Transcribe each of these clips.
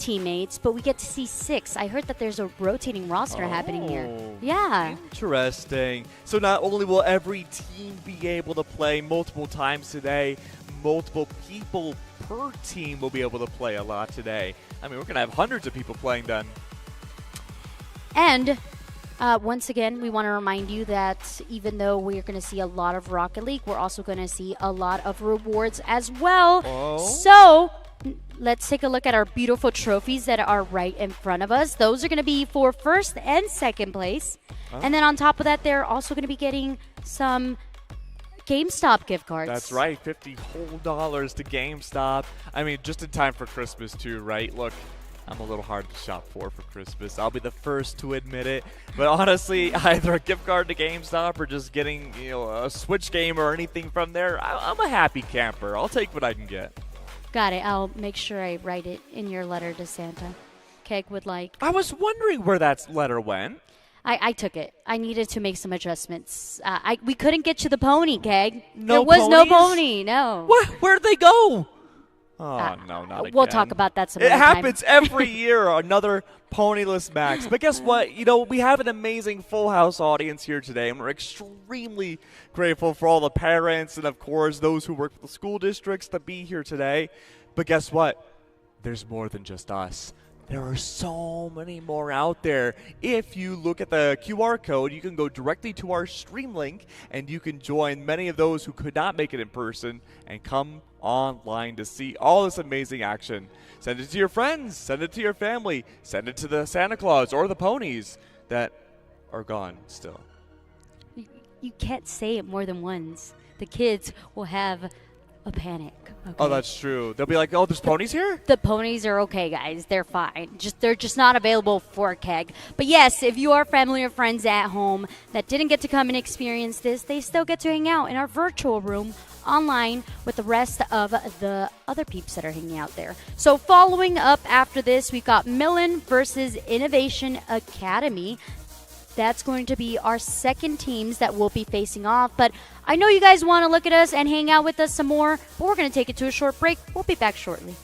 teammates, but we get to see 6. I heard that there's a rotating roster happening here. Yeah. Interesting. So not only will every team be able to play multiple times today, multiple people per team will be able to play a lot today. I mean, we're going to have hundreds of people playing then. And once again, we want to remind you that even though we're going to see a lot of Rocket League, we're also going to see a lot of rewards as well. Oh. So let's take a look at our beautiful trophies that are right in front of us. Those are going to be for first and second place. Oh. And then on top of that, they're also going to be getting some GameStop gift cards. That's right, $50 whole to GameStop. I mean, just in time for Christmas too, right? Look, I'm a little hard to shop for Christmas. I'll be the first to admit it. But honestly, either a gift card to GameStop or just getting, a Switch game or anything from there, I'm a happy camper. I'll take what I can get. Got it. I'll make sure I write it in your letter to Santa. Keg would like. I was wondering where that letter went. I took it. I needed to make some adjustments. We couldn't get you the pony, Keg. No There was ponies? no pony, no. What? Where'd they go? Oh, no, not again. We'll talk about that some It other time. happens every year, another ponyless Max. But guess what? We have an amazing full house audience here today, and we're extremely grateful for all the parents and, of course, those who work for the school districts to be here today. But guess what? There's more than just us. There are so many more out there. If you look at the QR code, you can go directly to our stream link, and you can join many of those who could not make it in person and come online to see all this amazing action. Send it to your friends. Send it to your family. Send it to the Santa Claus or the ponies that are gone still. You can't say it more than once. The kids will have a panic. Okay? Oh, that's true. They'll be like, oh, there's ponies here? The ponies are okay, guys. They're fine. They're just not available for Keg. But yes, if you are family or friends at home that didn't get to come and experience this, they still get to hang out in our virtual room online with the rest of the other peeps that are hanging out there. So following up after this, we've got Millen versus Innovation Academy. That's going to be our second teams that we'll be facing off. But I know you guys want to look at us and hang out with us some more, but we're going to take it to a short break. We'll be back shortly.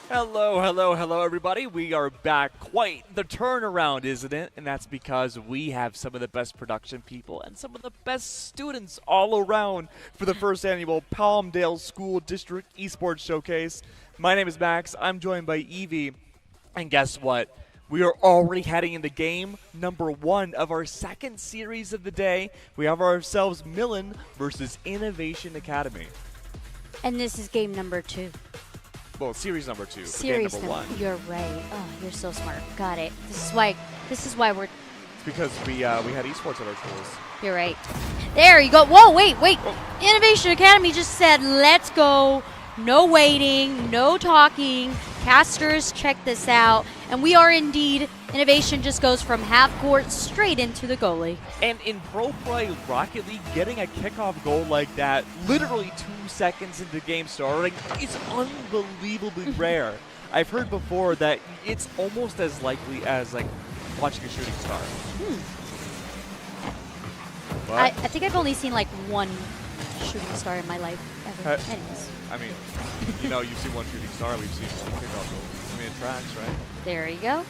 Hello, hello, hello, everybody. We are back. Quite the turnaround, isn't it? And that's because we have some of the best production people and some of the best students all around for the first annual Palmdale School District Esports Showcase. My name is Max. I'm joined by Evie. And guess what? We are already heading into game number 1 of our second series of the day. We have ourselves Millen versus Innovation Academy. And this is game number 2. Well, series number 2. Series game number 1. You're right. Oh, you're so smart. Got it. This is why we're. It's because we had esports at our schools. You're right. There you go. Whoa, wait. Innovation Academy just said, let's go. No waiting, no talking. Casters, check this out. And we are indeed. Innovation just goes from half court straight into the goalie. And in pro play Rocket League, getting a kickoff goal like that, literally 2 seconds into game starting, is unbelievably rare. I've heard before that it's almost as likely as like watching a shooting star. I think I've only seen like one shooting star in my life ever. Anyways. I mean, you've seen one shooting star, we've seen one kickoff goal. I mean, it tracks, right? There you go.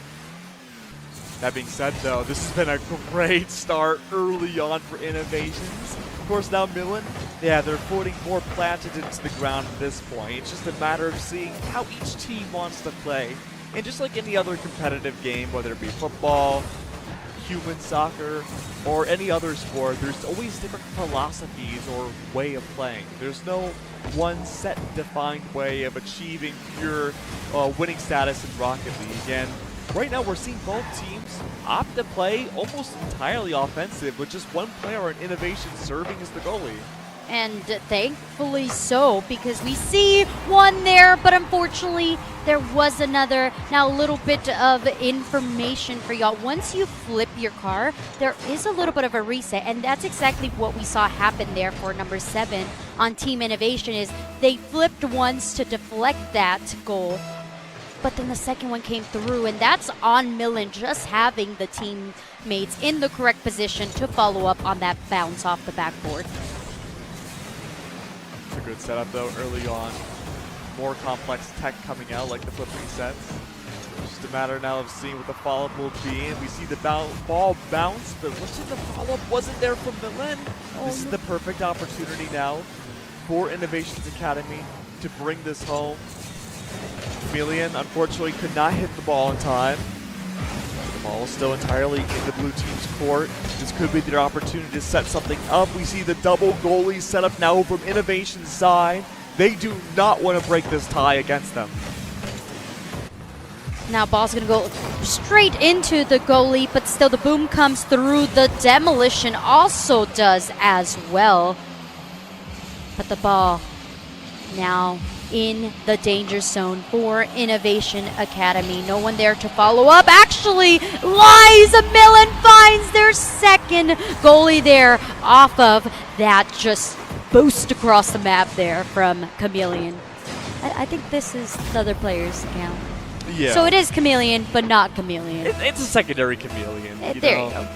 That being said, though, this has been a great start early on for Innovations. Of course, now Millen, they're putting more planted into the ground at this point. It's just a matter of seeing how each team wants to play. And just like any other competitive game, whether it be football, human soccer, or any other sport, there's always different philosophies or way of playing. There's no one set defined way of achieving pure winning status in Rocket League. And right now we're seeing both teams opt to play almost entirely offensive with just one player in Innovation serving as the goalie. And thankfully so, because we see one there, but unfortunately there was another. Now a little bit of information for y'all. Once you flip your car, there is a little bit of a reset, and that's exactly what we saw happen there for number 7 on Team Innovation. Is they flipped once to deflect that goal, but then the second one came through, and that's on Millen just having the teammates in the correct position to follow up on that bounce off the backboard. It's a good setup though early on. More complex tech coming out like the flip resets. It's just a matter now of seeing what the follow-up will be, and we see the ball bounce, but looks like the follow-up wasn't there from Millen. This is the perfect opportunity now for Innovations Academy to bring this home. Chameleon, unfortunately, could not hit the ball in time. The ball is still entirely in the blue team's court. This could be their opportunity to set something up. We see the double goalie set up now from Innovation's side. They do not want to break this tie against them. Now ball's going to go straight into the goalie, but still the boom comes through. The demolition also does as well. But the ball now in the danger zone for Innovation Academy. No one there to follow up. Actually, Liza Millen finds their second goalie there off of that just boost across the map there from Chameleon. I think this is the other player's account. Yeah. So it is Chameleon, but not Chameleon. It's a secondary Chameleon. There you go.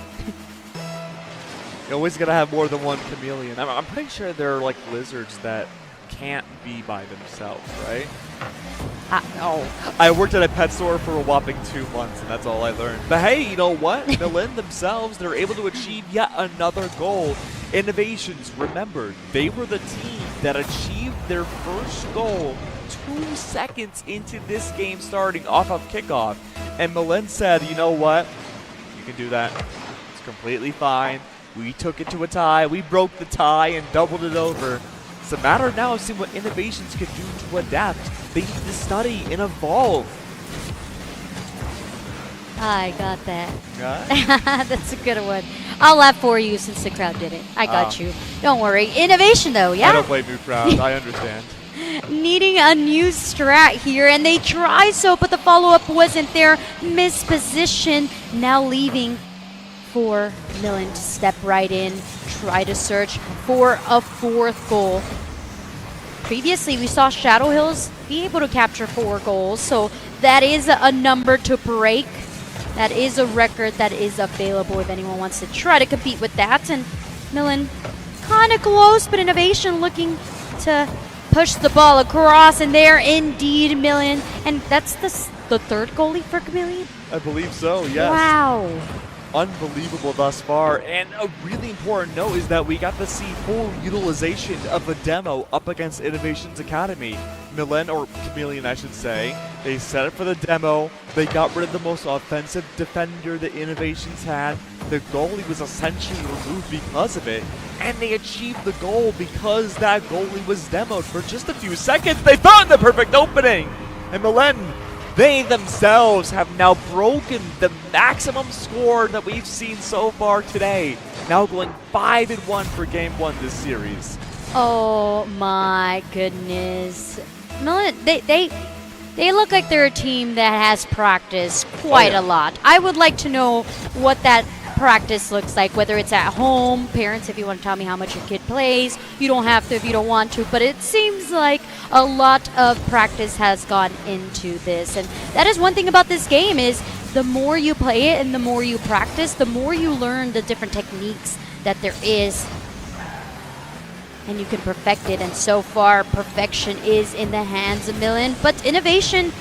You're always going to have more than one Chameleon. I'm pretty sure there are like lizards that can't be by themselves, right? No. I worked at a pet store for a whopping 2 months, and that's all I learned. But hey, you know what? Millen themselves, they're able to achieve yet another goal. Innovations, remember, they were the team that achieved their first goal 2 seconds into this game starting off of kickoff. And Millen said, you know what? You can do that. It's completely fine. We took it to a tie. We broke the tie and doubled it over. It's a matter now of seeing what Innovations can do to adapt. They need to study and evolve. I got that. Yeah? That's a good one. I'll laugh for you since the crowd did it. I got you. Don't worry. Innovation, though, yeah? I don't blame you, crowd. I understand. Needing a new strat here, and they try so, but the follow-up wasn't there. Misposition, now leaving for Millen to step right in, try to search for a 4th goal. Previously, we saw Shadow Hills be able to capture 4 goals, so that is a number to break. That is a record that is available if anyone wants to try to compete with that. And Millen kind of close, but Innovation looking to push the ball across, and there indeed, Million. And that's the third goalie for Chameleon? I believe so, yes. Wow. Unbelievable thus far. And a really important note is that we got to see full utilization of the demo up against Innovations Academy. Milan, or Chameleon I should say, they set it for the demo. They got rid of the most offensive defender that Innovations had. The goalie was essentially removed because of it. And they achieved the goal because that goalie was demoed for just a few seconds. They found the perfect opening. And Milan, they themselves have now broken the maximum score that we've seen so far today. Now going 5-1 for Game 1 this series. Oh my goodness. Milan, they look like they're a team that has practiced quite a lot. I would like to know what that practice looks like, whether it's at home. Parents, if you want to tell me how much your kid plays, you don't have to if you don't want to, but it seems like a lot of practice has gone into this. And that is one thing about this game, is the more you play it and the more you practice, the more you learn the different techniques that there is, and you can perfect it. And so far, perfection is in the hands of Milan, but Innovation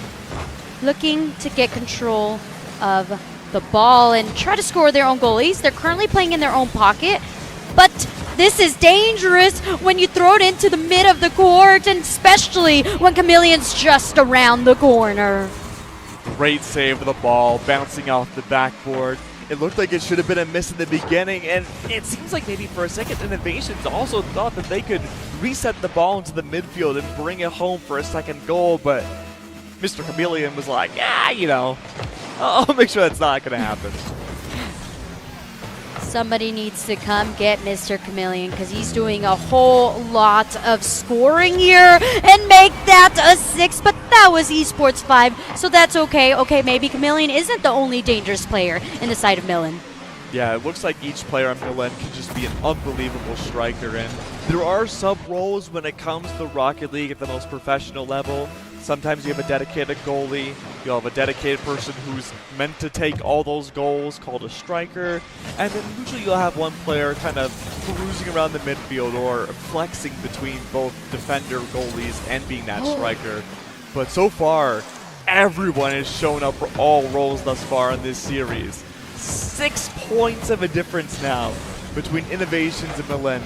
looking to get control of the ball and try to score their own goalies. They're currently playing in their own pocket, but this is dangerous when you throw it into the mid of the court, and especially when Chameleon's just around the corner. Great save of the ball, bouncing off the backboard. It looked like it should have been a miss in the beginning, and it seems like maybe for a second Innovations also thought that they could reset the ball into the midfield and bring it home for a second goal, but Mr. Chameleon was like, yeah, you know, I'll make sure that's not going to happen. Somebody needs to come get Mr. Chameleon, because he's doing a whole lot of scoring here and make that a 6, but that was Esports 5, so that's okay. Okay, maybe Chameleon isn't the only dangerous player in the side of Milan. Yeah, it looks like each player on Milan can just be an unbelievable striker, and there are sub-roles when it comes to Rocket League at the most professional level. Sometimes you have a dedicated goalie, you'll have a dedicated person who's meant to take all those goals called a striker, and then usually you'll have one player kind of cruising around the midfield or flexing between both defender goalies and being that striker. But so far, everyone has shown up for all roles thus far in this series. 6 points of a difference now between Innovations and Milan.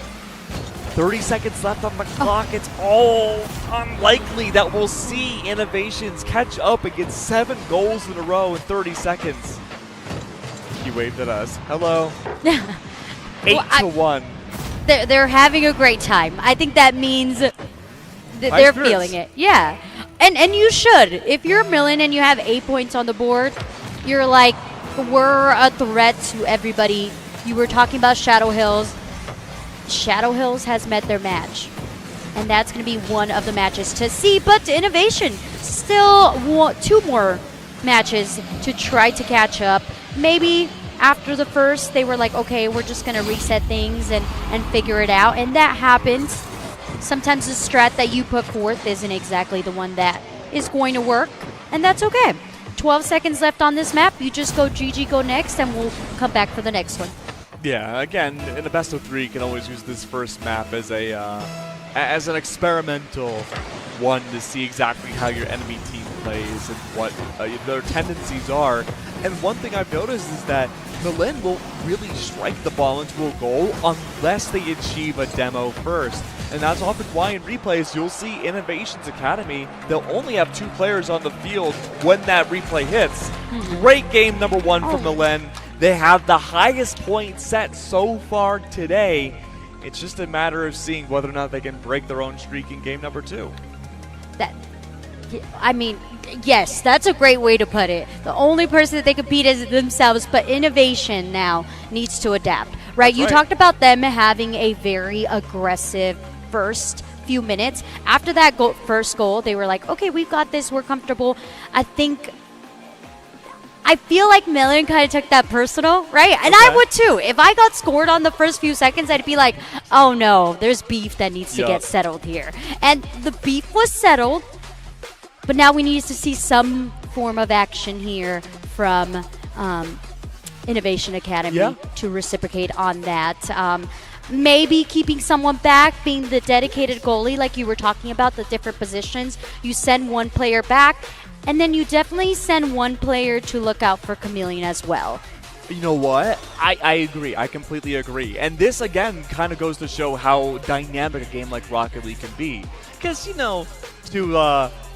30 seconds left on the clock. It's all unlikely that we'll see Innovations catch up and get 7 goals in a row in 30 seconds. He waved at us. Hello. 8-1. They're having a great time. I think that means that they're feeling it. Yeah. And you should. If you're Milan and you have 8 points on the board, you're like, we're a threat to everybody. You were talking about Shadow Hills. Shadow Hills has met their match, and that's going to be one of the matches to see. But Innovation still want 2 more matches to try to catch up. Maybe after the first, they were like, okay, we're just going to reset things and figure it out, and that happens. Sometimes the strat that you put forth isn't exactly the one that is going to work, and that's okay. 12 seconds left on this map. You just go GG, go next, and we'll come back for the next one. Yeah, again, in a best of 3, you can always use this first map as a as an experimental one to see exactly how your enemy team plays and what their tendencies are. And one thing I've noticed is that Milan will really strike the ball into a goal unless they achieve a demo first. And that's often why in replays you'll see Innovations Academy, they'll only have 2 players on the field when that replay hits. Great game number 1 for Milan. They have the highest point set so far today. It's just a matter of seeing whether or not they can break their own streak in game number 2. I mean, yes, that's a great way to put it. The only person that they compete is themselves, but Innovation now needs to adapt, right? You talked about them having a very aggressive first few minutes. After that first goal, they were like, okay, we've got this, we're comfortable. I feel like Milan kind of took that personal, right? And I would too. If I got scored on the first few seconds, I'd be like, oh no, there's beef that needs to get settled here. And the beef was settled, but now we need to see some form of action here from Innovation Academy to reciprocate on that. maybe keeping someone back, being the dedicated goalie like you were talking about, the different positions. You send one player back, and then you definitely send one player to look out for Chameleon as well. You know what? I agree. I completely agree. And this, again, kind of goes to show how dynamic a game like Rocket League can be. Because, to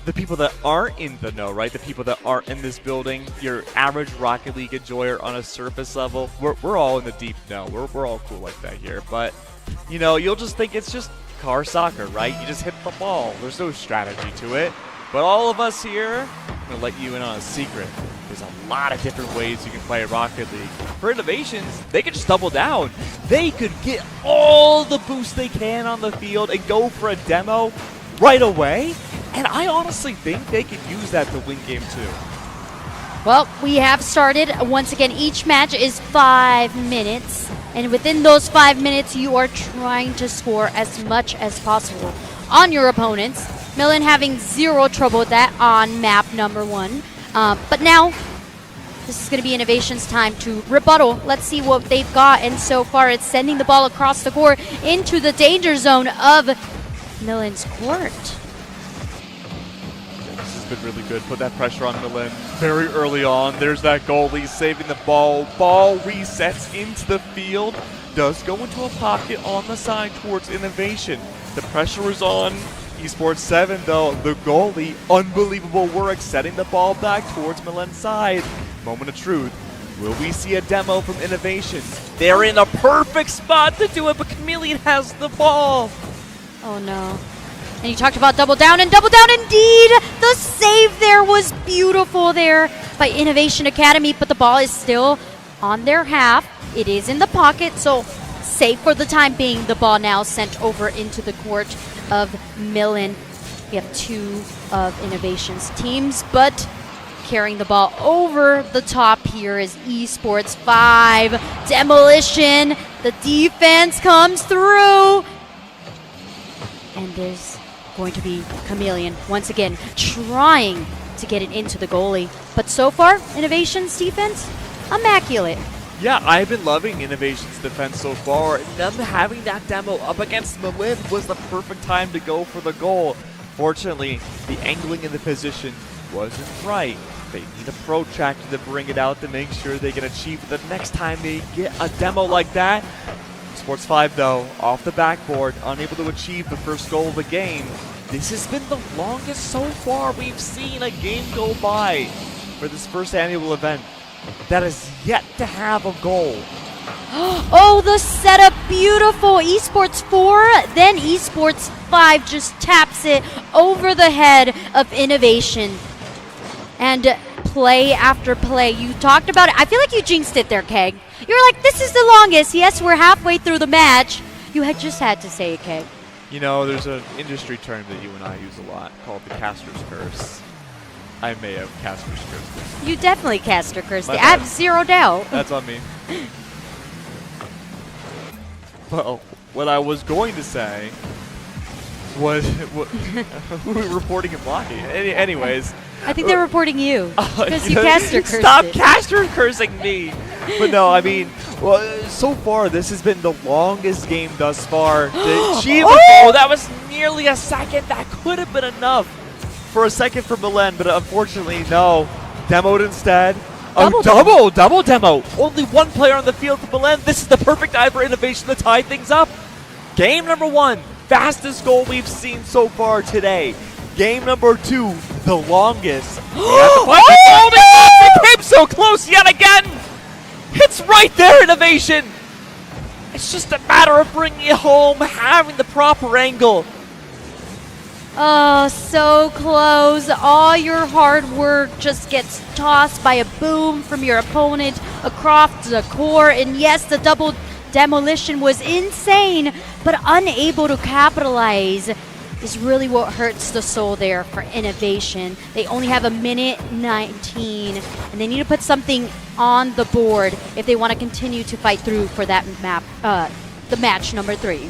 the people that aren't in the know, right? The people that aren't in this building, your average Rocket League enjoyer on a surface level, we're all in the deep know. We're all cool like that here. But, you'll just think it's just car soccer, right? You just hit the ball. There's no strategy to it. But all of us here, I'm going to let you in on a secret. There's a lot of different ways you can play Rocket League. For Innovations, they could just double down. They could get all the boost they can on the field and go for a demo right away. And I honestly think they could use that to win game 2. Well, we have started. Once again, each match is 5 minutes. And within those 5 minutes, you are trying to score as much as possible on your opponents. Millen having zero trouble with that on map number 1. But now, this is going to be Innovation's time to rebuttal. Let's see what they've got. And so far, it's sending the ball across the court into the danger zone of Millen's court. This has been really good. Put that pressure on Millen very early on. There's that goalie saving the ball. Ball resets into the field. Does go into a pocket on the side towards Innovation. The pressure is on Esports 7, though. The goalie, unbelievable work, setting the ball back towards Milen's side. Moment of truth. Will we see a demo from Innovation? They're in a perfect spot to do it, but Chameleon has the ball. Oh, no. And you talked about double down, and double down indeed. The save there was beautiful there by Innovation Academy, but the ball is still on their half. It is in the pocket, so safe for the time being. The ball now sent over into the court of Millen. We have 2 of Innovation's teams, but carrying the ball over the top here is Esports 5. Demolition. The defense comes through. And there's going to be Chameleon once again trying to get it into the goalie. But so far, Innovation's defense, immaculate. Yeah, I've been loving Innovation's defense so far. Them having that demo up against Millen was the perfect time to go for the goal. Fortunately, the angling in the position wasn't right. They need a protractor to bring it out to make sure they can achieve it the next time they get a demo like that. Sports 5, though, off the backboard, unable to achieve the first goal of the game. This has been the longest so far we've seen a game go by for this first annual event that has yet to have a goal. Oh, the setup, beautiful. Esports 4, then Esports 5 just taps it over the head of Innovation. And play after play. You talked about it. I feel like you jinxed it there, Keg. You were like, this is the longest. Yes, we're halfway through the match. You had just had to say it, Keg. There's an industry term that you and I use a lot called the caster's curse. I may have caster's curse. You definitely caster cursed it. I have zero doubt. That's on me. Well, what I was going to say was who are we reporting and blocking? Anyways. I think they're reporting you because you caster cursed Stop it. caster cursing me. But no, I mean, so far this has been the longest game thus far. Oh, that was nearly a second. That could have been enough for a second for Milen, but unfortunately, no. Demoed instead. Double demo. Only one player on the field for Milen. This is the perfect time for Innovation to tie things up. Game number 1, fastest goal we've seen so far today. Game number 2, the longest. It came so close yet again. It's right there, Innovation. It's just a matter of bringing it home, having the proper angle. Oh, so close. All your hard work just gets tossed by a boom from your opponent across the core. And yes, the double demolition was insane, but unable to capitalize is really what hurts the soul there for Innovation. They only have a minute 19, and they need to put something on the board if they want to continue to fight through for that map, the match number 3.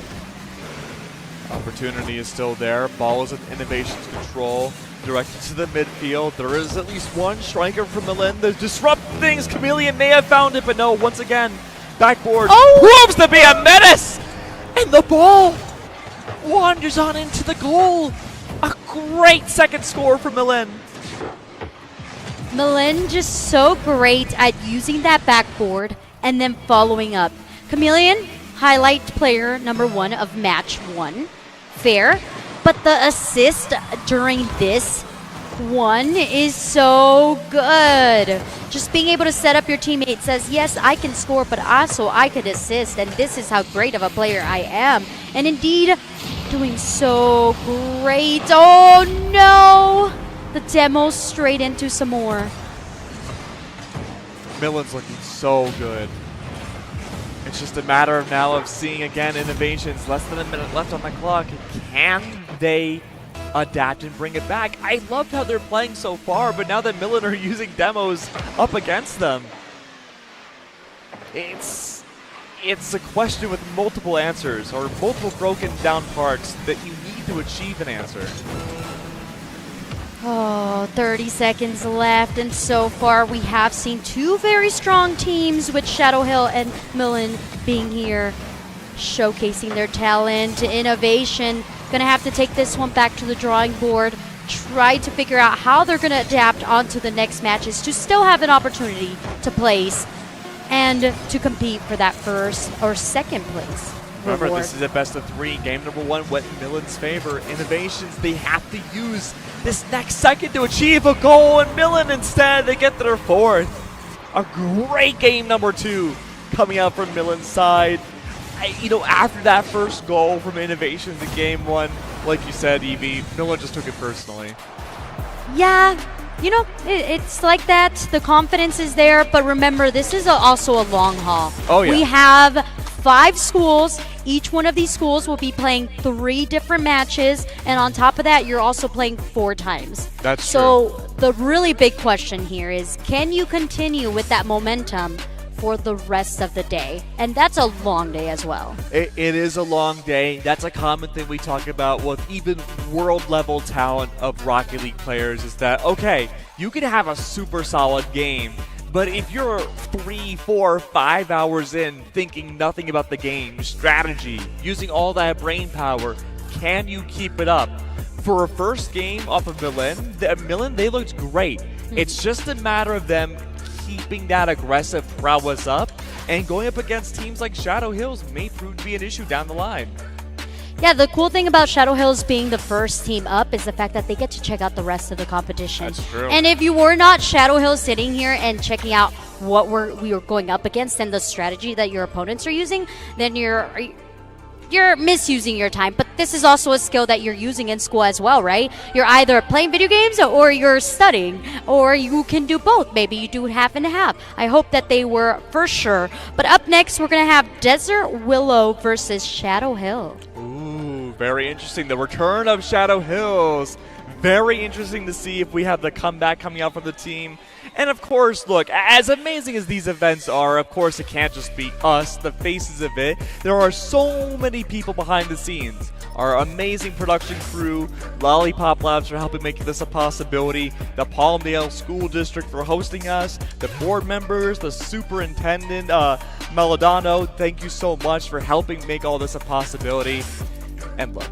Opportunity is still there. Ball is in Innovation's control. Directed to the midfield. There is at least one striker from Milen. The disrupt things. Chameleon may have found it, but no, once again, backboard proves to be a menace. And the ball wanders on into the goal. A great second score for Milan. Milan just so great at using that backboard and then following up. Chameleon, highlight player number 1 of match 1. Fair. But the assist during this one is so good. Just being able to set up your teammate says, yes, I can score, but also I could assist, and this is how great of a player I am. And indeed, doing so great. Oh no! The demo straight into some more. Milan's looking so good. It's just a matter of now of seeing again innovations. Less than a minute left on the clock. Can they adapt and bring it back? I loved how they're playing so far, but now that Milan are using demos up against them, it's a question with multiple answers or multiple broken down parts that you need to achieve an answer. Oh, 30 seconds left, and so far we have seen 2 very strong teams with Shadow Hill and Milan being here, showcasing their talent, innovation. Gonna have to take this one back to the drawing board, try to figure out how they're gonna adapt onto the next matches to still have an opportunity to place and to compete for that first or second place. Remember, reward. this is a best of 3. Game number 1 went in Milan's favor. Innovations, they have to use this next second to achieve a goal, and Milan instead, they get their 4th. A great game number 2 coming out from Milan's side. After that first goal from Innovations in game 1, like you said, Evie, Milan just took it personally. Yeah, it's like that. The confidence is there, but remember, this is also a long haul. Oh, yeah. We have 5 schools. Each one of these schools will be playing 3 different matches, and on top of that, you're also playing 4 times. That's so true. The really big question here is, can you continue with that momentum for the rest of the day? And that's a long day as well. It is a long day. That's a common thing we talk about with even world-level talent of Rocket League players is that, okay, you can have a super solid game, but if you're 3, 4, 5 hours in thinking nothing about the game, strategy, using all that brain power, can you keep it up? For a first game off of Milan, they looked great. It's just a matter of them keeping that aggressive prowess up, and going up against teams like Shadow Hills may prove to be an issue down the line. Yeah, the cool thing about Shadow Hills being the first team up is the fact that they get to check out the rest of the competition. That's true. And if you were not Shadow Hills sitting here and checking out what we were going up against and the strategy that your opponents are using, then you're misusing your time. But this is also a skill that you're using in school as well, right? You're either playing video games or you're studying, or you can do both. Maybe you do half and half. I hope that they were for sure. But up next, we're going to have Desert Willow versus Shadow Hill. Ooh, very interesting. The return of Shadow Hills. Very interesting to see if we have the comeback coming out from the team. And of course, look, as amazing as these events are, of course it can't just be us, the faces of it. There are so many people behind the scenes. Our amazing production crew, Lollipop Labs for helping make this a possibility, the Palmdale School District for hosting us, the board members, the superintendent, Melodano, thank you so much for helping make all this a possibility. And look,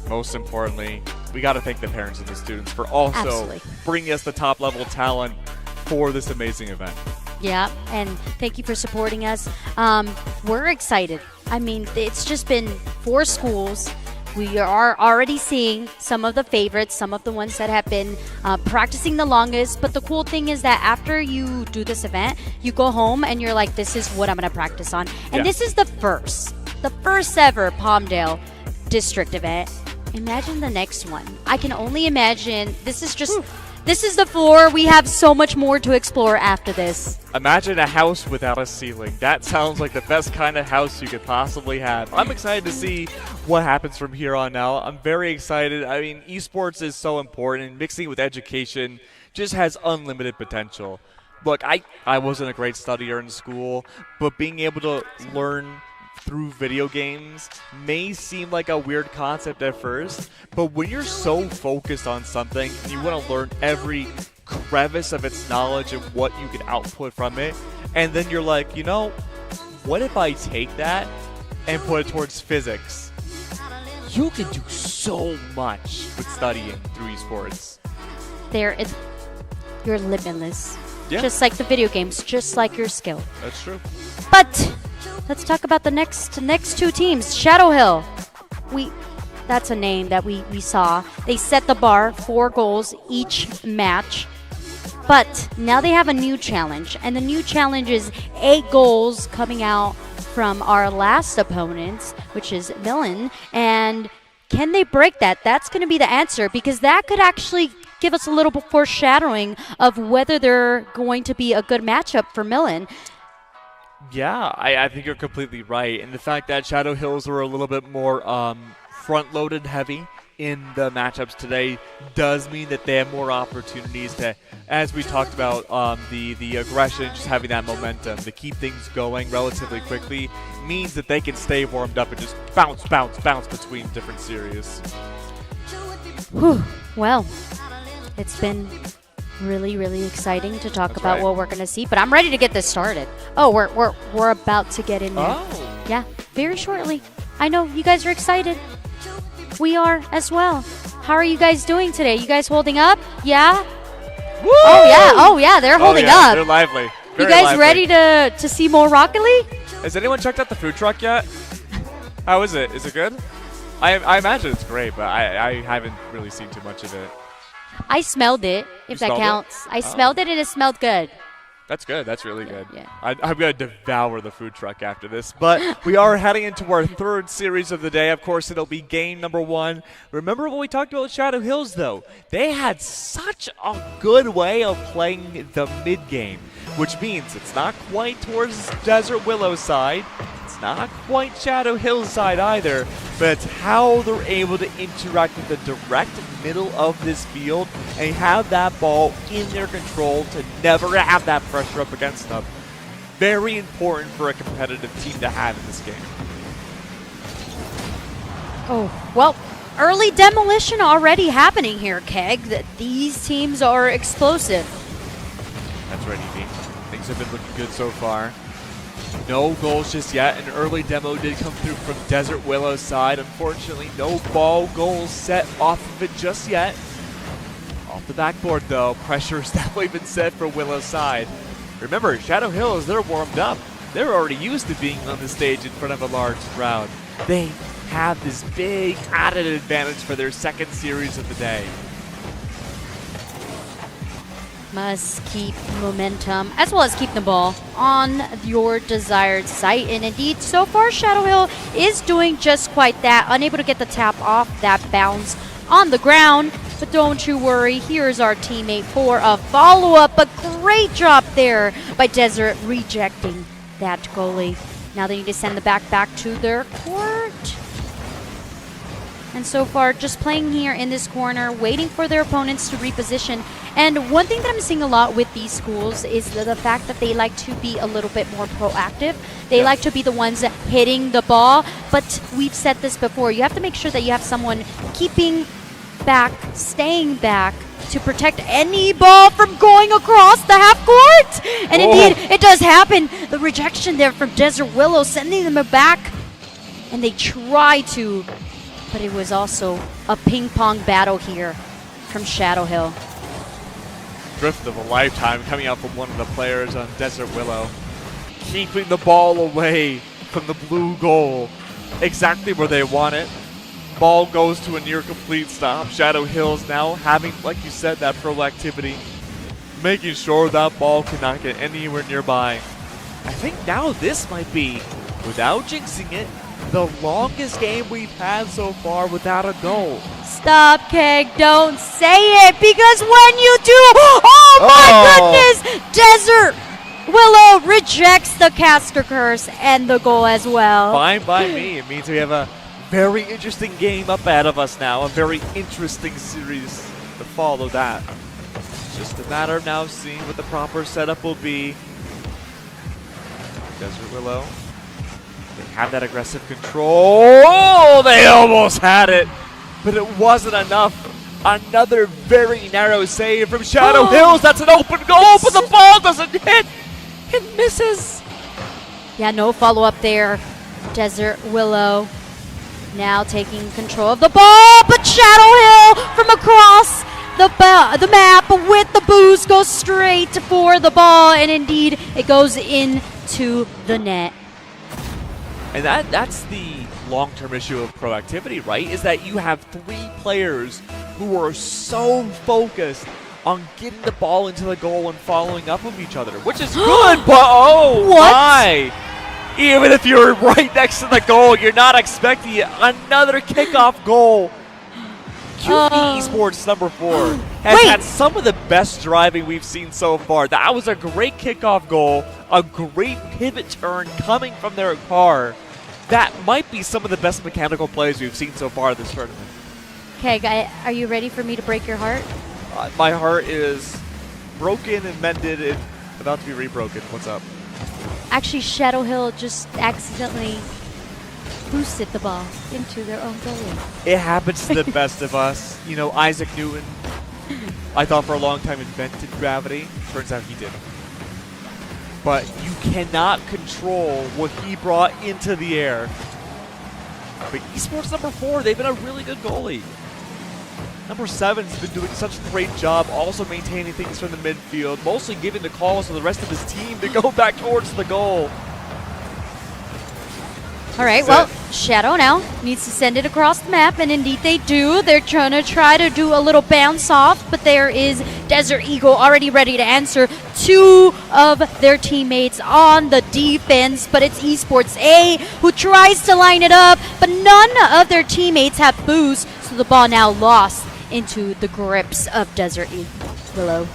most importantly, we got to thank the parents and the students for also Absolutely. bringing us the top level talent for this amazing event. Yeah, and thank you for supporting us. We're excited. I mean, it's just been 4 schools. We are already seeing some of the favorites, some of the ones that have been practicing the longest. But the cool thing is that after you do this event, you go home and you're like, this is what I'm going to practice on. And This is the first ever Palmdale district event. Imagine the next one. I can only imagine. This is the floor. We have so much more to explore after this. Imagine a house without a ceiling. That sounds like the best kind of house you could possibly have. I'm excited to see what happens from here on out. I'm very excited. I mean, esports is so important, and mixing it with education just has unlimited potential. Look, I wasn't a great studier in school, but being able to learn through video games may seem like a weird concept at first, but when you're so focused on something and you want to learn every crevice of its knowledge and what you can output from it, and then you're like, what if I take that and put it towards physics. You can do so much with studying through esports. You're limitless. Yeah. Just like the video games, just like your skill. That's true. But let's talk about the next two teams. Shadow Hill. That's a name that we saw. They set the bar, 4 goals each match. But now they have a new challenge, and the new challenge is 8 goals coming out from our last opponents, which is Milan. And can they break that? That's going to be the answer, because that could actually give us a little foreshadowing of whether they're going to be a good matchup for Milan. Yeah, I think you're completely right. And the fact that Shadow Hills were a little bit more front-loaded heavy in the matchups today does mean that they have more opportunities to, as we talked about, the aggression, just having that momentum to keep things going relatively quickly means that they can stay warmed up and just bounce between different series. Whew. Well, it's been really, really exciting to talk about what we're going to see, but I'm ready to get this started. Oh, we're about to get in there. Oh. Yeah, very shortly. I know you guys are excited. We are as well. How are you guys doing today? You guys holding up? Yeah? Woo! Oh yeah, they're holding up. They're lively. You guys ready to see more Rocket League? Has anyone checked out the food truck yet? How is it? Is it good? I imagine it's great, but I haven't really seen too much of it. I smelled it, if that counts. I smelled it and it smelled good. That's good. That's really good. Yeah. I'm going to devour the food truck after this. But we are heading into our 3rd series of the day. Of course, it'll be game number 1. Remember what we talked about with Shadow Hills, though? They had such a good way of playing the mid-game, which means it's not quite towards Desert Willow's side. It's not quite Shadow Hills' side either, but it's how they're able to interact with the direct middle of this field and have that ball in their control to never have that pressure up against them. Very important for a competitive team to have in this game. Oh, well, early demolition already happening here, Keg. These teams are explosive. That's right, Evie. Things have been looking good so far. No goals just yet. An early demo did come through from Desert Willow's side. Unfortunately, no ball goals set off of it just yet. Off the backboard, though, pressure has definitely been set for Willow's side. Remember, Shadow Hills, they're warmed up. They're already used to being on the stage in front of a large crowd. They have this big added advantage for their 2nd series of the day. Must keep momentum, as well as keep the ball on your desired site. And indeed, so far, Shadow Hill is doing just quite that, unable to get the tap off that bounce on the ground. But don't you worry, here's our teammate for a follow-up. A great job there by Desert, rejecting that goalie. Now they need to send the back to their court. And so far, just playing here in this corner, waiting for their opponents to reposition. And one thing that I'm seeing a lot with these schools is the fact that they like to be a little bit more proactive. They like to be the ones hitting the ball. But we've said this before, you have to make sure that you have someone keeping back, staying back, to protect any ball from going across the half court. And indeed, it does happen. The rejection there from Desert Willow, sending them back. And they try to, but it was also a ping-pong battle here from Shadow Hill. Drift of a lifetime coming out from one of the players on Desert Willow. Keeping the ball away from the blue goal. Exactly where they want it. Ball goes to a near complete stop. Shadow Hills now having, like you said, that proactivity. Making sure that ball cannot get anywhere nearby. I think now this might be, without jinxing it, the longest game we've had so far without a goal. Stop, Keg. Don't say it, because when you do, oh my goodness, Desert Willow rejects the caster curse and the goal as well. Fine by me. It means we have a very interesting game up ahead of us now. A very interesting series to follow that. It's just a matter of now seeing what the proper setup will be. Desert Willow. They have that aggressive control. Oh, they almost had it, but it wasn't enough. Another very narrow save from Shadow Hills. That's an open goal, but the ball doesn't hit. It misses. Yeah, no follow-up there Desert Willow now taking control of the ball, but Shadow Hill from across the map with the boost goes straight for the ball, and indeed it goes into the net. And that's the long-term issue of proactivity, right? Is that you have 3 players who are so focused on getting the ball into the goal and following up with each other, which is good, but oh what? My! Even if you're right next to the goal, you're not expecting another kickoff goal. QB Esports number 4 has had some of the best driving we've seen so far. That was a great kickoff goal, a great pivot turn coming from their car. That might be some of the best mechanical plays we've seen so far this tournament. Okay, guy, are you ready for me to break your heart? My heart is broken and mended and about to be rebroken. What's up? Actually, Shadow Hill just accidentally boosted the ball into their own goalie. It happens to the best of us. You know, Isaac Newton, I thought for a long time invented gravity. Turns out he didn't. But you cannot control what he brought into the air. But Esports number 4, they've been a really good goalie. Number 7's been doing such a great job also maintaining things from the midfield, mostly giving the calls to the rest of his team to go back towards the goal. All right, well, Shadow now needs to send it across the map, and indeed they do. They're trying to do a little bounce off, but there is Desert Eagle already ready to answer. 2 of their teammates on the defense, but it's Esports A who tries to line it up, but none of their teammates have boost, so the ball now lost into the grips of Desert Willow.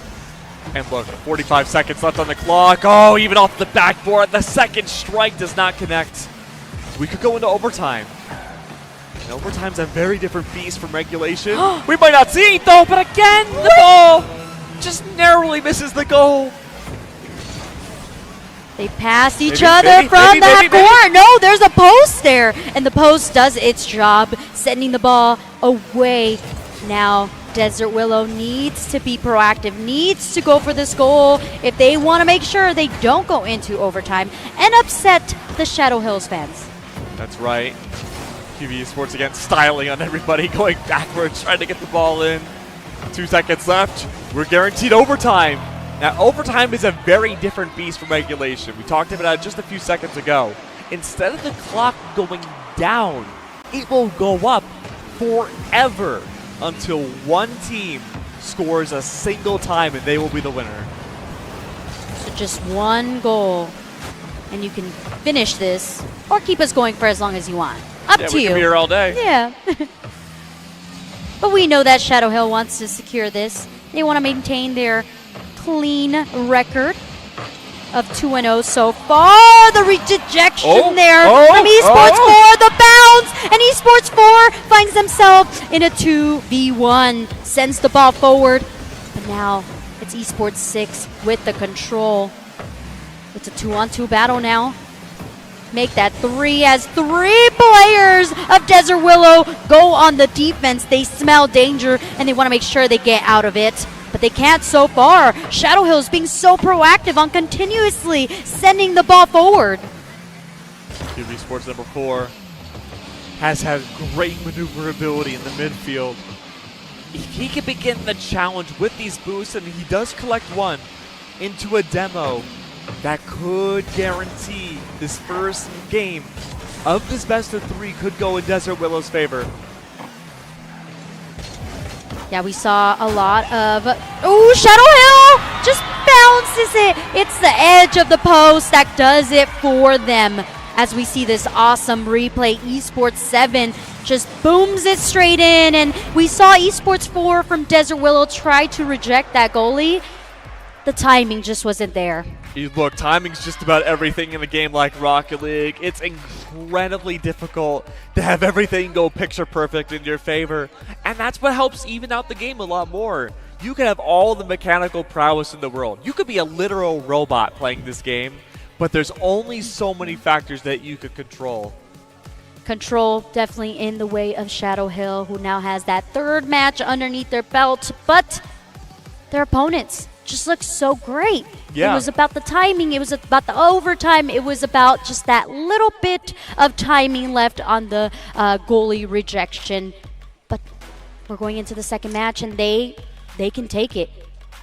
And look, 45 seconds left on the clock. Oh, even off the backboard, the second strike does not connect. We could go into overtime. And overtime's a very different beast from regulation. We might not see it though, but again, the ball just narrowly misses the goal. They pass each other from the half corner. No, there's a post there. And the post does its job, sending the ball away. Now, Desert Willow needs to be proactive, needs to go for this goal if they want to make sure they don't go into overtime and upset the Shadow Hills fans. That's right. QB Esports again styling on everybody, going backwards, trying to get the ball in. 2 seconds left. We're guaranteed overtime. Now, overtime is a very different beast from regulation. We talked about it just a few seconds ago. Instead of the clock going down, it will go up forever until one team scores a single time and they will be the winner. So just one goal, and you can finish this or keep us going for as long as you want. Up to we you. Can be here all day. Yeah. But we know that Shadow Hill wants to secure this. They want to maintain their clean record of 2-0 so far. The rejection there from Esports 4, the bounce, and Esports 4 finds themselves in a 2v1, sends the ball forward, but now it's Esports 6 with the control. It's a 2-on-2 battle now. Make that 3 as 3 players of Desert Willow go on the defense. They smell danger and they want to make sure they get out of it. But they can't so far. Shadow Hill is being so proactive on continuously sending the ball forward. QB Sports number 4 has had great maneuverability in the midfield. If he can begin the challenge with these boosts, and he does collect one into a demo, that could guarantee this first game of this best of 3 could go in Desert Willow's favor. Yeah, we saw a lot of... Oh, Shadow Hill just bounces it. It's the edge of the post that does it for them. As we see this awesome replay, Esports 7 just booms it straight in. And we saw Esports 4 from Desert Willow try to reject that goalie. The timing just wasn't there. Look, timing's just about everything in a game like Rocket League. It's incredibly difficult to have everything go picture perfect in your favor. And that's what helps even out the game a lot more. You can have all the mechanical prowess in the world. You could be a literal robot playing this game, but there's only so many factors that you could control. Control definitely in the way of Shadow Hill, who now has that 3rd match underneath their belt, but their opponents just look so great. Yeah. It was about the timing. It was about the overtime. It was about just that little bit of timing left on the goalie rejection. But we're going into the second match, and they can take it.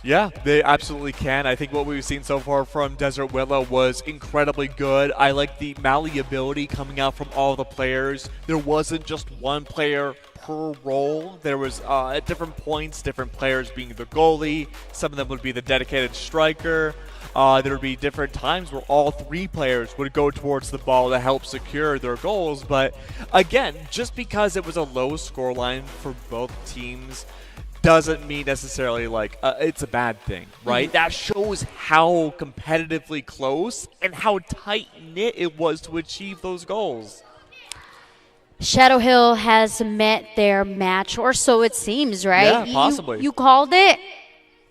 Yeah, they absolutely can. I think what we've seen so far from Desert Willow was incredibly good. I like the malleability coming out from all the players. There wasn't just one player per role. There was at different points, different players being the goalie. Some of them would be the dedicated striker. There would be different times where all three players would go towards the ball to help secure their goals. But again, just because it was a low scoreline for both teams doesn't mean necessarily like it's a bad thing, right? That shows how competitively close and how tight-knit it was to achieve those goals. Shadow Hill has met their match, or so it seems, right? Yeah, possibly. You called it,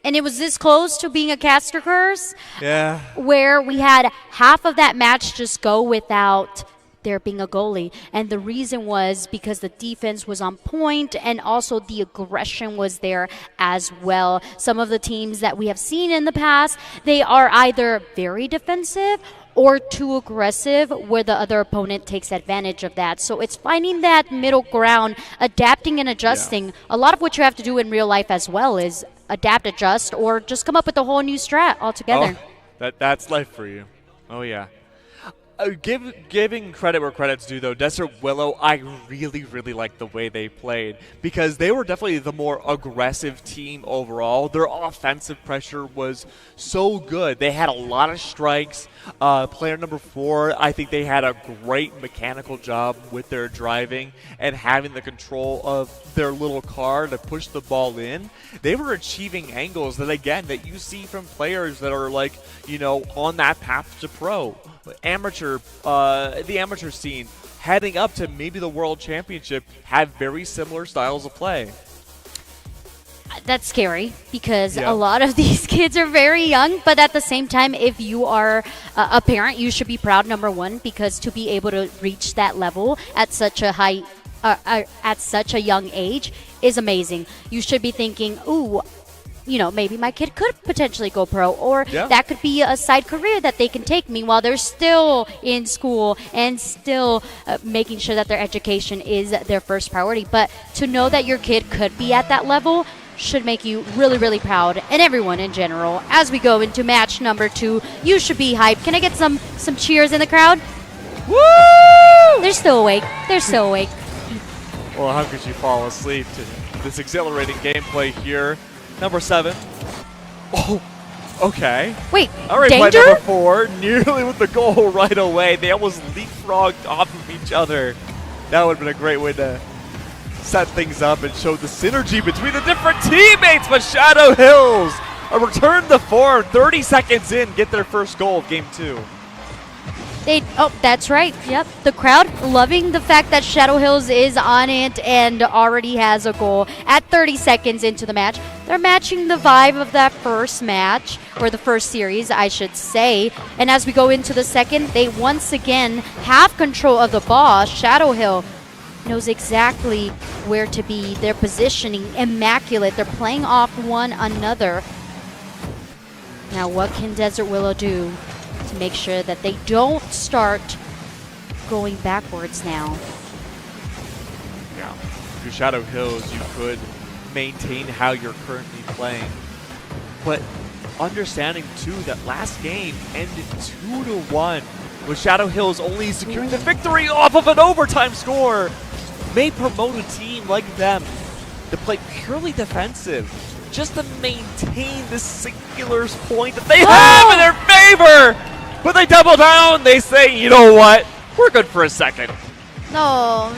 and it was this close to being a caster curse. Yeah. Where we had half of that match just go without there being a goalie. And the reason was because the defense was on point and also the aggression was there as well. Some of the teams that we have seen in the past, they are either very defensive or too aggressive where the other opponent takes advantage of that. So it's finding that middle ground, adapting and adjusting. Yeah. A lot of what you have to do in real life as well is adapt, adjust, or just come up with a whole new strat altogether. Oh, that's life for you. Oh, yeah. Giving credit where credit's due, though, Desert Willow, I really, really like the way they played because they were definitely the more aggressive team overall. Their offensive pressure was so good. They had a lot of strikes. Player number 4, I think they had a great mechanical job with their driving and having the control of their little car to push the ball in. They were achieving angles that, again, that you see from players that are like, you know, on that path to pro. The amateur scene heading up to maybe the World Championship have very similar styles of play. That's scary because a lot of these kids are very young, but at the same time, if you are a parent, you should be proud, number one, because to be able to reach that level at such a high, at such a young age is amazing. You should be thinking, ooh, you know, maybe my kid could potentially go pro, or that could be a side career that they can take. Meanwhile, they're still in school and still making sure that their education is their first priority. But to know that your kid could be at that level should make you really, really proud, and everyone in general. As we go into match number 2, you should be hyped. Can I get some cheers in the crowd? Woo! They're still awake. They're still awake. Well, how could you fall asleep to this exhilarating gameplay here? Number 7. Oh, okay. Wait, all right, danger? Play number 4, nearly with the goal right away. They almost leapfrogged off of each other. That would have been a great way to set things up and show the synergy between the different teammates. But Shadow Hills return the form 30 seconds in, get their first goal of Game 2. That's right. Yep. The crowd loving the fact that Shadow Hills is on it and already has a goal at 30 seconds into the match. They're matching the vibe of that first match, or the first series, I should say. And as we go into the second, they once again have control of the ball. Shadow Hill knows exactly where to be. Their positioning, immaculate. They're playing off one another. Now, what can Desert Willow do to make sure that they don't start going backwards now? Yeah, through Shadow Hills, you could maintain how you're currently playing. But understanding, too, that last game ended 2-1, with Shadow Hills only securing the victory off of an overtime score, may promote a team like them to play purely defensive, just to maintain this singular point that they have in their favor. But they double down. They say, you know what? We're good for a second. No.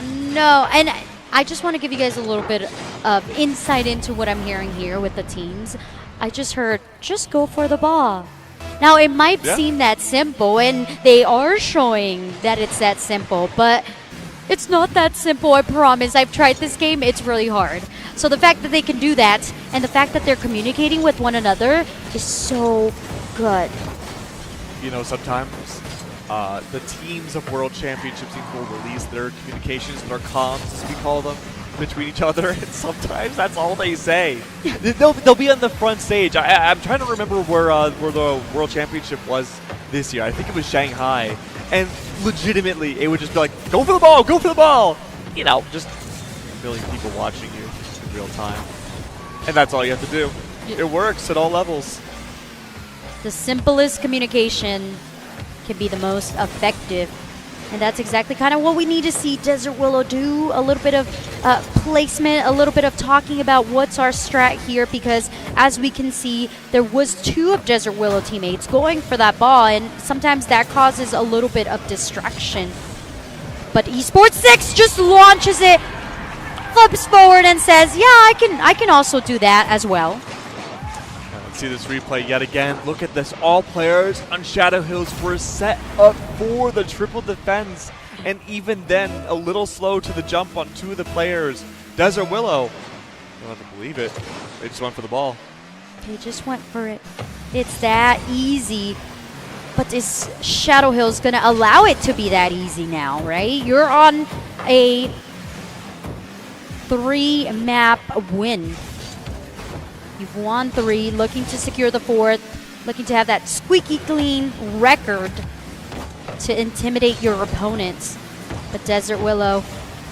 And I just want to give you guys a little bit of insight into what I'm hearing here with the teams. I just heard, just go for the ball. Now, it might seem that simple, and they are showing that it's that simple, but it's not that simple, I promise. I've tried this game. It's really hard. So the fact that they can do that and the fact that they're communicating with one another is so good. You know, sometimes the teams of World Championship teams will release their communications, their comms, as we call them, between each other, and sometimes that's all they say. They'll be on the front stage. I'm trying to remember where the World Championship was this year. I think it was Shanghai. And legitimately, it would just be like, go for the ball, go for the ball. You know, just a million people watching you in real time. And that's all you have to do. It works at all levels. The simplest communication can be the most effective. And that's exactly kind of what we need to see Desert Willow do. A little bit of placement, a little bit of talking about what's our strat here, because as we can see, there was 2 of Desert Willow teammates going for that ball, and sometimes that causes a little bit of distraction. But Esports 6 just launches it, flips forward and says, yeah, I can also do that as well. See this replay yet again. Look at this. All players on Shadow Hills were set up for the triple defense. And even then, a little slow to the jump on 2 of the players. Desert Willow, you'll have to believe it, they just went for the ball. They just went for it. It's that easy. But is Shadow Hills going to allow it to be that easy now, right? You're on a 3-map win. You've won 3, looking to secure the 4th, looking to have that squeaky clean record to intimidate your opponents. But Desert Willow,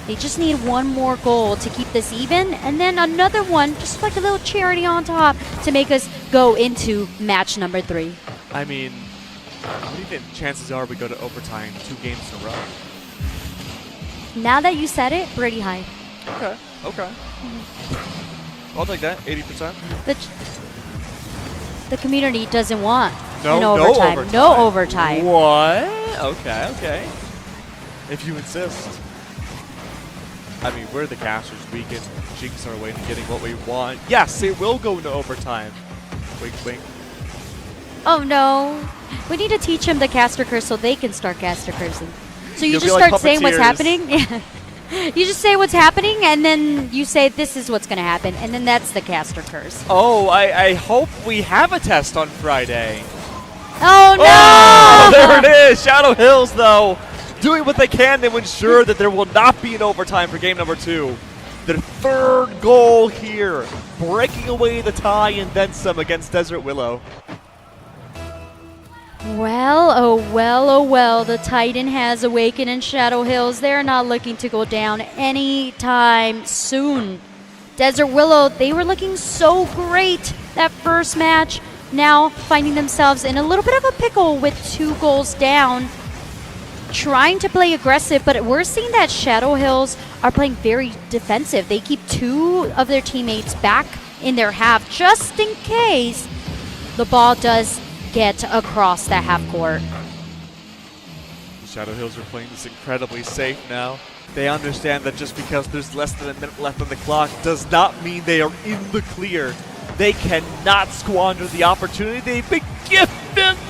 they just need 1 more goal to keep this even, and then another one, just like a little charity on top, to make us go into match number 3. I mean, what do you think chances are we go to overtime 2 games in a row? Now that you said it, pretty high. Okay. I'll take that, 80%. The community doesn't want no overtime. No overtime. What? Okay. If you insist. I mean, we're the casters. We can jinx our way to getting what we want. Yes, it will go into overtime. Wink, wink. Oh, no. We need to teach him the caster curse so they can start caster cursing. So you You'll just start saying what's happening? Yeah. You just say what's happening, and then you say this is what's going to happen, and then that's the caster curse. Oh, I hope we have a test on Friday. Oh, no! Oh, there it is. Shadow Hills, though, doing what they can to ensure that there will not be an overtime for game number 2. Their 3rd goal here, breaking away the tie and then some against Desert Willow. Well, oh well, the Titan has awakened in Shadow Hills. They're not looking to go down anytime soon. Desert Willow, they were looking so great that first match, now finding themselves in a little bit of a pickle with 2 goals down, trying to play aggressive, but we're seeing that Shadow Hills are playing very defensive. They keep 2 of their teammates back in their half just in case the ball does get across the half court. Shadow Hills are playing this incredibly safe now. They understand that just because there's less than a minute left on the clock does not mean they are in the clear. They cannot squander the opportunity they've been given.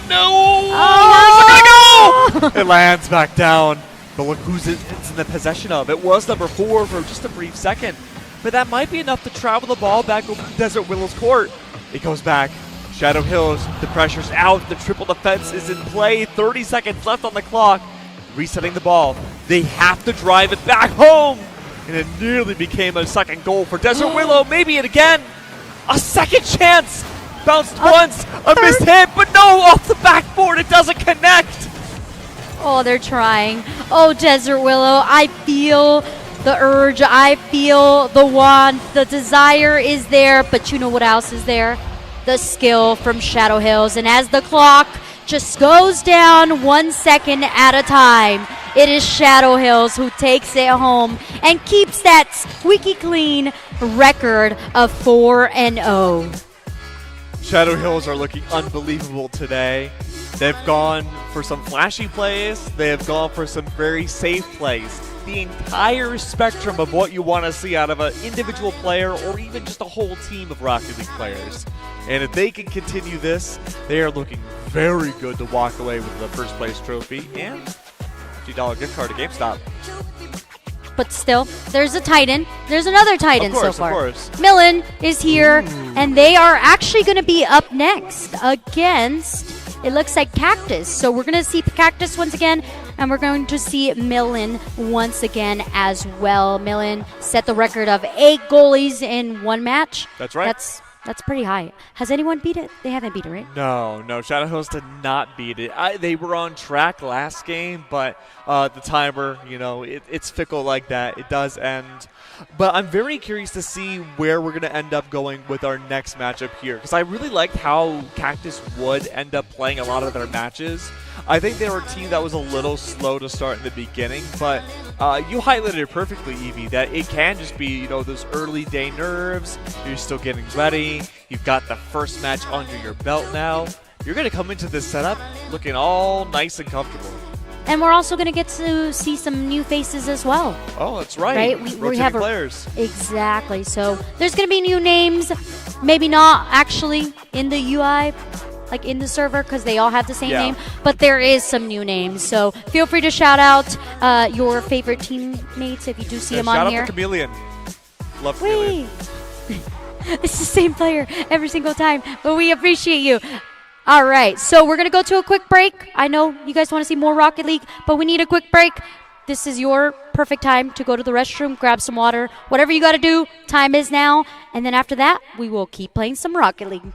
No! Oh! Where's it gonna go? It lands back down. But look who's it's in the possession of. It was number 4 for just a brief second. But that might be enough to travel the ball back over to Desert Willow's court. It goes back. Shadow Hills, the pressure's out. The triple defense is in play. 30 seconds left on the clock. Resetting the ball. They have to drive it back home. And it nearly became a 2nd goal for Desert Willow. Maybe it again. A 2nd chance. Bounced once. A missed hit. But no, off the backboard. It doesn't connect. Oh, they're trying. Oh, Desert Willow, I feel the urge. I feel the want. The desire is there. But you know what else is there? The skill from Shadow Hills. And as the clock just goes down 1 second at a time, it is Shadow Hills who takes it home and keeps that squeaky clean record of 4-0. Shadow Hills are looking unbelievable today. They've gone for some flashy plays. They have gone for some very safe plays. The entire spectrum of what you want to see out of an individual player or even just a whole team of Rocket League players. And if they can continue this, they are looking very good to walk away with the 1st place trophy and $50 gift card to GameStop. But still, there's a Titan. There's another Titan so far. Of course. Millen is here, and they are actually going to be up next against, it looks like Cactus. So we're going to see Cactus once again, and we're going to see Millen once again as well. Millen set the record of 8 goalies in one match. That's right. That's pretty high. Has anyone beat it? They haven't beat it, right? No. Shadowhost did not beat it. They were on track last game, but the timer, it's fickle like that. It does end. But I'm very curious to see where we're going to end up going with our next matchup here, because I really liked how Cactus would end up playing a lot of their matches. I think they were a team that was a little slow to start in the beginning, but you highlighted it perfectly, Evie, that it can just be, those early day nerves. You're still getting ready. You've got the first match under your belt now. You're going to come into this setup looking all nice and comfortable. And we're also going to get to see some new faces as well. Oh, that's right. We have players. Exactly. So there's going to be new names, maybe not actually in the UI, like in the server, because they all have the same name, but there is some new names. So feel free to shout out your favorite teammates if you do see them on here. Shout out to Chameleon. Love Chameleon. It's the same player every single time, but we appreciate you. All right, so we're going to go to a quick break. I know you guys want to see more Rocket League, but we need a quick break. This is your perfect time to go to the restroom, grab some water, whatever you got to do. Time is now. And then after that, we will keep playing some Rocket League.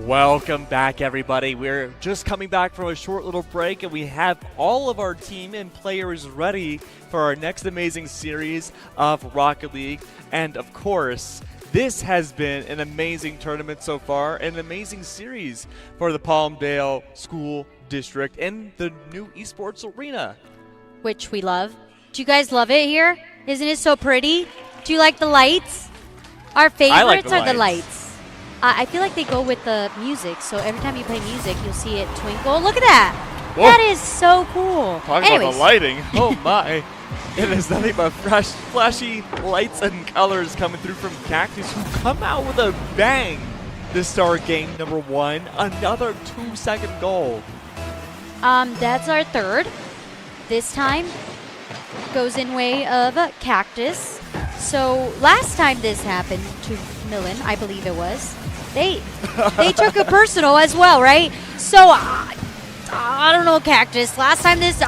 Welcome back, everybody. We're just coming back from a short little break, and we have all of our team and players ready for our next amazing series of Rocket League. And, of course, this has been an amazing tournament so far, an amazing series for the Palmdale School District and the new esports arena. Which we love. Do you guys love it here? Isn't it so pretty? Do you like the lights? Our favorites are the lights. I feel like they go with the music, so every time you play music, you'll see it twinkle. Look at that! Whoa. That is so cool. Talking about the lighting. Oh my. It is nothing but fresh, flashy lights and colors coming through from Cactus, who come out with a bang to start game number 1. Another 2-second goal. That's our third. This time goes in way of Cactus. So last time this happened to Millen, I believe it was, they took it personal as well, right? So I don't know, Cactus. Last time this,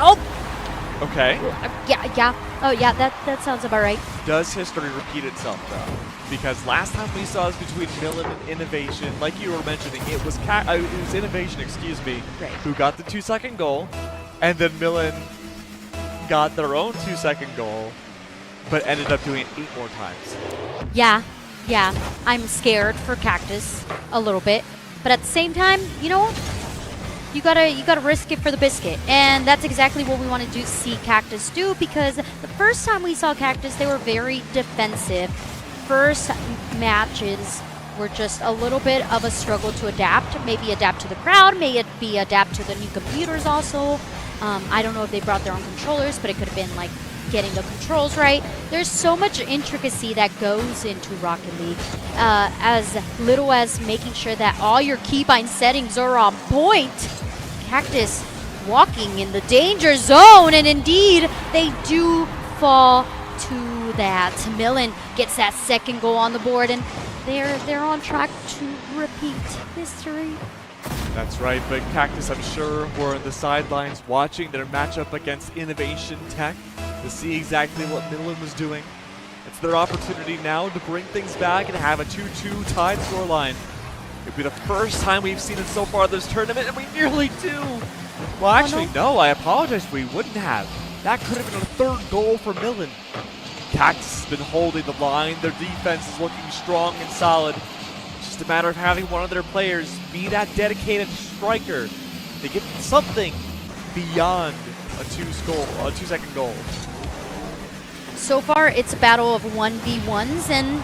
Okay. yeah. Oh yeah, that sounds about right. Does history repeat itself though? Because last time we saw this between Millen and Innovation, like you were mentioning, it was Innovation, Right. who got the 2-second goal, and then Millen got their own 2-second goal, but ended up doing it 8 more times. Yeah. I'm scared for Cactus a little bit, but at the same time, you know what? You gotta risk it for the biscuit, and that's exactly what we want to see Cactus do. Because the first time we saw Cactus, they were very defensive. First matches were just a little bit of a struggle to adapt. Maybe adapt to the crowd, maybe adapt to the new computers also. I don't know if they brought their own controllers, but it could have been like getting the controls right. There's so much intricacy that goes into Rocket League, as little as making sure that all your keybind settings are on point. Cactus walking in the danger zone, and indeed they do fall to that. Millen gets that second goal on the board, and they're on track to repeat history. That's right, but Cactus, I'm sure, were on the sidelines watching their matchup against Innovation Tech to see exactly what Millen was doing. It's their opportunity now to bring things back and have a 2-2 tied scoreline. It'd be the first time we've seen it so far this tournament, and we nearly do. Well, actually, no, I apologize. We wouldn't have. That could have been a third goal for Millen. Cactus has been holding the line. Their defense is looking strong and solid. It's just a matter of having one of their players be that dedicated striker to get something beyond a 2-second goal. So far, it's a battle of 1v1s, and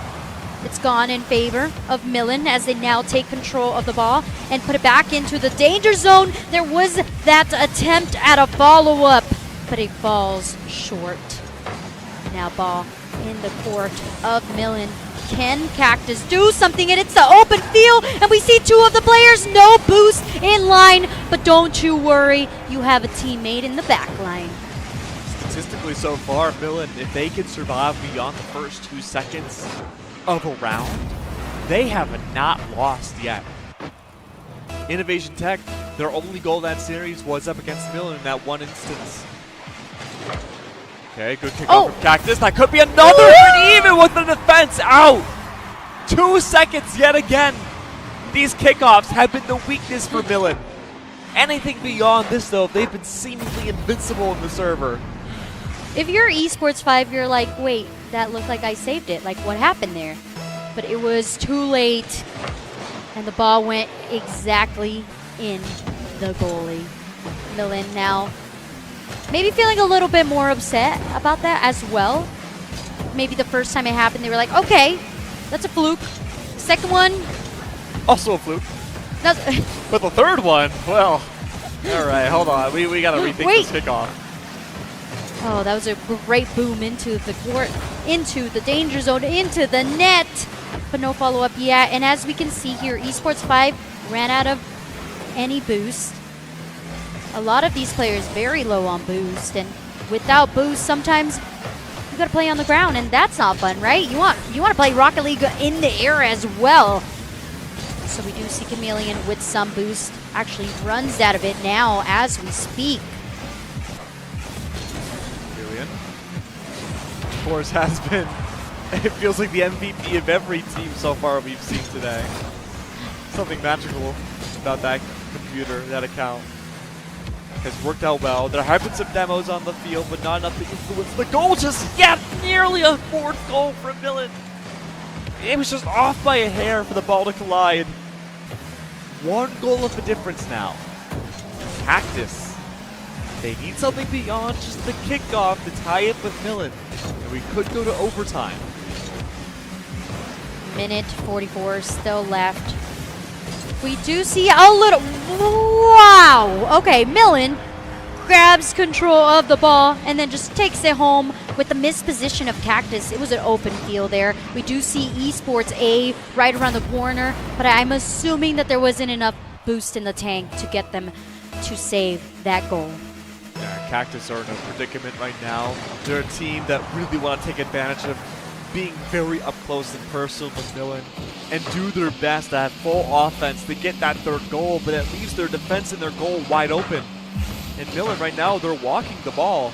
it's gone in favor of Millen as they now take control of the ball and put it back into the danger zone. There was that attempt at a follow-up, but it falls short. Now ball in the court of Millen. Can Cactus do something? And it's the open field, and we see 2 of the players. No boost in line, but don't you worry. You have a teammate in the back line. Statistically so far, Millen, if they can survive beyond the first 2 seconds of a round, they have not lost yet. Innovation Tech, their only goal in that series was up against Millen in that one instance. Okay, good kickoff from Cactus. That could be another, and even with the defense out. 2 seconds yet again. These kickoffs have been the weakness for Millen. Anything beyond this, though, they've been seemingly invincible in the server. If you're Esports 5, you're like, wait, that looked like I saved it. Like, what happened there? But it was too late, and the ball went exactly in the goalie. Millen now maybe feeling a little bit more upset about that as well. Maybe the first time it happened, they were like, okay, that's a fluke. Second one, also a fluke. But the third one, well, all right, hold on. We got to rethink this kickoff. Oh, that was a great boom into the court, into the danger zone, into the net. But no follow-up yet. And as we can see here, Esports 5 ran out of any boost. A lot of these players very low on boost. And without boost, sometimes you got to play on the ground, and that's not fun, right? You want to play Rocket League in the air as well. So we do see Chameleon with some boost. Actually runs out of it now as we speak. Chameleon, of course, has been, it feels like the MVP of every team so far we've seen today. Something magical about that computer, that account. Has worked out well. There have been some demos on the field, but not enough to influence the goal just yet. Nearly a 4th goal from Millen. It was just off by a hair for the ball to collide. 1 goal of a difference now. Cactus, they need something beyond just the kickoff to tie it with Millen. And we could go to overtime. minute 44 still left. We do see a little, wow. Okay, Millen grabs control of the ball and then just takes it home with the misposition of Cactus. It was an open field there. We do see Esports A right around the corner, but I'm assuming that there wasn't enough boost in the tank to get them to save that goal. Yeah, Cactus are in a predicament right now. They're a team that really want to take advantage of being very up close and personal with Millen and do their best to have full offense to get that third goal, but it leaves their defense and their goal wide open. And Millen right now, they're walking the ball.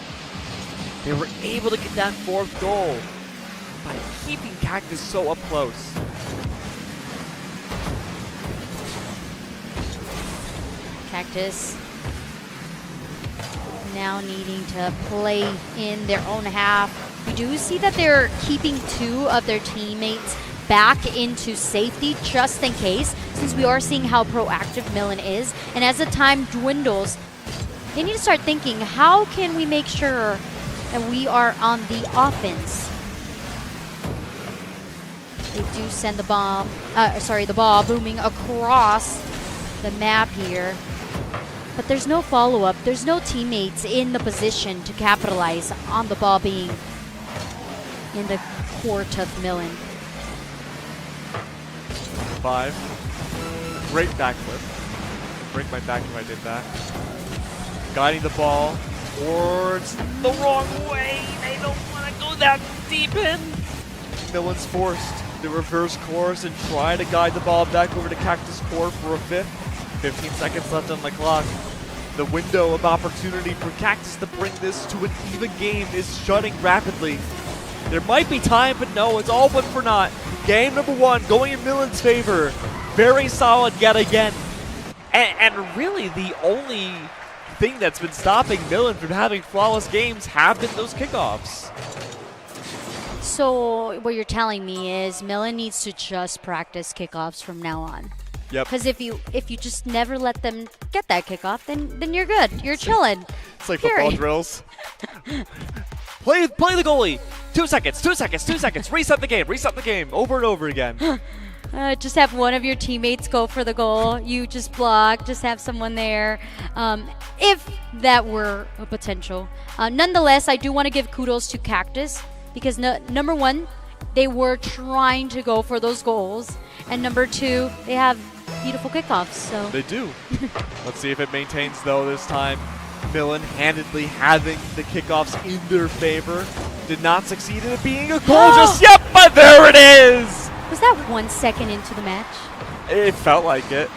They were able to get that fourth goal by keeping Cactus so up close. Cactus now needing to play in their own half. We do see that they're keeping 2 of their teammates back into safety just in case, since we are seeing how proactive Millen is. And as the time dwindles, they need to start thinking, how can we make sure that we are on the offense? They do send the the ball booming across the map here. But there's no follow-up. There's no teammates in the position to capitalize on the ball being in the court of Millen. 5. Great backflip. Break my back if I did that. Guiding the ball towards the wrong way. They don't want to go that deep in. Millen's forced to reverse course and try to guide the ball back over to Cactus Court for a 5th. 15 seconds left on the clock. The window of opportunity for Cactus to bring this to an even game is shutting rapidly. There might be time, but no, it's all but for naught. Game number 1 going in Millen's favor. Very solid yet again. And really the only thing that's been stopping Millen from having flawless games have been those kickoffs. So what you're telling me is Millen needs to just practice kickoffs from now on. Yep. Because if you just never let them get that kickoff, then you're good. You're chilling. It's like football drills. Play the goalie. 2 seconds, 2 seconds, 2 seconds. Reset the game over and over again. Just have one of your teammates go for the goal. You just block. Just have someone there. If that were a potential. Nonetheless, I do want to give kudos to Cactus because number 1, they were trying to go for those goals. And number 2, they have beautiful kickoffs. So they do. Let's see if it maintains though this time. Millen handedly having the kickoffs in their favor. Did not succeed in it being a goal just yet, but there it is! Was that 1 second into the match? It felt like it.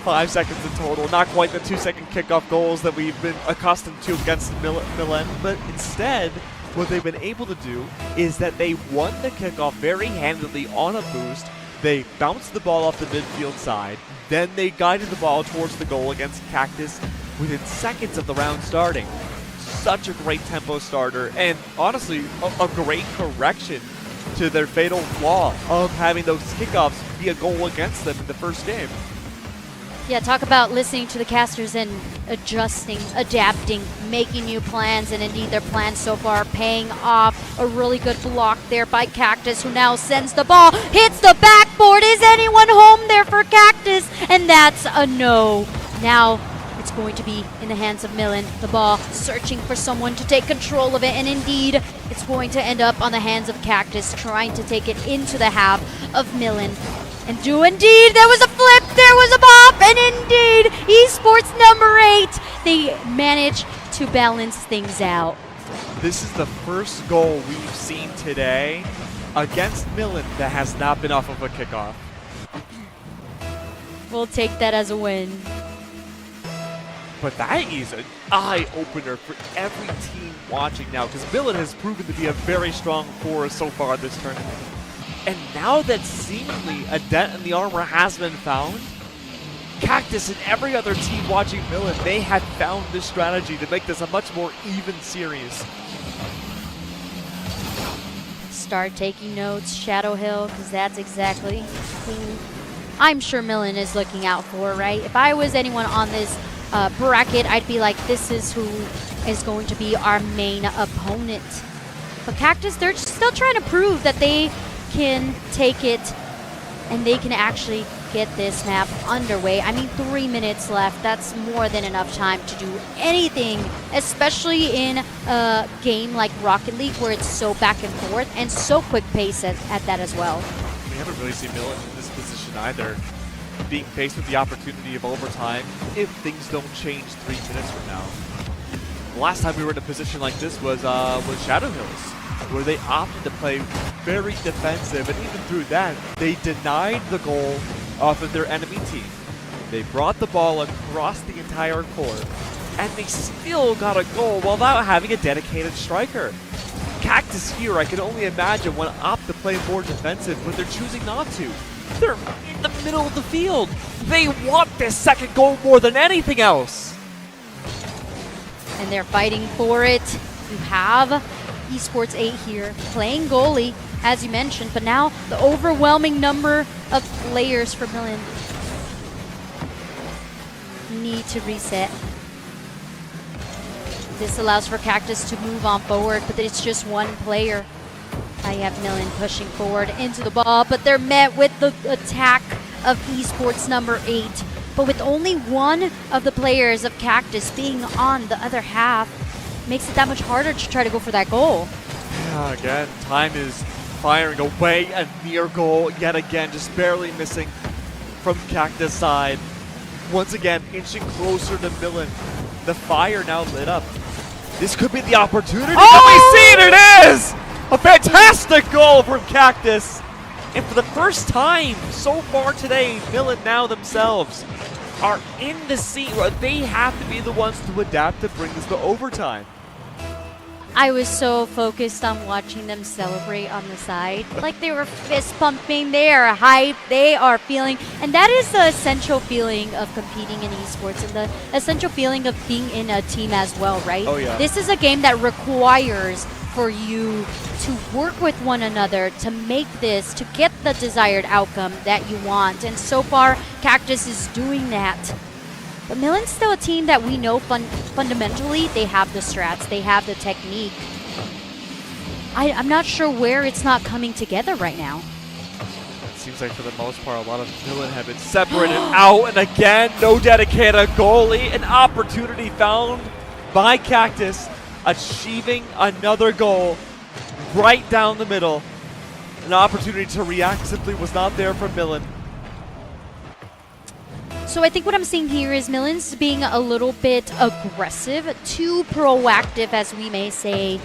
5 seconds in total. Not quite the 2-second kickoff goals that we've been accustomed to against Millen, but instead, what they've been able to do is that they won the kickoff very handily on a boost. They bounced the ball off the midfield side. Then they guided the ball towards the goal against Cactus within seconds of the round starting. Such a great tempo starter, and honestly, a great correction to their fatal flaw of having those kickoffs be a goal against them in the first game. Yeah, talk about listening to the casters and adjusting, adapting, making new plans, and indeed their plans so far paying off. A really good block there by Cactus, who now sends the ball, hits the backboard. Is anyone home there for Cactus? And that's a no. Now it's going to be in the hands of Millen. The ball searching for someone to take control of it, and indeed it's going to end up on the hands of Cactus, trying to take it into the half of Millen. And do indeed, there was a flip, there was a bop, and indeed, Esports number 8, they managed to balance things out. This is the first goal we've seen today against Millen that has not been off of a kickoff. We'll take that as a win. But that is an eye-opener for every team watching now, because Millen has proven to be a very strong force so far this tournament. And now that seemingly a dent in the armor has been found, Cactus and every other team watching Millen, they had found this strategy to make this a much more even series. Start taking notes, Shadow Hill, because that's exactly who I'm sure Millen is looking out for, right? If I was anyone on this bracket, I'd be like, this is who is going to be our main opponent. But Cactus, they're still trying to prove that they can take it and they can actually get this map underway. I mean, 3 minutes left. That's more than enough time to do anything, especially in a game like Rocket League where it's so back and forth and so quick pace at that as well. We haven't really seen Millen in this position either, being faced with the opportunity of overtime if things don't change 3 minutes from now. The last time we were in a position like this was Shadow Hills, where they opted to play very defensive, and even through that, they denied the goal off of their enemy team. They brought the ball across the entire court, and they still got a goal without having a dedicated striker. Cactus here, I can only imagine, would opt to play more defensive, but they're choosing not to. They're in the middle of the field. They want this second goal more than anything else. And they're fighting for it. You have Esports 8 here playing goalie, as you mentioned, but now the overwhelming number of players for Millen need to reset. This allows for Cactus to move on forward, but it's just one player. I have Millen pushing forward into the ball, but they're met with the attack of Esports number 8. But with only one of the players of Cactus being on the other half, makes it that much harder to try to go for that goal. Yeah, again, time is firing away. A near goal yet again, just barely missing from Cactus side. Once again, inching closer to Millen. The fire now lit up. This could be the opportunity that we see, and it is! A fantastic goal from Cactus. And for the first time so far today, Millen now themselves are in the seat where they have to be the ones to adapt to bring this to overtime. I was so focused on watching them celebrate on the side. Like they were fist pumping, they are hyped, they are feeling, and that is the essential feeling of competing in esports and the essential feeling of being in a team as well, right? Oh yeah. This is a game that requires for you to work with one another to make this, to get the desired outcome that you want. And so far, Cactus is doing that. But Millen's still a team that we know fundamentally they have the strats, they have the technique. I'm not sure where it's not coming together right now. It seems like for the most part, a lot of Millen have been separated out, and again, no dedicated goalie. An opportunity found by Cactus, achieving another goal right down the middle. An opportunity to react simply was not there for Millen. So I think what I'm seeing here is Millen's being a little bit aggressive, too proactive, as we may say,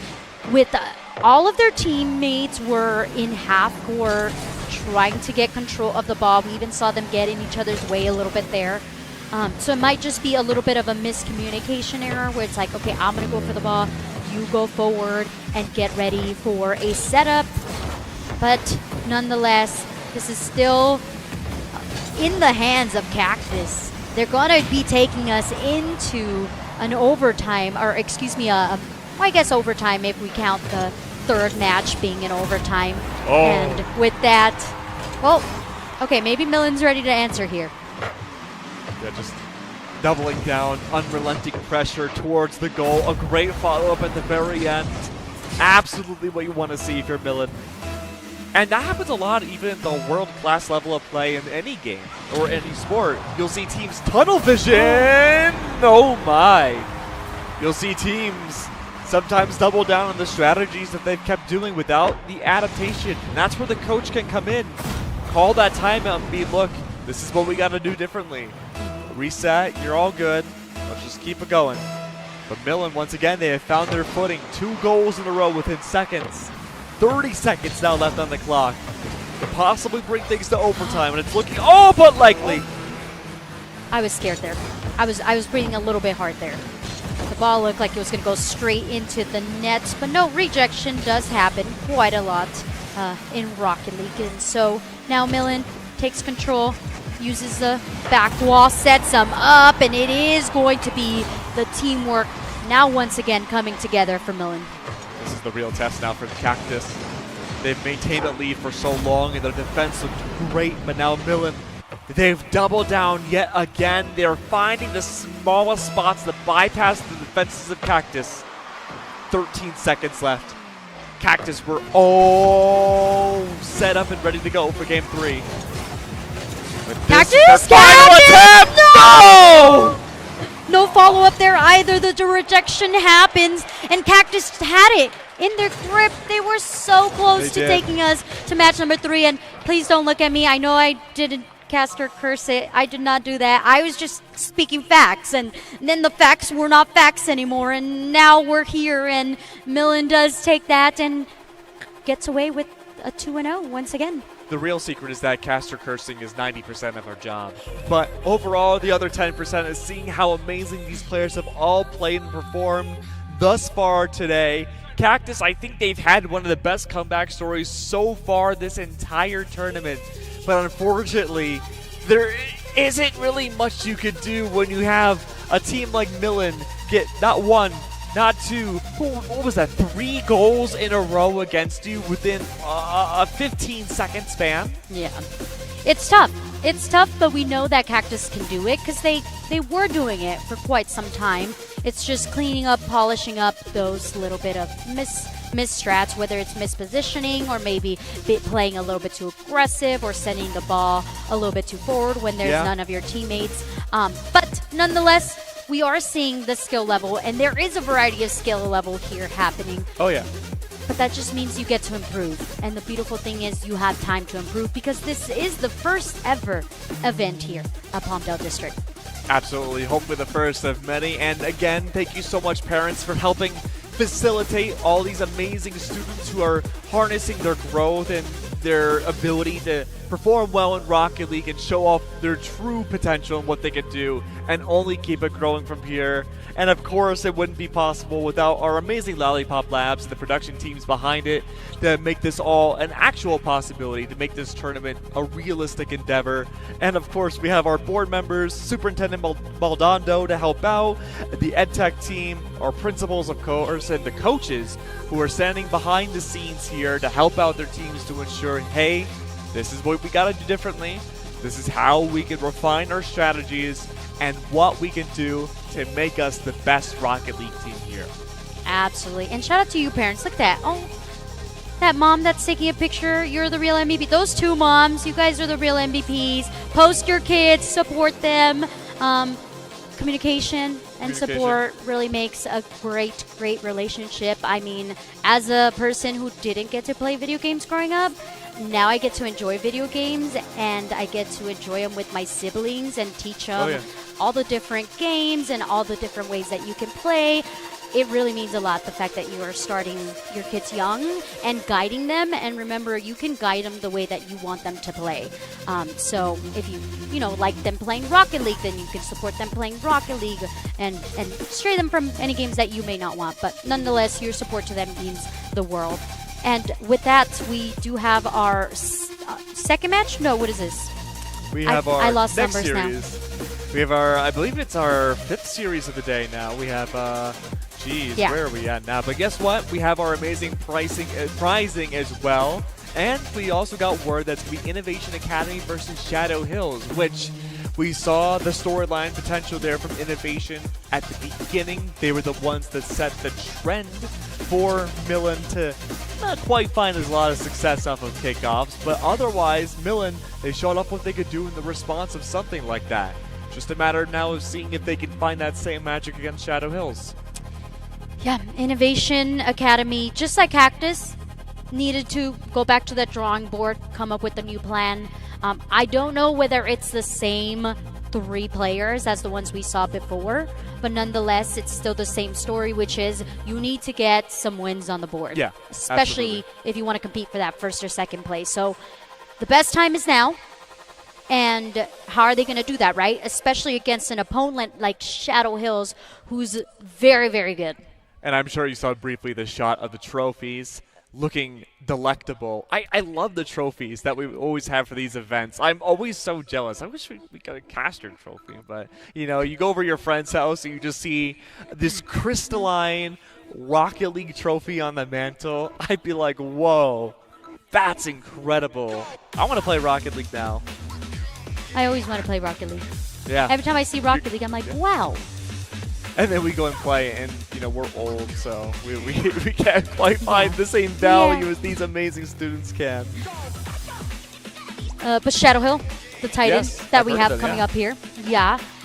with all of their teammates were in half court trying to get control of the ball. We even saw them get in each other's way a little bit there. So it might just be a little bit of a miscommunication error where it's like, okay, I'm going to go for the ball, you go forward and get ready for a setup. But nonetheless, this is still in the hands of Cactus. They're going to be taking us into an overtime, or excuse me, I guess overtime if we count the third match being in overtime. Oh. And with that, well, okay, maybe Millen's ready to answer here. Yeah, just doubling down, unrelenting pressure towards the goal. A great follow-up at the very end. Absolutely what you want to see if you're Millen. And that happens a lot even in the world-class level of play in any game or any sport. You'll see teams tunnel vision. Oh my. You'll see teams sometimes double down on the strategies that they've kept doing without the adaptation. And that's where the coach can come in, call that timeout and be, look, this is what we got to do differently. Reset, you're all good. Let's just keep it going. But Millen, once again, they have found their footing. 2 goals in a row within seconds. 30 seconds now left on the clock to possibly bring things to overtime, and it's looking all but likely. I was scared there. I was breathing a little bit hard there. The ball looked like it was going to go straight into the net, but no, rejection does happen quite a lot in Rocket League. And so now Millen takes control, uses the back wall, sets them up, and it is going to be the teamwork now once again coming together for Millen. This is the real test now for the Cactus. They've maintained a lead for so long, and their defense looked great, but now Millen, they've doubled down yet again. They're finding the smallest spots to bypass the defenses of Cactus. 13 seconds left. Cactus were all set up and ready to go for Game 3. Cactus! Attempt! No! No follow-up there either. The rejection happens, and Cactus had it in their grip. They were so close to taking us to match number 3, and please don't look at me. I know I didn't cast or curse it. I did not do that. I was just speaking facts, and then the facts were not facts anymore, and now we're here, and Millen does take that and gets away with a 2-0 once again. The real secret is that caster cursing is 90% of our job. But overall, the other 10% is seeing how amazing these players have all played and performed thus far today. Cactus, I think they've had one of the best comeback stories so far this entire tournament. But unfortunately, there isn't really much you could do when you have a team like Millen get not one, not two, what was that, 3 goals in a row against you within a 15-second span? Yeah. It's tough. It's tough, but we know that Cactus can do it because they were doing it for quite some time. It's just cleaning up, polishing up those little bit of misstrats, whether it's mispositioning or maybe playing a little bit too aggressive or sending the ball a little bit too forward when there's none of your teammates. But nonetheless, we are seeing the skill level, and there is a variety of skill level here happening. Oh, yeah. But that just means you get to improve. And the beautiful thing is you have time to improve because this is the first ever event here at Palmdale District. Absolutely. Hopefully the first of many. And again, thank you so much, parents, for helping facilitate all these amazing students who are harnessing their growth and their ability to perform well in Rocket League and show off their true potential and what they can do, and only keep it growing from here. And of course, it wouldn't be possible without our amazing Lollipop Labs and the production teams behind it to make this all an actual possibility, to make this tournament a realistic endeavor. And of course, we have our board members, Superintendent Baldando to help out, the EdTech team, our principals, of course, and the coaches who are standing behind the scenes here to help out their teams to ensure, hey, this is what we got to do differently. This is how we can refine our strategies and what we can do to make us the best Rocket League team here. Absolutely. And shout out to you parents. Look at that. Oh, that mom that's taking a picture. You're the real MVP. Those 2 moms, you guys are the real MVPs. Post your kids. Support them. Communication and support really makes a great relationship. I mean, as a person who didn't get to play video games growing up, now I get to enjoy video games, and I get to enjoy them with my siblings and teach them all the different games and all the different ways that you can play. It really means a lot, the fact that you are starting your kids young and guiding them. And remember, you can guide them the way that you want them to play. So if you like them playing Rocket League, then you can support them playing Rocket League and stray them from any games that you may not want. But nonetheless, your support to them means the world. And with that, we do have our second match? No, what is this? We have our lost next numbers series. now. We have I believe it's our 5th series of the day now. We have, where are we at now? But guess what? We have our amazing prizing as well. And we also got word that's going to be Innovation Academy versus Shadow Hills, which we saw the storyline potential there from Innovation at the beginning. They were the ones that set the trend for Millen to not quite find a lot of success off of kickoffs, but otherwise, Millen, they showed off what they could do in the response of something like that. Just a matter now of seeing if they can find that same magic against Shadow Hills. Yeah, Innovation Academy, just like Cactus, needed to go back to the drawing board, come up with a new plan. I don't know whether it's the same 3 players as the ones we saw before, but nonetheless, it's still the same story, which is you need to get some wins on the board. Yeah, especially if you want to compete for that first or second place. So the best time is now. And how are they going to do that, right? Especially against an opponent like Shadow Hills, who's very, very good. And I'm sure you saw briefly the shot of the trophies looking delectable. I love the trophies that we always have for these events. I'm always so jealous. I wish we got a caster trophy, but you go over to your friend's house and you just see this crystalline Rocket League trophy on the mantle. I'd be like, whoa, that's incredible. I want to play Rocket League now. I always want to play Rocket League. Yeah. Every time I see Rocket League, I'm like, wow. And then we go and play, and we're old, so we can't quite find the same value as these amazing students can. But Shadow Hill, the Titans that we have coming up here,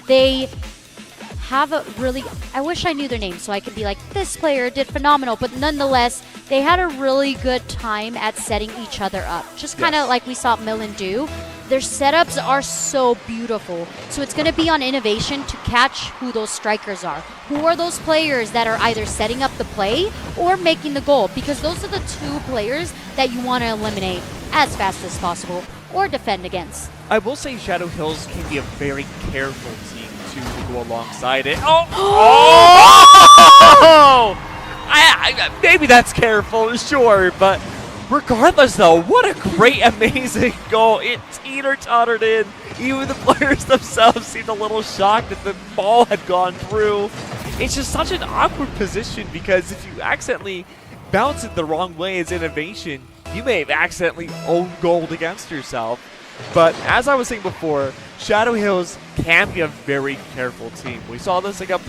they have a really, I wish I knew their name so I could be like, this player did phenomenal, but nonetheless, they had a really good time at setting each other up. Just kind of like we saw Millen do. Their setups are so beautiful. So it's going to be on innovation to catch who those strikers are. Who are those players that are either setting up the play or making the goal? Because those are the two players that you want to eliminate as fast as possible or defend against. I will say Shadow Hills can be a very careful team to go alongside it. Maybe that's careful, sure, but regardless, though, what a great, amazing goal. It teeter-tottered in. Even the players themselves seemed a little shocked that the ball had gone through. It's just such an awkward position because if you accidentally bounce it the wrong way as innovation, you may have accidentally owned gold against yourself. But as I was saying before, Shadow Hills can be a very careful team. We saw this up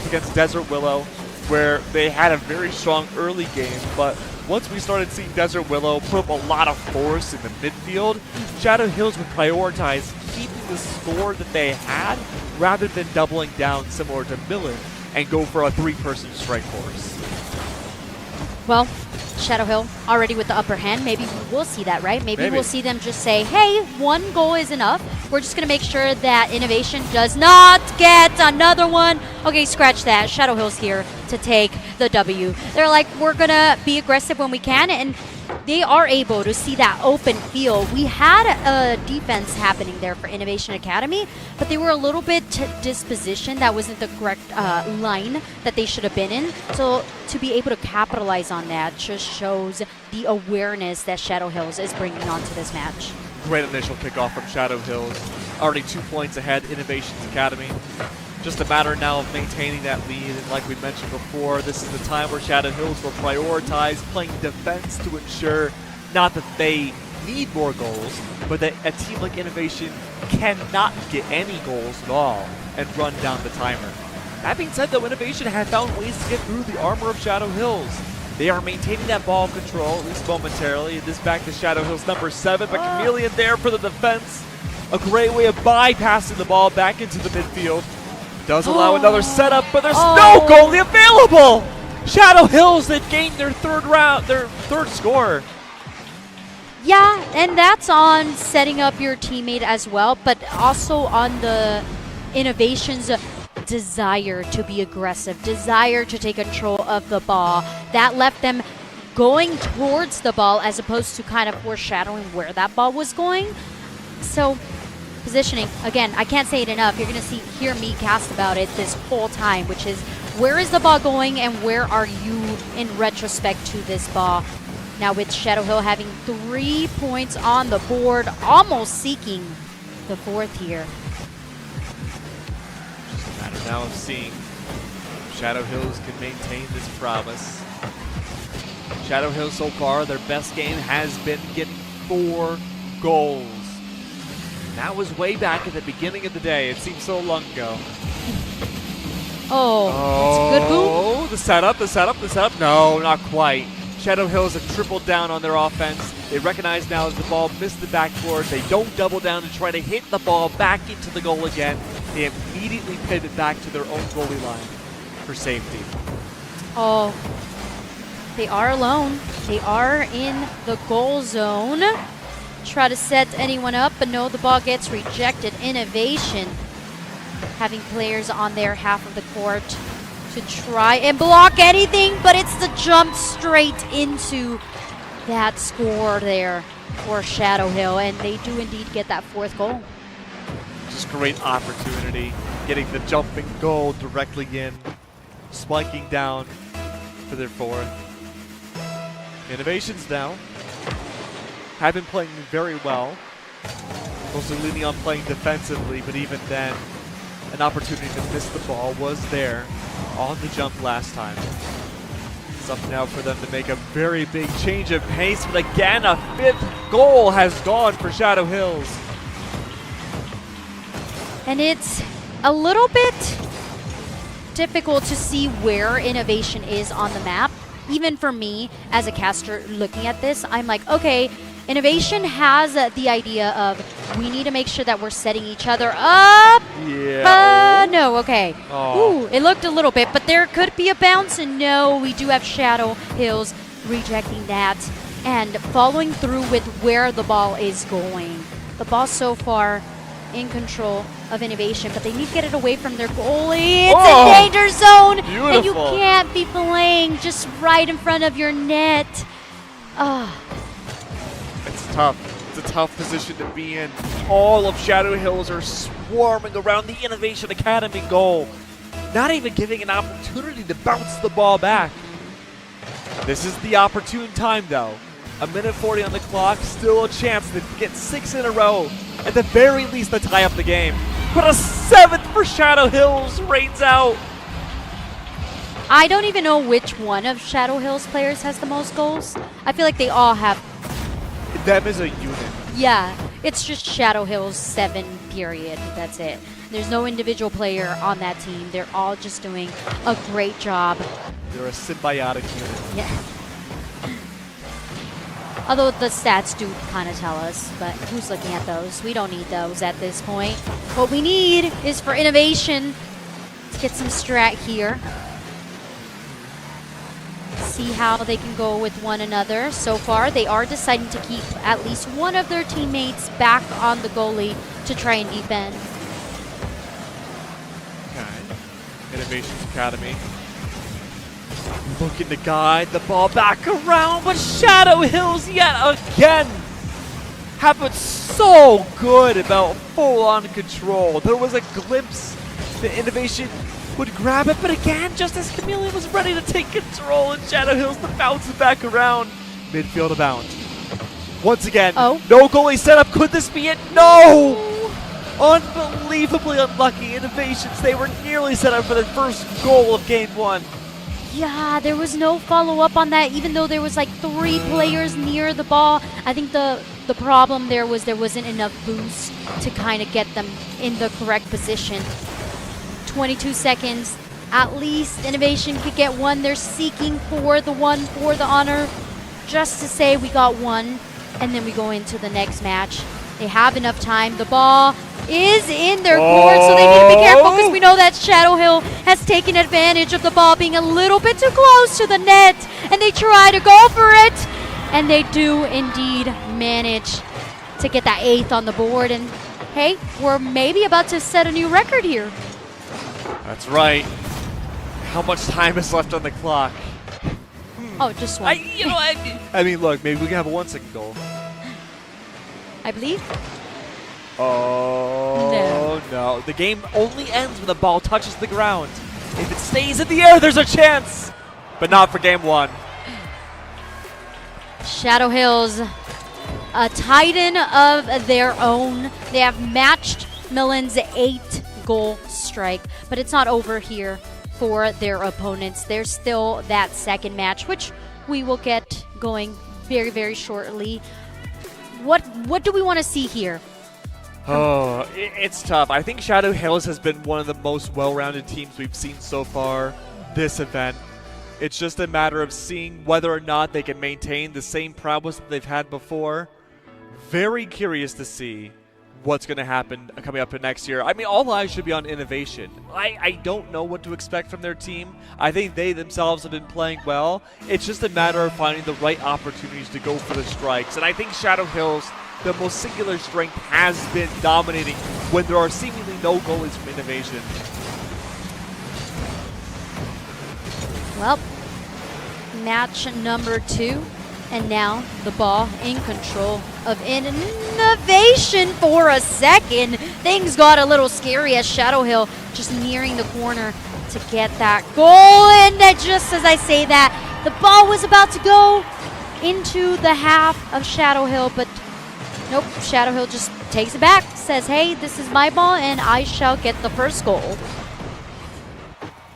against Desert Willow, where they had a very strong early game, but once we started seeing Desert Willow put up a lot of force in the midfield, Shadow Hills would prioritize keeping the score that they had rather than doubling down similar to Millen and go for a 3-person strike force. Well, Shadow Hill already with the upper hand. Maybe we'll see that, right? Maybe we'll see them just say, hey, 1 goal is enough. We're just going to make sure that Innovation does not get another one. Okay, scratch that. Shadow Hill's here to take the W. They're like, we're going to be aggressive when we can, and they are able to see that open field. We had a defense happening there for Innovation Academy, but they were a little bit dispositioned. That wasn't the correct line that they should have been in. So to be able to capitalize on that just shows the awareness that Shadow Hills is bringing onto this match. Great initial kickoff from Shadow Hills. Already 2 points ahead, Innovations Academy. Just a matter now of maintaining that lead, and like we mentioned before, this is the time where Shadow Hills will prioritize playing defense to ensure not that they need more goals, but that a team like Innovation cannot get any goals at all and run down the timer. That being said, though, Innovation has found ways to get through the armor of Shadow Hills. They are maintaining that ball control, at least momentarily. This back to Shadow Hills number 7, but Chameleon there for the defense. A great way of bypassing the ball back into the midfield. Does allow another setup, but there's no goalie available! Shadow Hills, they've gained their third score. Yeah, and that's on setting up your teammate as well, but also on the Innovation's desire to be aggressive, desire to take control of the ball. That left them going towards the ball as opposed to kind of foreshadowing where that ball was going. So positioning, again, I can't say it enough. You're going to hear me cast about it this whole time, which is where is the ball going and where are you in retrospect to this ball? Now with Shadow Hill having 3 points on the board, almost seeking the 4th here. Just a matter now of seeing if Shadow Hills can maintain this promise. Shadow Hills so far, their best game has been getting 4 goals. That was way back at the beginning of the day. It seems so long ago. Oh, that's a good boom. Oh, the setup. No, not quite. Shadow Hills have tripled down on their offense. They recognize now that the ball missed the backboard. They don't double down and try to hit the ball back into the goal again. They immediately pivot back to their own goalie line for safety. Oh, they are alone. They are in the goal zone. Try to set anyone up, but no, the ball gets rejected. Innovation having players on their half of the court to try and block anything, but it's the jump straight into that score there for Shadow Hill, and they do indeed get that 4th goal. Just great opportunity, getting the jumping goal directly in, spiking down for their 4th. Innovations now have been playing very well, mostly leaning on playing defensively, but even then, an opportunity to miss the ball was there on the jump last time. It's up now for them to make a very big change of pace, but again, a 5th goal has gone for Shadow Hills. And it's a little bit difficult to see where Innovation is on the map. Even for me as a caster looking at this, I'm like, okay, Innovation has the idea of we need to make sure that we're setting each other up. Yeah. No, okay. Oh. Ooh, it looked a little bit, but there could be a bounce, and no, we do have Shadow Hills rejecting that and following through with where the ball is going. The ball so far in control of Innovation, but they need to get it away from their goalie. It's a danger zone, beautiful. and you can't be playing just right in front of your net. It's tough. It's a tough position to be in. All of Shadow Hills are swarming around the Innovation Academy goal, not even giving an opportunity to bounce the ball back. This is the opportune time, though. A minute 40 on the clock, still a chance to get 6 in a row. At the very least, to tie up the game. But a 7th for Shadow Hills reigns out. I don't even know which one of Shadow Hills players has the most goals. I feel like they all have. Them as a unit. Yeah, it's just Shadow Hills 7, period. That's it. There's no individual player on that team. They're all just doing a great job. They're a symbiotic unit. Yeah. Although the stats do kind of tell us, but who's looking at those? We don't need those at this point. What we need is for Innovation to get some strat here. See how they can go with one another. So far, they are deciding to keep at least one of their teammates back on the goalie to try and defend. Okay. Innovation Academy. Looking to guide the ball back around, but Shadow Hills yet again have been so good about full-on control. There was a glimpse that Innovation would grab it, but again, just as Chameleon was ready to take control, and Shadow Hills to bounce it back around. Midfield abound. Once again, no goalie setup. Could this be it? No! Unbelievably unlucky. Innovations, they were nearly set up for their first goal of Game 1. Yeah, there was no follow-up on that, even though there was like 3 players near the ball. I think the problem there wasn't enough boost to kind of get them in the correct position. 22 seconds. At least Innovation could get one. They're seeking for the one for the honor, just to say we got one, and then we go into the next match. They have enough time. The ball is in their court, so they need to be careful because we know that Shadow Hill has taken advantage of the ball being a little bit too close to the net, and they try to go for it, and they do indeed manage to get that 8th on the board, and hey, we're maybe about to set a new record here. That's right. How much time is left on the clock? Oh, just one. I mean, look, maybe we can have a 1-second goal. I believe. Oh, no. The game only ends when the ball touches the ground. If it stays in the air, there's a chance. But not for Game 1. Shadow Hills, a titan of their own. They have matched Millen's 8-goal streak, but it's not over here for their opponents. There's still that second match, which we will get going very, very shortly. What do we want to see here? Oh, it's tough. I think Shadow Hills has been one of the most well-rounded teams we've seen so far this event. It's just a matter of seeing whether or not they can maintain the same prowess that they've had before. Very curious to see what's going to happen coming up in next year. I mean, all eyes should be on Innovation. I don't know what to expect from their team. I think they themselves have been playing well. It's just a matter of finding the right opportunities to go for the strikes. And I think Shadow Hills, the most singular strength, has been dominating when there are seemingly no goalies from Innovation. Well, match number 2. And now the ball in control of Innovation for a second. Things got a little scary as Shadow Hill just nearing the corner to get that goal. And just as I say that, the ball was about to go into the half of Shadow Hill, but nope, Shadow Hill just takes it back, says, hey, this is my ball, and I shall get the first goal.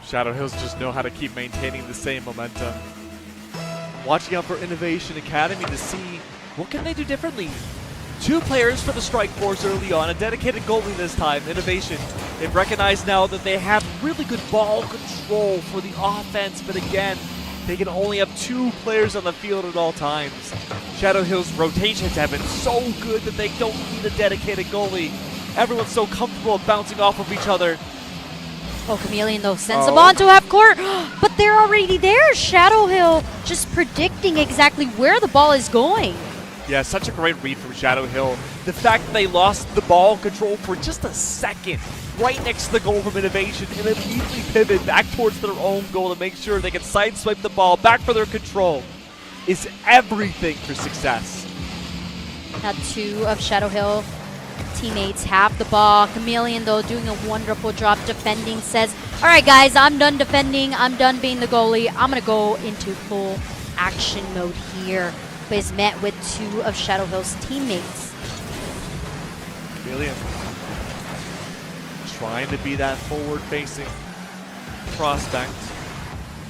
Shadow Hills just know how to keep maintaining the same momentum. Watching out for Innovation Academy to see what can they do differently. 2 players for the strike force early on, a dedicated goalie this time, Innovation. They've recognized now that they have really good ball control for the offense, but again, they can only have 2 players on the field at all times. Shadow Hill's rotations have been so good that they don't need a dedicated goalie. Everyone's so comfortable bouncing off of each other. Oh, Chameleon, though, sends the ball into half court, but they're already there. Shadow Hill just predicting exactly where the ball is going. Yeah, such a great read from Shadow Hill. The fact that they lost the ball control for just a second right next to the goal from Innovation and immediately pivot back towards their own goal to make sure they can sideswipe the ball back for their control is everything for success. Now 2 of Shadow Hill teammates have the ball. Chameleon, though, doing a wonderful job defending, says, all right, guys, I'm done defending. I'm done being the goalie. I'm going to go into full action mode here. But is met with 2 of Shadow Hill's teammates. Chameleon trying to be that forward-facing prospect.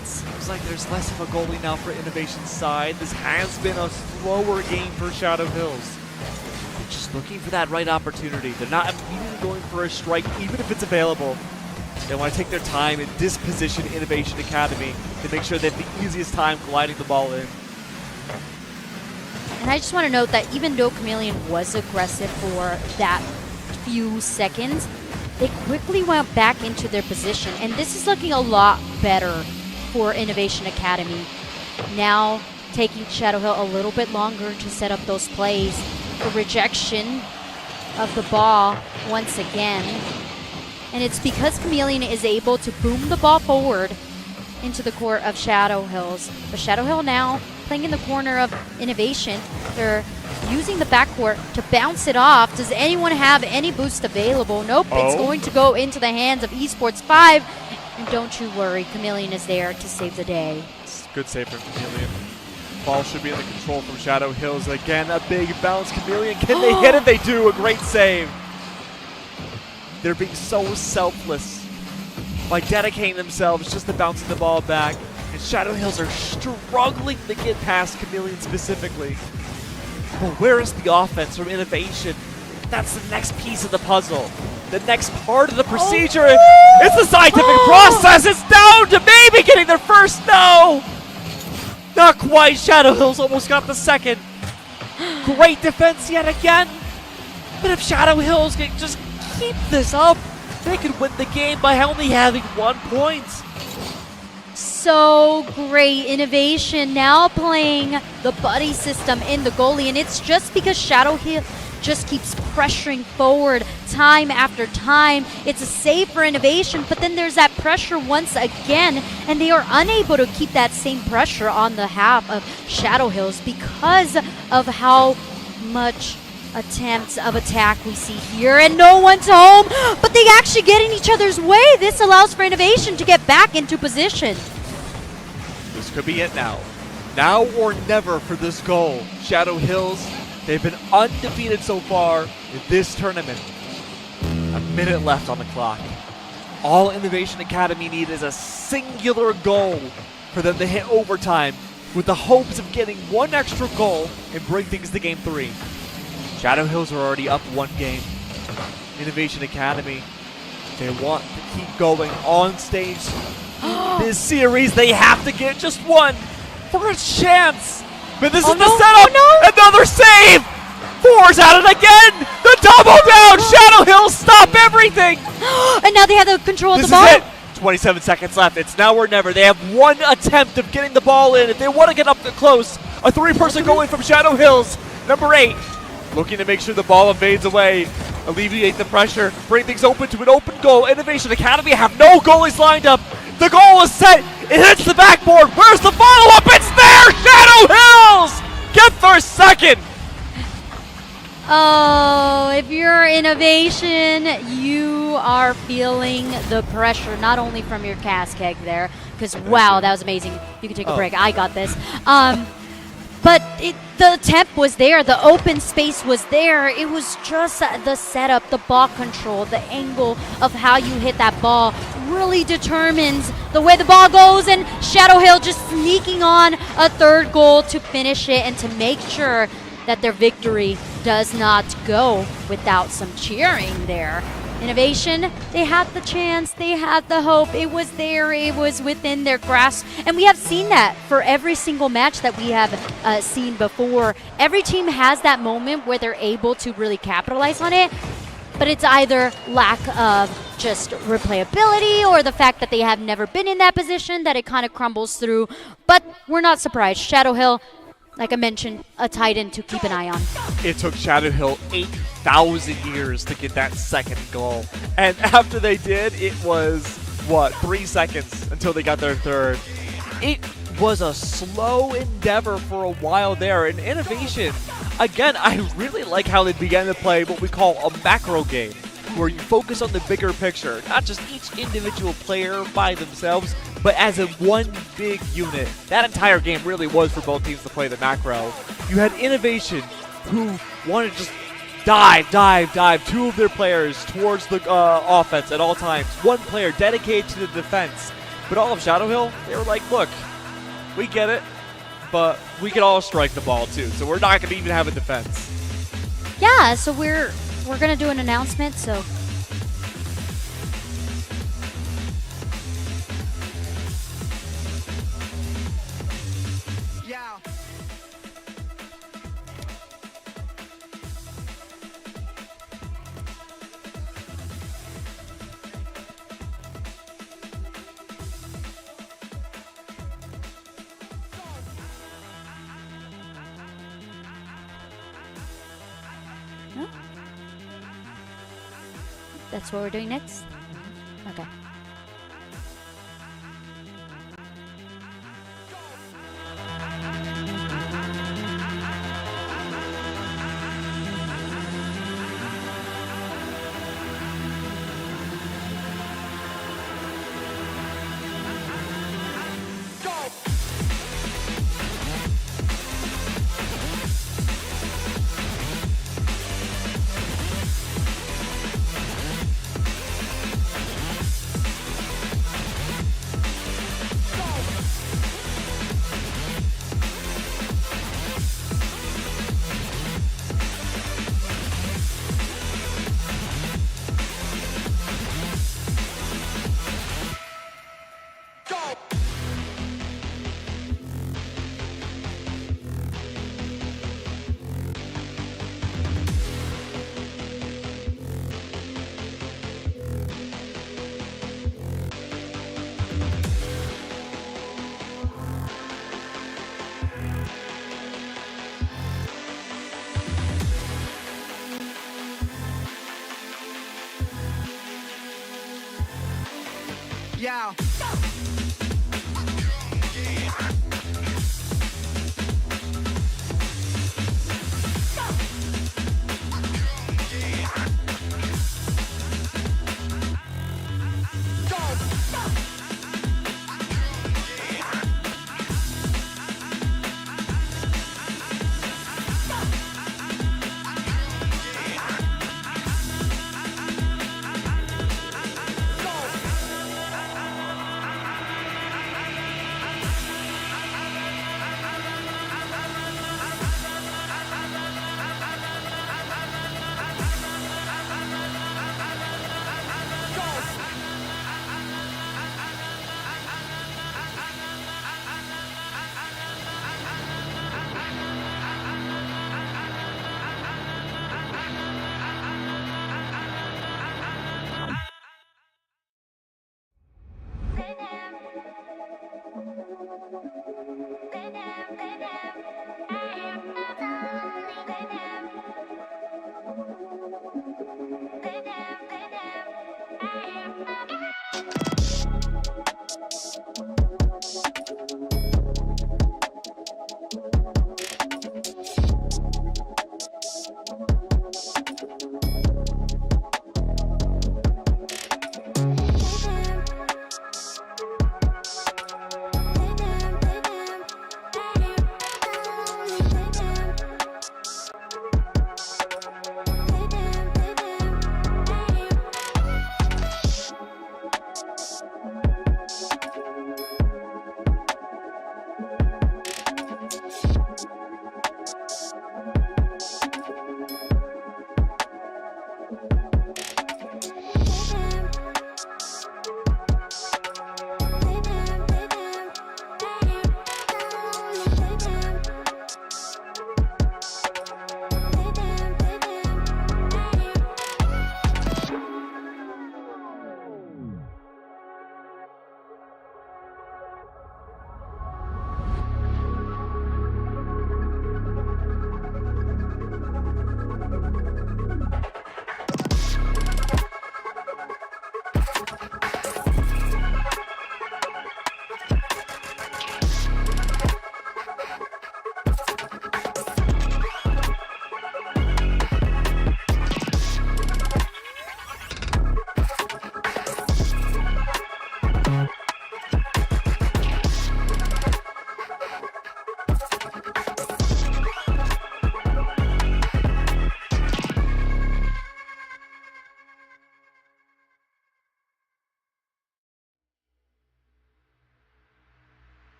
It seems like there's less of a goalie now for Innovation's side. This has been a slower game for Shadow Hills. They're just looking for that right opportunity. They're not immediately going for a strike, even if it's available. They want to take their time and disposition Innovation Academy to make sure they have the easiest time gliding the ball in. And I just want to note that even though Chameleon was aggressive for that few seconds, they quickly went back into their position. And this is looking a lot better for Innovation Academy. Now taking Shadow Hill a little bit longer to set up those plays. The rejection of the ball once again. And it's because Chameleon is able to boom the ball forward into the court of Shadow Hills. But Shadow Hill now playing in the corner of Innovation. They're using the backcourt to bounce it off. Does anyone have any boost available? Nope, it's going to go into the hands of Esports 5. And don't you worry, Chameleon is there to save the day. Good save from Chameleon. Ball should be in the control from Shadow Hills. Again, a big bounce. Chameleon, can they hit it? They do. A great save. They're being so selfless by dedicating themselves just to bouncing the ball back. And Shadow Hills are struggling to get past Chameleon specifically. But where is the offense from Innovation? That's the next piece of the puzzle. The next part of the procedure. It's the scientific process. It's down to maybe getting their first. No! Not quite. Shadow Hills almost got the second. Great defense yet again. But if Shadow Hills can just keep this up, they could win the game by only having 1 point. So great. Innovation now playing the buddy system in the goalie, and it's just because Shadow Hill just keeps pressuring forward time after time. It's a save for Innovation, but then there's that pressure once again, and they are unable to keep that same pressure on the half of Shadow Hills because of how much attempts of attack we see here, and no one's home, but they actually get in each other's way. This allows for Innovation to get back into position. This could be it now. Now or never for this goal. Shadow Hills, they've been undefeated so far in this tournament. A minute left on the clock. All Innovation Academy need is a singular goal for them to hit overtime with the hopes of getting 1 extra goal and bring things to game 3. Shadow Hills are already up 1 game. Innovation Academy, they want to keep going on stage. This series, they have to get just 1 for a chance. But this is the setup. Another save. 4's at it again. The double down. Shadow Hills stop everything. And now they have the control of the ball. This is it. 27 seconds left. It's now or never. They have 1 attempt of getting the ball in. If they want to get up close, a 3-person goal in from Shadow Hills. Number 8. Looking to make sure the ball evades away, alleviate the pressure, bring things open to an open goal. Innovation Academy have no goalies lined up. The goal is set. It hits the backboard. Where's the follow-up? It's there! Shadow Hills get their second. Oh, if you're Innovation, you are feeling the pressure, not only from your cast keg there, because wow, that was amazing. You can take a break. I got this. But the attempt was there. The open space was there. It was just the setup, the ball control, the angle of how you hit that ball really determines the way the ball goes. And Shadow Hill just sneaking on a 3rd goal to finish it and to make sure that their victory does not go without some cheering there. Innovation, they had the chance, they had the hope, it was there, it was within their grasp, and we have seen that for every single match that we have seen before. Every team has that moment where they're able to really capitalize on it, but it's either lack of just replayability or the fact that they have never been in that position that it kind of crumbles through. But we're not surprised. Shadow Hill, like I mentioned, a titan to keep an eye on. It took Shadow Hill 8,000 years to get that second goal. And after they did, it was, 3 seconds until they got their third. It was a slow endeavor for a while there. And Innovation, again, I really like how they began to play what we call a macro game, where you focus on the bigger picture, not just each individual player by themselves, but as a one big unit. That entire game really was for both teams to play the macro. You had Innovation, who wanted to just dive 2 of their players towards the offense at all times. 1 player dedicated to the defense. But all of Shadow Hill, they were like, look, we get it, but we can all strike the ball too, so we're not going to even have a defense. Yeah, so we're going to do an announcement, so... That's what we're doing next? Okay. Yeah.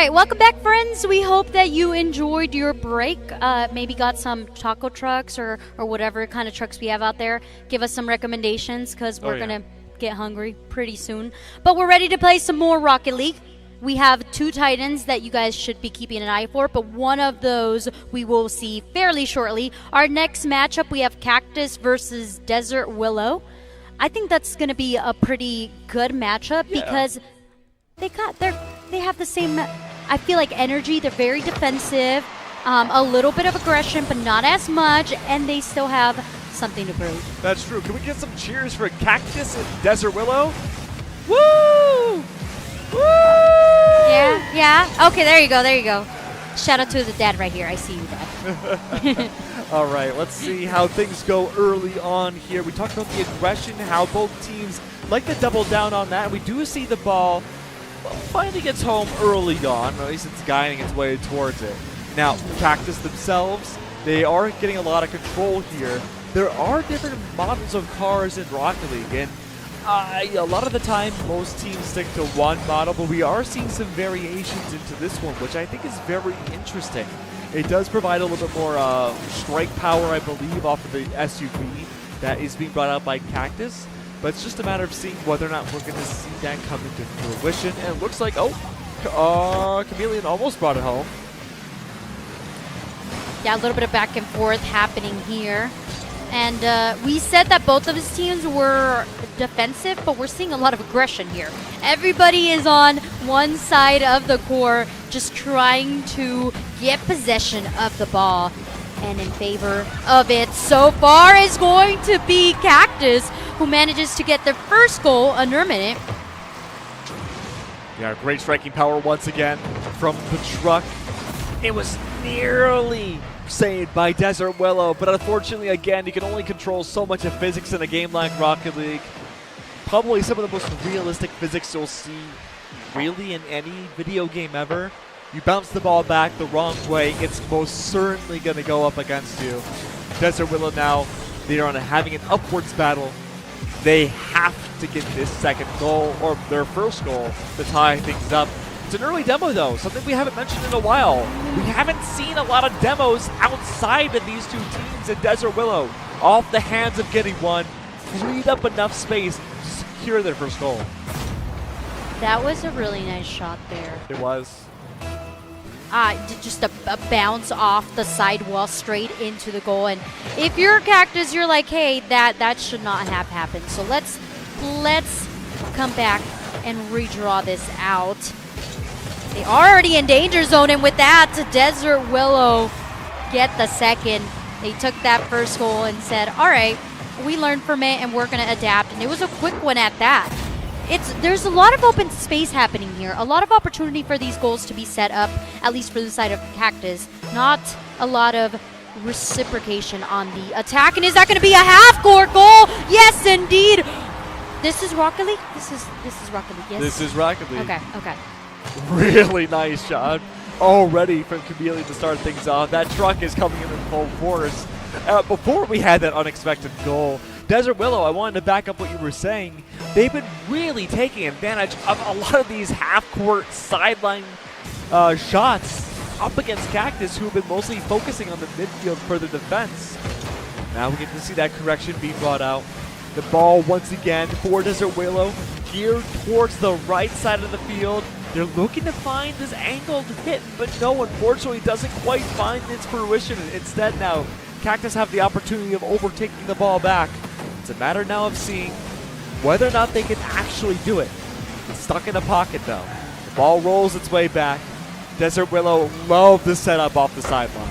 right, welcome back, friends. We hope that you enjoyed your break. Maybe got some taco trucks or whatever kind of trucks we have out there. Give us some recommendations because we're going to get hungry pretty soon. But we're ready to play some more Rocket League. We have 2 Titans that you guys should be keeping an eye for, but one of those we will see fairly shortly. Our next matchup, we have Cactus versus Desert Willow. I think that's going to be a pretty good matchup because they have the same, I feel like, energy. They're very defensive, a little bit of aggression, but not as much, and they still have something to prove. That's true. Can we get some cheers for Cactus and Desert Willow? Woo! Woo! Yeah. Okay, there you go. Shout out to the dad right here. I see you, Dad. All right, let's see how things go early on here. We talked about the aggression, how both teams like to double down on that. We do see the ball finally gets home early on, or at least it's guiding its way towards it. Now, Cactus themselves, they are getting a lot of control here. There are different models of cars in Rocket League, and a lot of the time, most teams stick to one model, but we are seeing some variations into this one, which I think is very interesting. It does provide a little bit more strike power, I believe, off of the SUV that is being brought out by Cactus, but it's just a matter of seeing whether or not we're going to see that come into fruition, and it looks like, Chameleon almost brought it home. Yeah, a little bit of back and forth happening here. And we said that both of his teams were defensive, but we're seeing a lot of aggression here. Everybody is on one side of the core, just trying to get possession of the ball. And in favor of it so far is going to be Cactus, who manages to get their first goal under a minute. Yeah, great striking power once again from the truck. It was nearly saved by Desert Willow, but unfortunately, again, you can only control so much of physics in a game like Rocket League. Probably some of the most realistic physics you'll see really in any video game ever. You bounce the ball back the wrong way, it's most certainly going to go up against you. Desert Willow now, they are having an upwards battle. They have to get this second goal, or their first goal, to tie things up. It's an early demo, though, something we haven't mentioned in a while. We haven't seen a lot of demos outside of these 2 teams in Desert Willow. Off the hands of getting one, freed up enough space to secure their first goal. That was a really nice shot there. It was. Just a bounce off the sidewall straight into the goal. And if you're Cactus, you're like, hey, that should not have happened. So let's come back and redraw this out. They are already in danger zone, and with that, Desert Willow get the second. They took that first goal and said, all right, we learned from it, and we're going to adapt. And it was a quick one at that. There's a lot of open space happening here, a lot of opportunity for these goals to be set up, at least for the side of Cactus. Not a lot of reciprocation on the attack. And is that going to be a half-court goal? Yes, indeed. This is Rocket League? This is Rocket League, yes? This is Rocket League. Okay. Really nice shot already from Chameleon to start things off. That truck is coming in full force. Before we had that unexpected goal, Desert Willow, I wanted to back up what you were saying. They've been really taking advantage of a lot of these half-court sideline shots up against Cactus, who have been mostly focusing on the midfield for their defense. Now we get to see that correction being brought out. The ball once again for Desert Willow, geared towards the right side of the field. They're looking to find this angled hit, but no, unfortunately, doesn't quite find its fruition. Instead now, Cactus have the opportunity of overtaking the ball back. It's a matter now of seeing whether or not they can actually do it. It's stuck in a pocket, though. The ball rolls its way back. Desert Willow love the setup off the sidelines.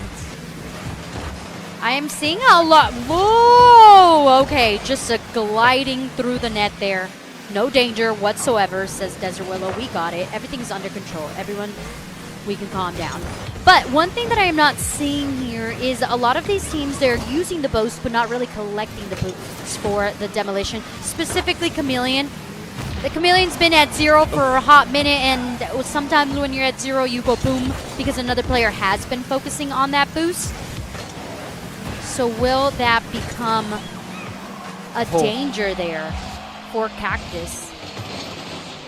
I am seeing a lot. Whoa! Okay, just a gliding through the net there. No danger whatsoever, says Desert Willow. We got it. Everything's under control. Everyone, we can calm down. But one thing that I am not seeing here is a lot of these teams, they're using the boost, but not really collecting the boosts for the demolition. Specifically, Chameleon. The Chameleon's been at 0 for a hot minute, and sometimes when you're at 0, you go boom because another player has been focusing on that boost. So will that become a danger there for Cactus?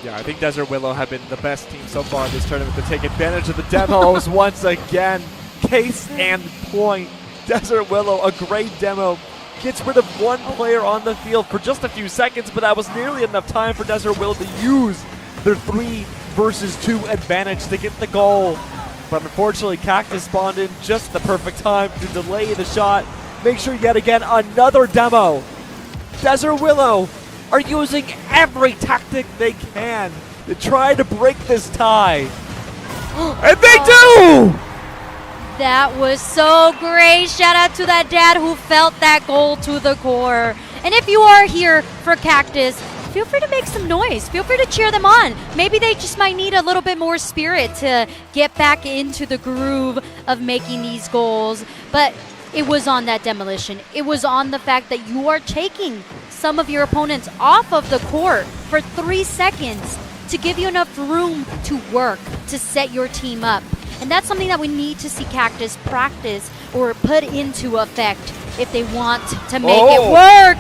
Yeah, I think Desert Willow have been the best team so far in this tournament to take advantage of the demos once again. Case and point. Desert Willow, a great demo. Gets rid of one player on the field for just a few seconds, but that was nearly enough time for Desert Willow to use their 3 versus 2 advantage to get the goal. But unfortunately, Cactus spawned in just the perfect time to delay the shot. Make sure yet again, another demo. Desert Willow are using every tactic they can to try to break this tie. And they do! That was so great. Shout out to that dad who felt that goal to the core. And if you are here for Cactus, feel free to make some noise. Feel free to cheer them on. Maybe they just might need a little bit more spirit to get back into the groove of making these goals. But it was on that demolition. It was on the fact that you are taking some of your opponents off of the court for 3 seconds to give you enough room to work, to set your team up. And that's something that we need to see Cactus practice or put into effect if they want to make it work.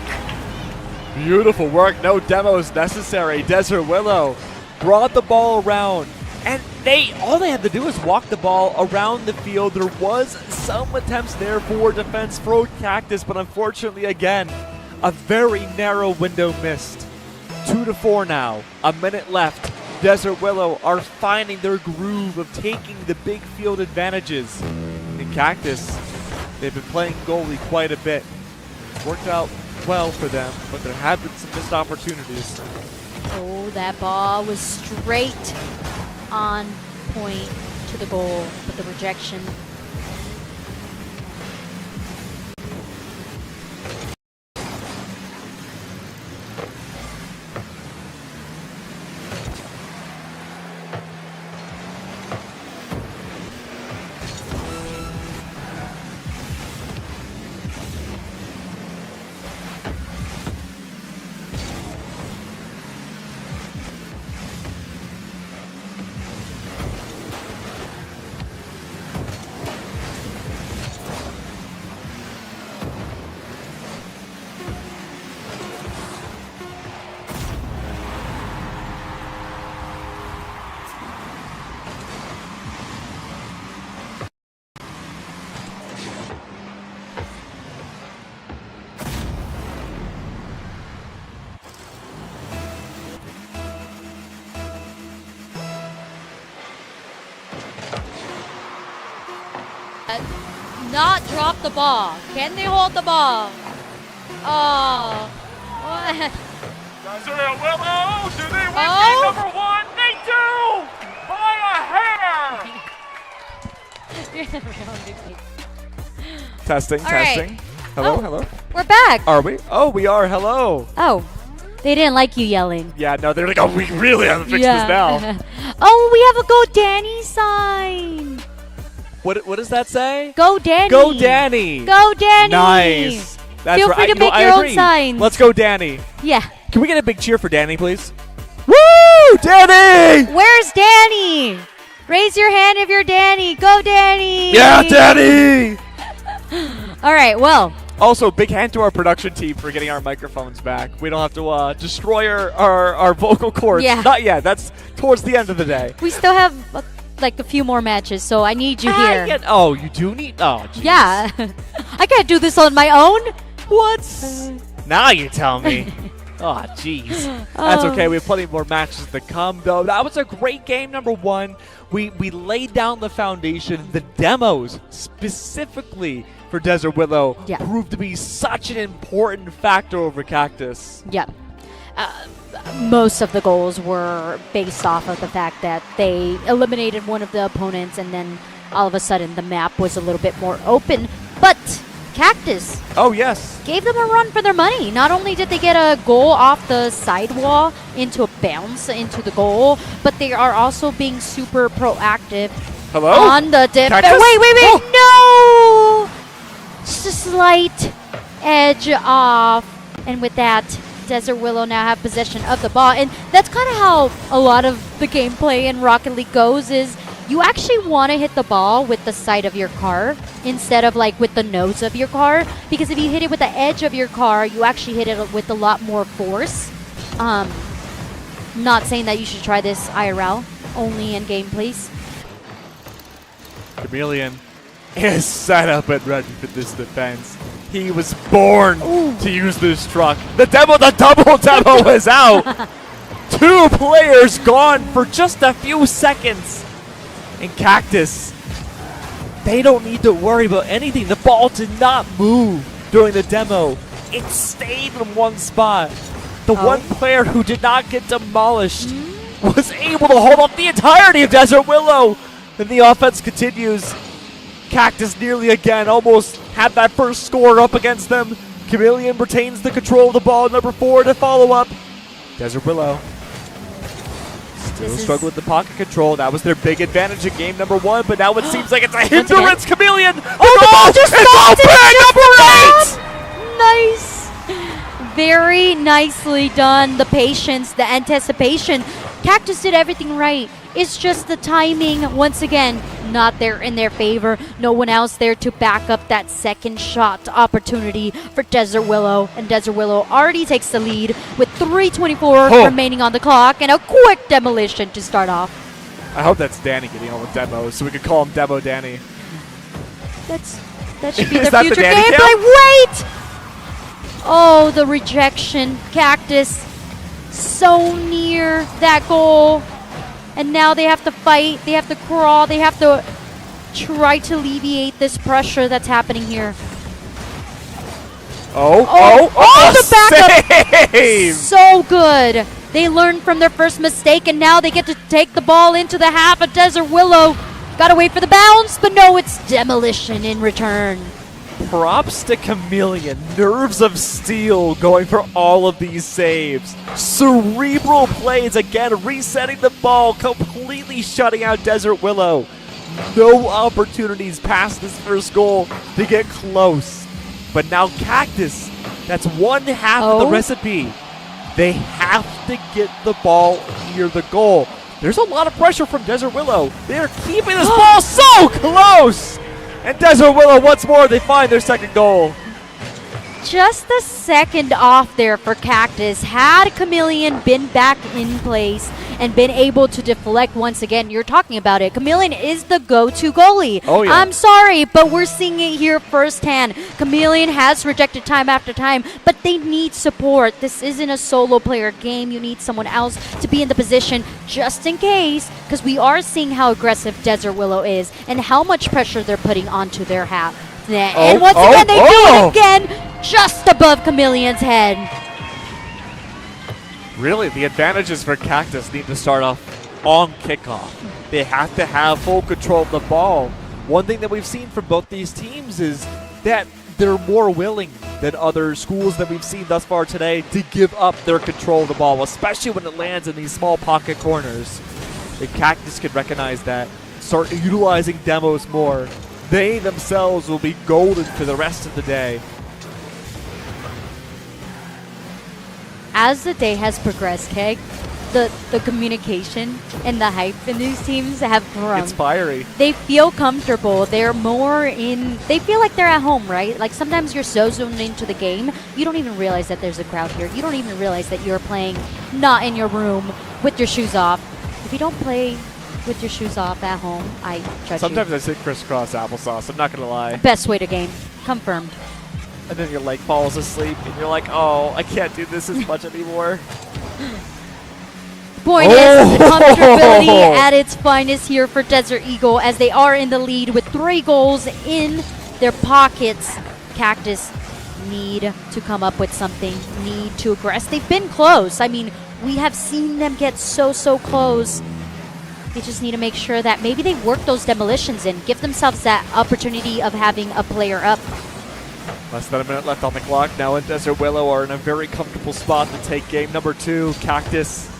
Beautiful work. No demos necessary. Desert Willow brought the ball around. And all they had to do was walk the ball around the field. There was some attempts there for defense for Cactus, but unfortunately, again, a very narrow window missed. 2-4 now. A minute left. Desert Willow are finding their groove of taking the big field advantages. In Cactus, they've been playing goalie quite a bit. Worked out well for them, but there have been some missed opportunities. Oh, that ball was straight on point to the goal, but the rejection. Not drop the ball. Can they hold the ball? Oh. What? Desert Willow, do they win game number 1? They do! By a hair! Testing. Hello, hello. We're back. Are we? Oh, we are. Hello. Oh, they didn't like you yelling. Yeah, no, they're like, oh, we really have to fix this now. Oh, we have a Go Danny sign. What does that say? Go Danny. Go Danny. Go Danny. Nice. That's Feel free to make your own signs. Let's go, Danny. Yeah. Can we get a big cheer for Danny, please? Woo! Danny! Where's Danny? Raise your hand if you're Danny. Go, Danny. Yeah, Danny! All right, well. Also, big hand to our production team for getting our microphones back. We don't have to destroy our vocal cords. Yeah. Not yet. That's towards the end of the day. We still have like a few more matches, so I need you here. Oh, you do need? Oh, geez. Yeah. I can't do this on my own. What? Now you tell me. Oh, jeez. That's okay. We have plenty more matches to come, though. That was a great game, number 1. We laid down the foundation. The demos, specifically for Desert Willow, proved to be such an important factor over Cactus. Yeah. Most of the goals were based off of the fact that they eliminated one of the opponents, and then all of a sudden the map was a little bit more open. But Cactus gave them a run for their money. Not only did they get a goal off the sidewall into a bounce into the goal, but they are also being super proactive on the dip. Wait. No! Just a slight edge off. And with that, Desert Willow now have possession of the ball. And that's kind of how a lot of the gameplay in Rocket League goes, is you actually want to hit the ball with the side of your car instead of like with the nose of your car, because if you hit it with the edge of your car, you actually hit it with a lot more force. Not saying that you should try this IRL, only in game, please. Chameleon is set up and ready for this defense. He was born to use this truck. The double demo is out. 2 players gone for just a few seconds. And Cactus, they don't need to worry about anything. The ball did not move during the demo. It stayed in one spot. The one player who did not get demolished was able to hold up the entirety of Desert Willow. And the offense continues. Cactus nearly again almost had that first score up against them. Chameleon retains the control of the ball, number 4 to follow up. Desert Willow still struggling with the pocket control. That was their big advantage in game number 1, but now it seems like it's a hindrance. Chameleon! The ball just it's number 8! Nice! Very nicely done. The patience, the anticipation. Cactus did everything right. It's just the timing, once again, not there in their favor. No one else there to back up that second shot opportunity for Desert Willow. And Desert Willow already takes the lead with 3:24 remaining on the clock and a quick demolition to start off. I hope that's Danny getting all the demos so we could call him Demo Danny. That should be their future gameplay. Wait! Oh, the rejection. Cactus so near that goal. And now they have to fight, they have to crawl, they have to try to alleviate this pressure that's happening here. The backup! Save! So good. They learned from their first mistake, and now they get to take the ball into the half of Desert Willow. Gotta wait for the bounce, but no, it's demolition in return. Props to Chameleon. Nerves of steel going for all of these saves. Cerebral plays again, resetting the ball, completely shutting out Desert Willow. No opportunities past this first goal to get close. But now Cactus, that's one half of the recipe. They have to get the ball near the goal. There's a lot of pressure from Desert Willow. They're keeping this ball so close. And Desert Willow, once more, they find their second goal. Just the second off there for Cactus. Had Chameleon been back in place and been able to deflect once again, you're talking about it. Chameleon is the go-to goalie. Oh, yeah. I'm sorry, but we're seeing it here firsthand. Chameleon has rejected time after time, but they need support. This isn't a solo player game. You need someone else to be in the position just in case, because we are seeing how aggressive Desert Willow is and how much pressure they're putting onto their half. And once again, they do it again, just above Chameleon's head. Really, the advantages for Cactus need to start off on kickoff. They have to have full control of the ball. One thing that we've seen from both these teams is that they're more willing than other schools that we've seen thus far today to give up their control of the ball, especially when it lands in these small pocket corners. If Cactus could recognize that, start utilizing demos more, they themselves will be golden for the rest of the day. As the day has progressed, Keg, the communication and the hype in these teams have grown. It's fiery. They feel comfortable. They're more in, they feel like they're at home, right? Like sometimes you're so zoned into the game, you don't even realize that there's a crowd here. You don't even realize that you're playing not in your room with your shoes off. If you don't play with your shoes off at home, I judge Sometimes you. I say crisscross applesauce. I'm not going to lie. Best way to game. Confirmed. And then your leg falls asleep, and you're like, oh, I can't do this as much anymore. Point is, comfortability at its finest here for Desert Eagle as they are in the lead with 3 goals in their pockets. Cactus need to come up with something, need to aggress. They've been close. I mean, we have seen them get so close. They just need to make sure that maybe they work those demolitions in, give themselves that opportunity of having a player up. Less than a minute left on the clock. Now in Desert Willow are in a very comfortable spot to take game number 2. Cactus,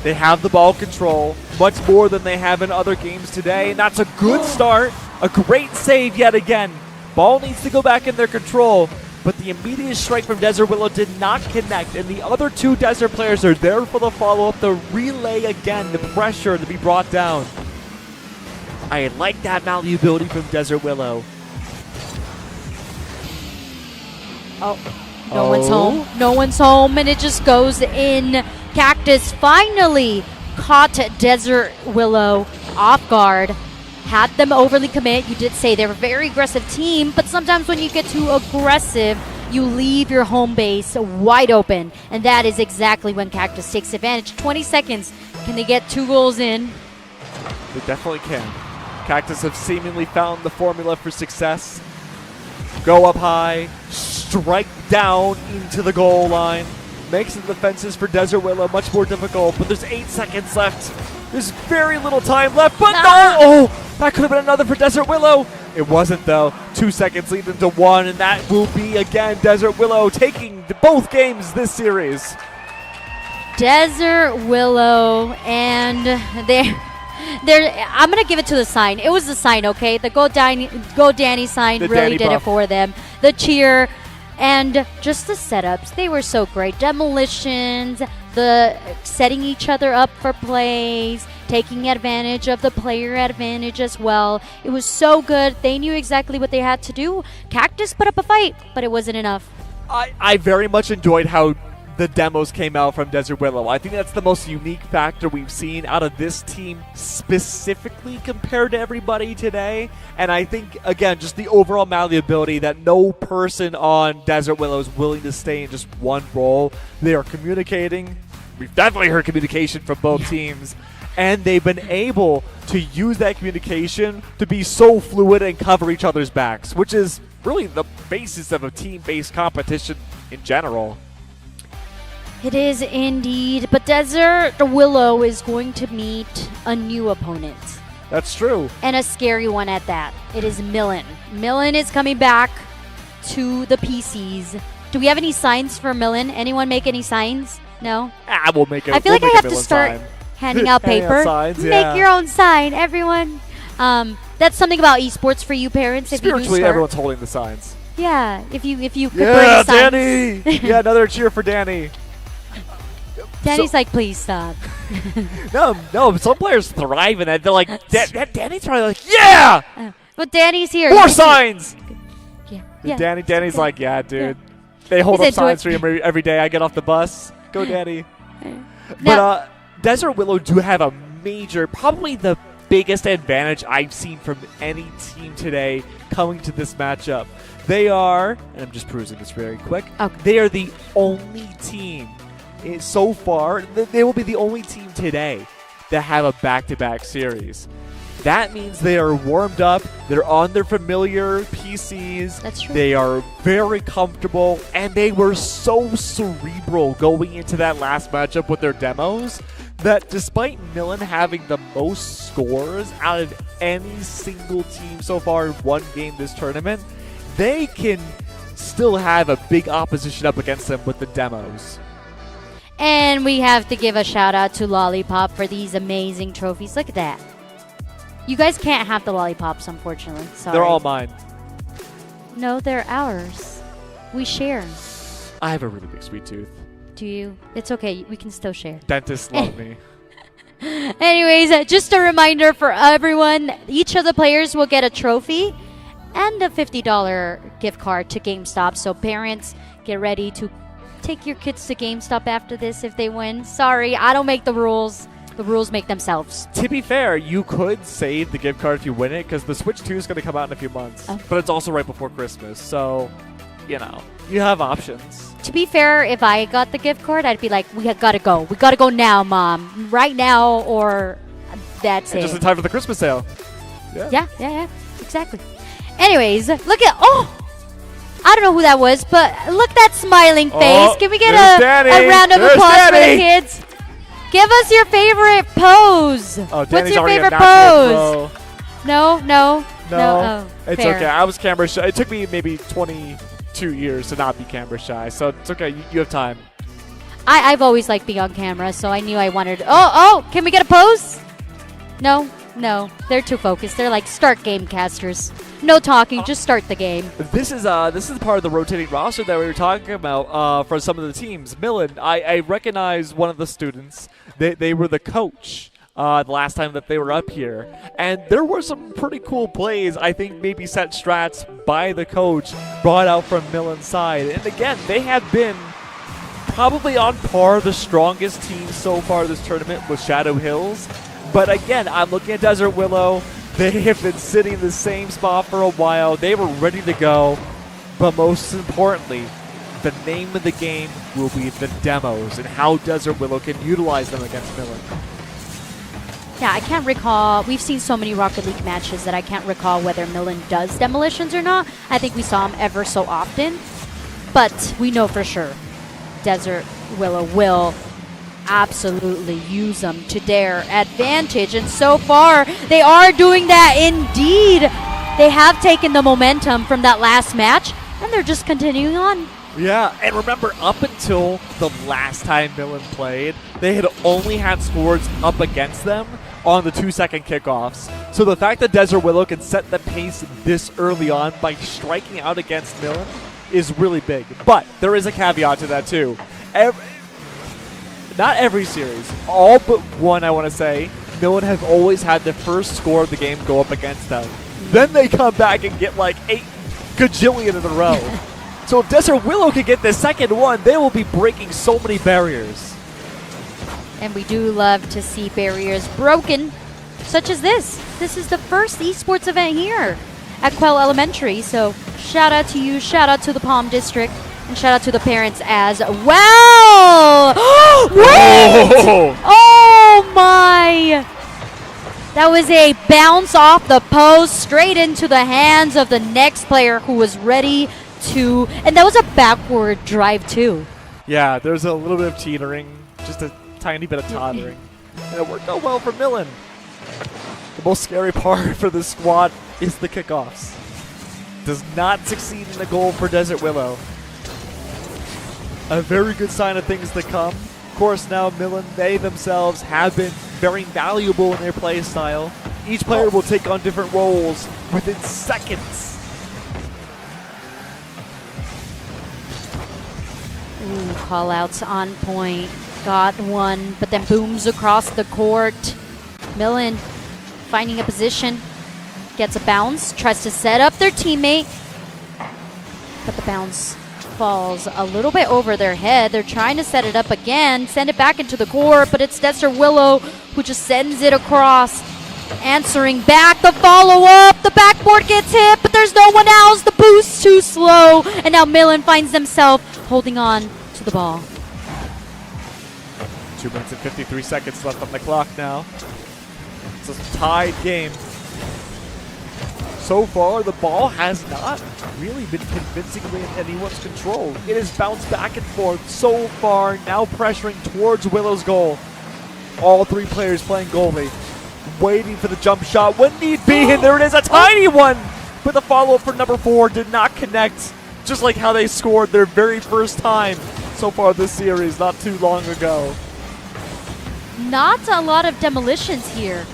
they have the ball control much more than they have in other games today, and that's a good start. A great save yet again. Ball needs to go back in their control, but the immediate strike from Desert Willow did not connect, and the other 2 Desert players are there for the follow-up, the relay again, the pressure to be brought down. I like that malleability from Desert Willow. Oh, no one's home. No one's home, and it just goes in. Cactus finally caught Desert Willow off guard, had them overly commit. You did say they're a very aggressive team, but sometimes when you get too aggressive, you leave your home base wide open, and that is exactly when Cactus takes advantage. 20 seconds. Can they get 2 goals in? They definitely can. Cactus have seemingly found the formula for success. Go up high, strike down into the goal line. Makes the defenses for Desert Willow much more difficult, but there's 8 seconds left. There's very little time left, but no! Oh, that could have been another for Desert Willow. It wasn't, though. 2 seconds lead into 1, and that will be, again, Desert Willow taking both games this series. Desert Willow, and I'm going to give it to the sign. It was the sign, okay? The Go Danny sign really Danny did buff. it for them. The cheer. And just the setups, they were so great. Demolitions, the setting each other up for plays, taking advantage of the player advantage as well. It was so good. They knew exactly what they had to do. Cactus put up a fight, but it wasn't enough. I very much enjoyed how the demos came out from Desert Willow. I think that's the most unique factor we've seen out of this team specifically compared to everybody today. And I think, again, just the overall malleability that no person on Desert Willow is willing to stay in just one role. They are communicating. We've definitely heard communication from both teams. And they've been able to use that communication to be so fluid and cover each other's backs, which is really the basis of a team-based competition in general. It is indeed, but Desert Willow is going to meet a new opponent. That's true. And a scary one at that. It is Millen. Millen is coming back to the PCs. Do we have any signs for Millen? Anyone make any signs? No? We'll make it. I feel like I have to start handing out paper. Signs, Make your own sign, everyone. That's something about esports for you parents. If Spiritually, you do everyone's holding the signs. Yeah, if you could Yeah, bring signs. Danny! Yeah, another cheer for Danny. Danny's like, please stop. No, some players thrive in it. They're like, Danny's probably like, yeah! But Danny's here. More signs! Yeah. Danny's like, yeah, dude. They hold He's up into signs for him every day. I get off the bus. Go, Danny. Now- But Desert Willow do have a major, probably the biggest advantage I've seen from any team today coming to this matchup. They are, and I'm just perusing this very quick, they are the only team so far, they will be the only team today that have a back-to-back series. That means they are warmed up, they're on their familiar PCs. That's true. They are very comfortable, and they were so cerebral going into that last matchup with their demos that despite Millen having the most scores out of any single team so far in one game this tournament, they can still have a big opposition up against them with the demos. And we have to give a shout out to Lollipop for these amazing trophies. Look at that. You guys can't have the lollipops, unfortunately. Sorry. They're all mine. No, they're ours. We share. I have a really big sweet tooth. Do you? It's okay. We can still share. Dentists love me. Anyways, just a reminder for everyone, each of the players will get a trophy and a $50 gift card to GameStop. So parents, get ready to take your kids to GameStop after this if they win. Sorry, I don't make the rules. The rules make themselves. To be fair, you could save the gift card if you win it, because the Switch 2 is going to come out in a few months. Oh. But it's also right before Christmas, so, you know, you have options. To be fair, if I got the gift card, I'd be like, we gotta go. We gotta go now, Mom. Right now, or that's it. Just in time for the Christmas sale. Yeah. Exactly. Anyways, look at, I don't know who that was, but look at that smiling face. Can we get a round of applause for the kids? Give us your favorite pose. What's your favorite pose? No. Oh, it's fair. okay. I was camera shy. It took me maybe 22 years to not be camera shy, so it's okay. You have time. I've always liked being on camera, so I knew I wanted. Can we get a pose? No. They're too focused. They're like, start game casters. No talking, just start the game. This is part of the rotating roster that we were talking about for some of the teams. Millen, I recognize one of the students. They were the coach the last time that they were up here. And there were some pretty cool plays, I think maybe set strats by the coach brought out from Millen's side. And again, they have been probably on par the strongest team so far this tournament with Shadow Hills. But again, I'm looking at Desert Willow. They have been sitting in the same spot for a while. They were ready to go. But most importantly, the name of the game will be the demos and how Desert Willow can utilize them against Millen. Yeah, I can't recall. We've seen so many Rocket League matches that I can't recall whether Millen does demolitions or not. I think we saw him ever so often. But we know for sure Desert Willow will absolutely use them to their advantage. And so far, they are doing that indeed. They have taken the momentum from that last match, and they're just continuing on. Yeah, and remember, up until the last time Millen played, they had only had scores up against them on the 2-second kickoffs. So the fact that Desert Willow can set the pace this early on by striking out against Millen is really big. But there is a caveat to that too. Not every series, all but one, I want to say, Millen have always had the first score of the game go up against them. Then they come back and get like 8 gajillion in a row. So if Desert Willow can get the second one, they will be breaking so many barriers. And we do love to see barriers broken, such as this. This is the first esports event here at Quell Elementary. So shout out to you, shout out to the Palm District, and shout out to the parents as well. Wait! Oh my! That was a bounce off the post straight into the hands of the next player who was ready to, and that was a backward drive too. Yeah, there's a little bit of teetering, just a tiny bit of tottering. And it worked out well for Millen. The most scary part for this squad is the kickoffs. Does not succeed in the goal for Desert Willow. A very good sign of things to come. Of course, now Millen, they themselves have been very valuable in their play style. Each player will take on different roles within seconds. Ooh, call-outs on point. Got one, but then booms across the court. Millen finding a position. Gets a bounce. Tries to set up their teammate. But the bounce falls a little bit over their head. They're trying to set it up again. Send it back into the court, but it's Desert Willow who just sends it across. Answering back, the follow-up. The backboard gets hit, but there's no one else. The boost too slow. And now Millen finds themselves holding on to the ball. 2 minutes and 53 seconds left on the clock now. It's a tied game. So far, the ball has not really been convincingly in anyone's control. It has bounced back and forth so far, now pressuring towards Willow's goal. All three players playing goalie, waiting for the jump shot when need be, and there it is, a tiny one! But the follow-up for number 4 did not connect, just like how they scored their very first time so far this series not too long ago. Not a lot of demolitions here,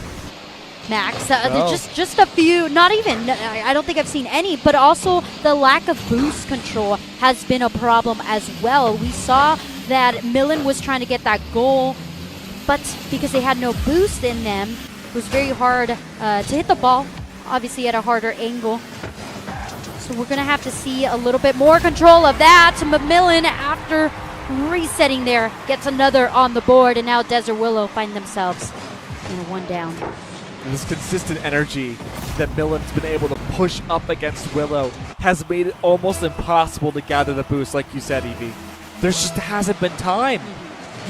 Max. No. Just a few, not even, I don't think I've seen any, but also the lack of boost control has been a problem as well. We saw that Millen was trying to get that goal, but because they had no boost in them, it was very hard to hit the ball, obviously at a harder angle. So we're going to have to see a little bit more control of that. But Millen, after resetting there, gets another on the board, and now Desert Willow find themselves in a 1 down. This consistent energy that Millen's been able to push up against Willow has made it almost impossible to gather the boost, like you said, Evie. There just hasn't been time.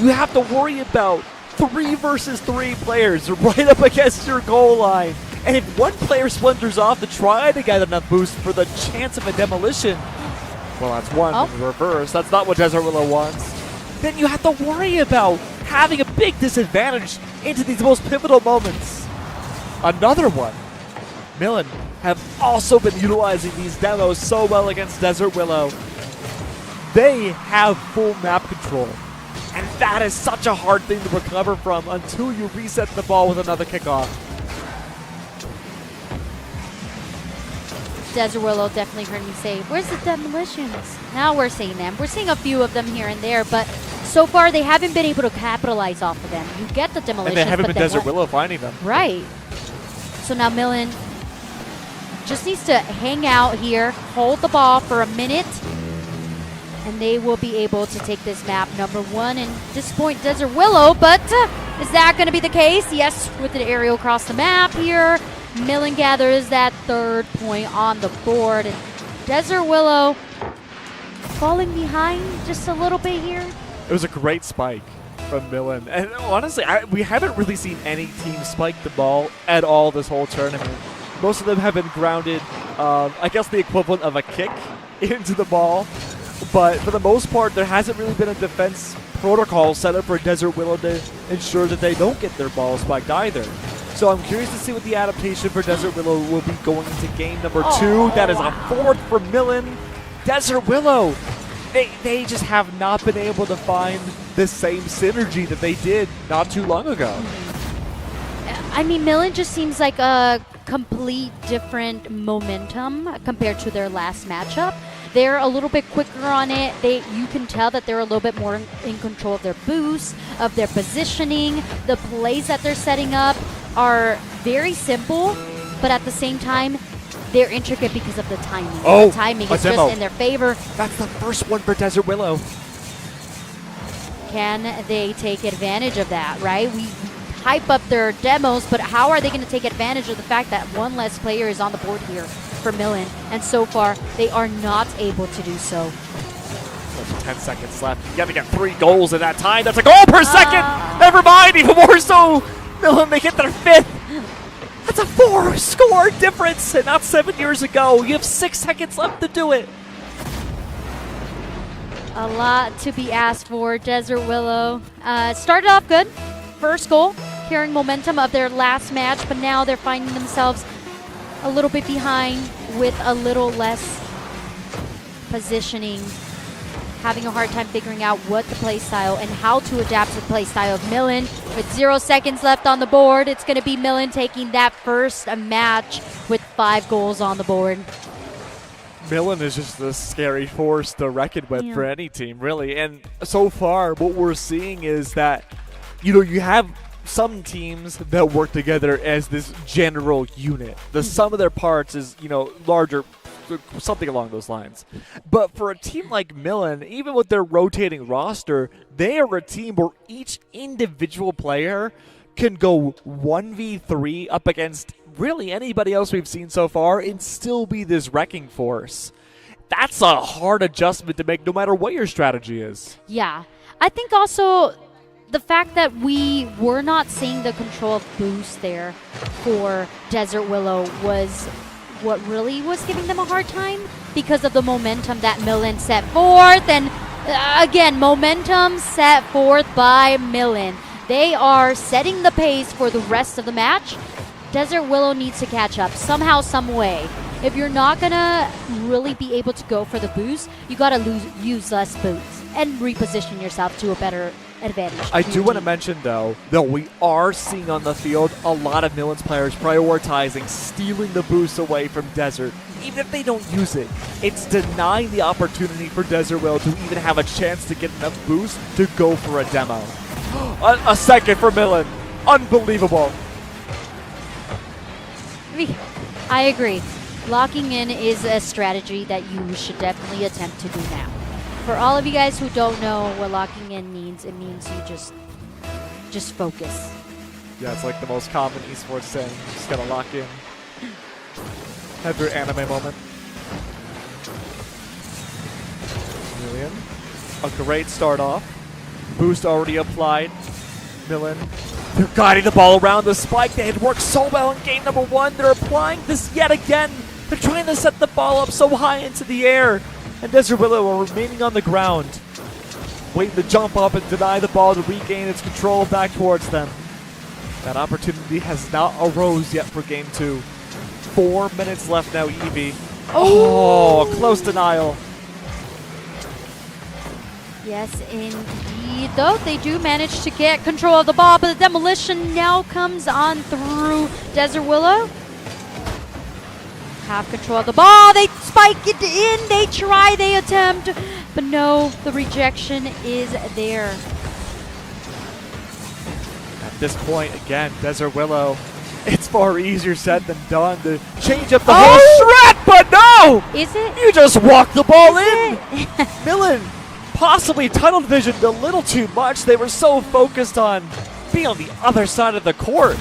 You have to worry about 3 versus 3 players right up against your goal line. And if one player splinters off to try to get enough boost for the chance of a demolition, well, that's one in reverse. That's not what Desert Willow wants. Then you have to worry about having a big disadvantage into these most pivotal moments. Another one. Millen have also been utilizing these demos so well against Desert Willow. They have full map control. And that is such a hard thing to recover from until you reset the ball with another kickoff. Desert Willow definitely heard me say, where's the demolitions? Now we're seeing them. We're seeing a few of them here and there, but so far they haven't been able to capitalize off of them. You get the demolitions, and they haven't but been Desert Willow finding them. Right. So now Millen just needs to hang out here, hold the ball for a minute, And they will be able to take this map number 1 and disappoint Desert Willow, but is that going to be the case? Yes, with an aerial across the map here. Millen gathers that 3rd point on the board, and Desert Willow falling behind just a little bit here. It was a great spike from Millen. And honestly, we haven't really seen any team spike the ball at all this whole tournament. Most of them have been grounded, I guess the equivalent of a kick into the ball. But for the most part, there hasn't really been a defense protocol set up for Desert Willow to ensure that they don't get their ball spiked either. So I'm curious to see what the adaptation for Desert Willow will be going into game number 2. That is a 4th for Millen. Desert Willow, they just have not been able to find the same synergy that they did not too long ago. I mean, Millen just seems like a complete different momentum compared to their last matchup. They're a little bit quicker on it. You can tell that they're a little bit more in control of their boost, of their positioning. The plays that they're setting up are very simple, but at the same time, they're intricate because of the timing. The timing is just in their favor. That's the first one for Desert Willow. Can they take advantage of that, right? We hype up their demos, but how are they going to take advantage of the fact that one less player is on the board here for Millen? And so far, they are not able to do so. 10 seconds left. You got to get 3 goals in that time. That's a goal per second. Never mind, even more so. Millen, they get their 5th. That's a 4-score difference, and not 7 years ago. You have 6 seconds left to do it. A lot to be asked for, Desert Willow. Started off good. First goal, carrying momentum of their last match, but now they're finding themselves a little bit behind with a little less positioning, having a hard time figuring out what the play style and how to adapt to the play style of Millen. With 0 seconds left on the board, it's going to be Millen taking that first match with 5 goals on the board. Millen is just a scary force to reckon with for any team, really. And so far, what we're seeing is that, you have some teams that work together as this general unit. The sum of their parts is, larger, something along those lines. But for a team like Millen, even with their rotating roster, they are a team where each individual player can go 1v3 up against really anybody else we've seen so far and still be this wrecking force. That's a hard adjustment to make no matter what your strategy is. Yeah. I think also the fact that we were not seeing the control of boost there for Desert Willow was what really was giving them a hard time because of the momentum that Millen set forth. And again, momentum set forth by Millen. They are setting the pace for the rest of the match. Desert Willow needs to catch up somehow, some way. If you're not going to really be able to go for the boost, you got to use less boots and reposition yourself to a better advantage. I do want to mention, though, we are seeing on the field a lot of Millen's players prioritizing stealing the boost away from Desert. Even if they don't use it, it's denying the opportunity for Desert Willow to even have a chance to get enough boost to go for a demo. A second for Millen. Unbelievable. I agree. Locking in is a strategy that you should definitely attempt to do now. For all of you guys who don't know what locking in means, it means you just focus. Yeah, it's like the most common esports saying. You just gotta lock in. Have your anime moment. Million. A great start off. Boost already applied. Millen. They're guiding the ball around the spike. They had worked so well in game number 1. They're applying this yet again. They're trying to set the ball up so high into the air. And Desert Willow are remaining on the ground, waiting to jump up and deny the ball to regain its control back towards them. That opportunity has not arose yet for game 2. 4 minutes left now, Evie. Oh, close denial. Yes, indeed. Though they do manage to get control of the ball, but the demolition now comes on through Desert Willow. Have control of the ball. They spike it in. They try, they attempt, but no, the rejection is there. At this point, again, Desert Willow It's far easier said than done to change up the whole strat, but no! Is it? You just walked the ball in! Millen possibly tunnel visioned a little too much. They were so focused on being on the other side of the court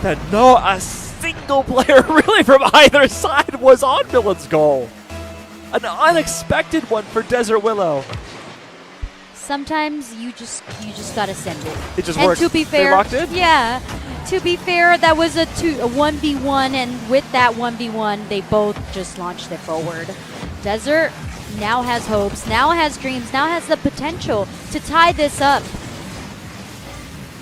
that not a single player really from either side was on Millen's goal. An unexpected one for Desert Willow. Sometimes you just gotta send it. It just and worked. To be fair, they locked in? Yeah. To be fair, that was a 1v1, and with that 1v1, they both just launched it forward. Desert now has hopes, now has dreams, now has the potential to tie this up.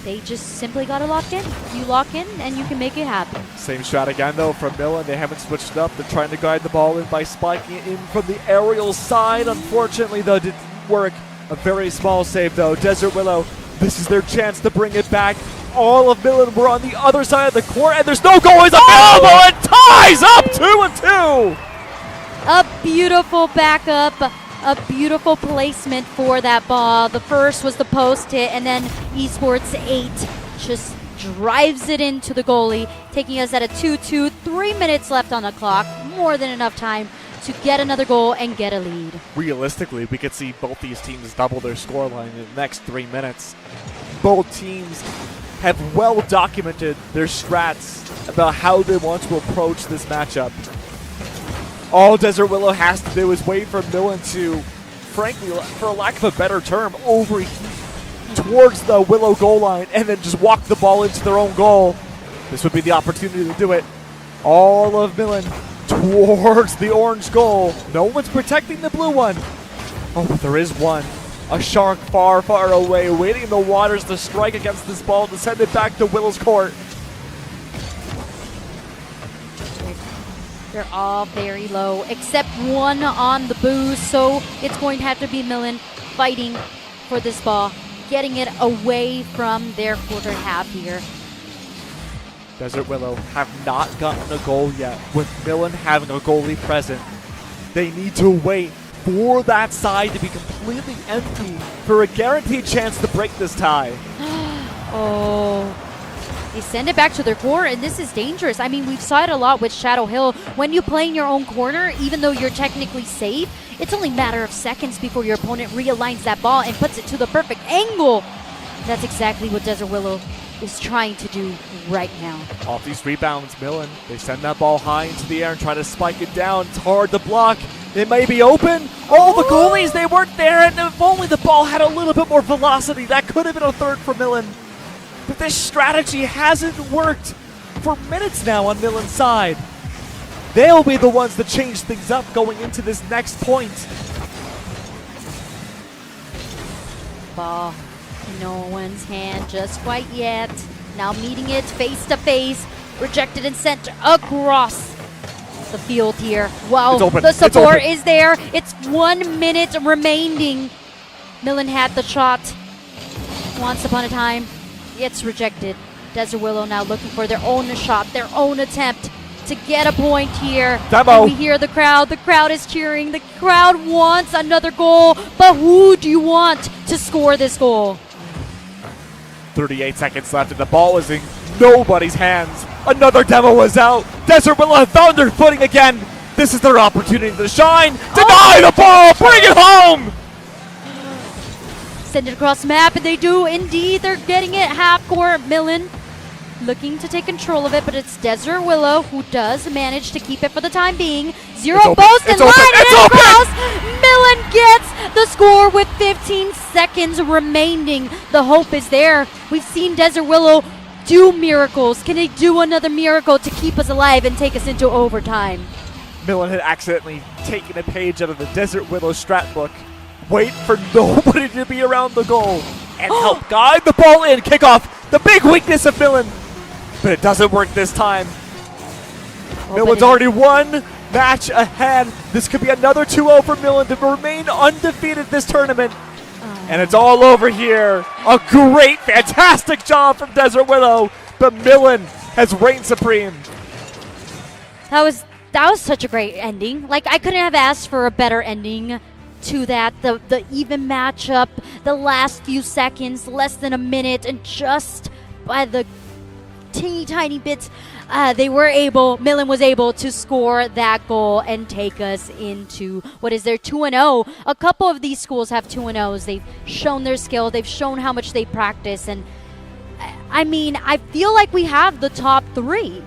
They just simply gotta lock in. You lock in, and you can make it happen. Same shot again, though, from Millen. They haven't switched it up. They're trying to guide the ball in by spiking it in from the aerial side. Unfortunately, though, it didn't work. A very small save, though. Desert Willow, this is their chance to bring it back. All of Millen were on the other side of the court, and there's no goalies available, and ties up 2-2. A beautiful backup, a beautiful placement for that ball. The first was the post hit, and then Esports 8 just drives it into the goalie, taking us at a 2-2. 3 minutes left on the clock, more than enough time to get another goal and get a lead. Realistically, we could see both these teams double their scoreline in the next 3 minutes. Both teams have well documented their strats about how they want to approach this matchup. All Desert Willow has to do is wait for Millen to, frankly, for lack of a better term, overheat towards the Willow goal line and then just walk the ball into their own goal. This would be the opportunity to do it. All of Millen towards the orange goal. No one's protecting the blue one. Oh, but there is one. A shark far, far away, waiting in the waters to strike against this ball to send it back to Willow's court. They're all very low, except one on the booze, so it's going to have to be Millen fighting for this ball, getting it away from their quarter half here. Desert Willow have not gotten a goal yet. With Millen having a goalie present, they need to wait for that side to be completely empty for a guaranteed chance to break this tie. Oh, they send it back to their core, and this is dangerous. I mean, we've saw it a lot with Shadow Hill. When you play in your own corner, even though you're technically safe, it's only a matter of seconds before your opponent realigns that ball and puts it to the perfect angle. That's exactly what Desert Willow is trying to do right now. Off these rebounds, Millen, they send that ball high into the air and try to spike it down. It's hard to block. It may be open. All the goalies, they weren't there, and if only the ball had a little bit more velocity, that could have been a third for Millen. But this strategy hasn't worked for minutes now on Millen's side. They'll be the ones to change things up going into this next point. Ball in no one's hand just quite yet. Now meeting it face to face. Rejected and sent across the field here. Wow, the support is there. It's 1 minute remaining. Millen had the shot once upon a time. It's rejected. Desert Willow now looking for their own shot, their own attempt to get a point here. Demo. And we hear the crowd. The crowd is cheering. The crowd wants another goal. But who do you want to score this goal? 38 seconds left, and the ball is in nobody's hands. Another demo was out. Desert Willow found their footing again. This is their opportunity to shine. Deny the ball. Bring it home. Send it across the map, and they do indeed. They're getting it half court. Millen looking to take control of it, but it's Desert Willow who does manage to keep it for the time being. Zero post and line it across. Millen gets the score with 15 seconds remaining. The hope is there. We've seen Desert Willow do miracles. Can they do another miracle to keep us alive and take us into overtime? Millen had accidentally taken a page out of the Desert Willow strat book. Wait for nobody to be around the goal and help guide the ball in. Kickoff, the big weakness of Millen. But it doesn't work this time. Millen's already one match ahead. This could be another 2-0 for Millen to remain undefeated this tournament. And it's all over here. A great, fantastic job from Desert Willow. But Millen has reigned supreme. That was such a great ending. Like, I couldn't have asked for a better ending to that. The even matchup, the last few seconds, less than a minute, and just by the teeny tiny bits Millen was able to score that goal and take us into, what is their 2-0. A couple of these schools have 2-0s. They've shown their skill. They've shown how much they practice. And I mean, I feel like we have the top 3.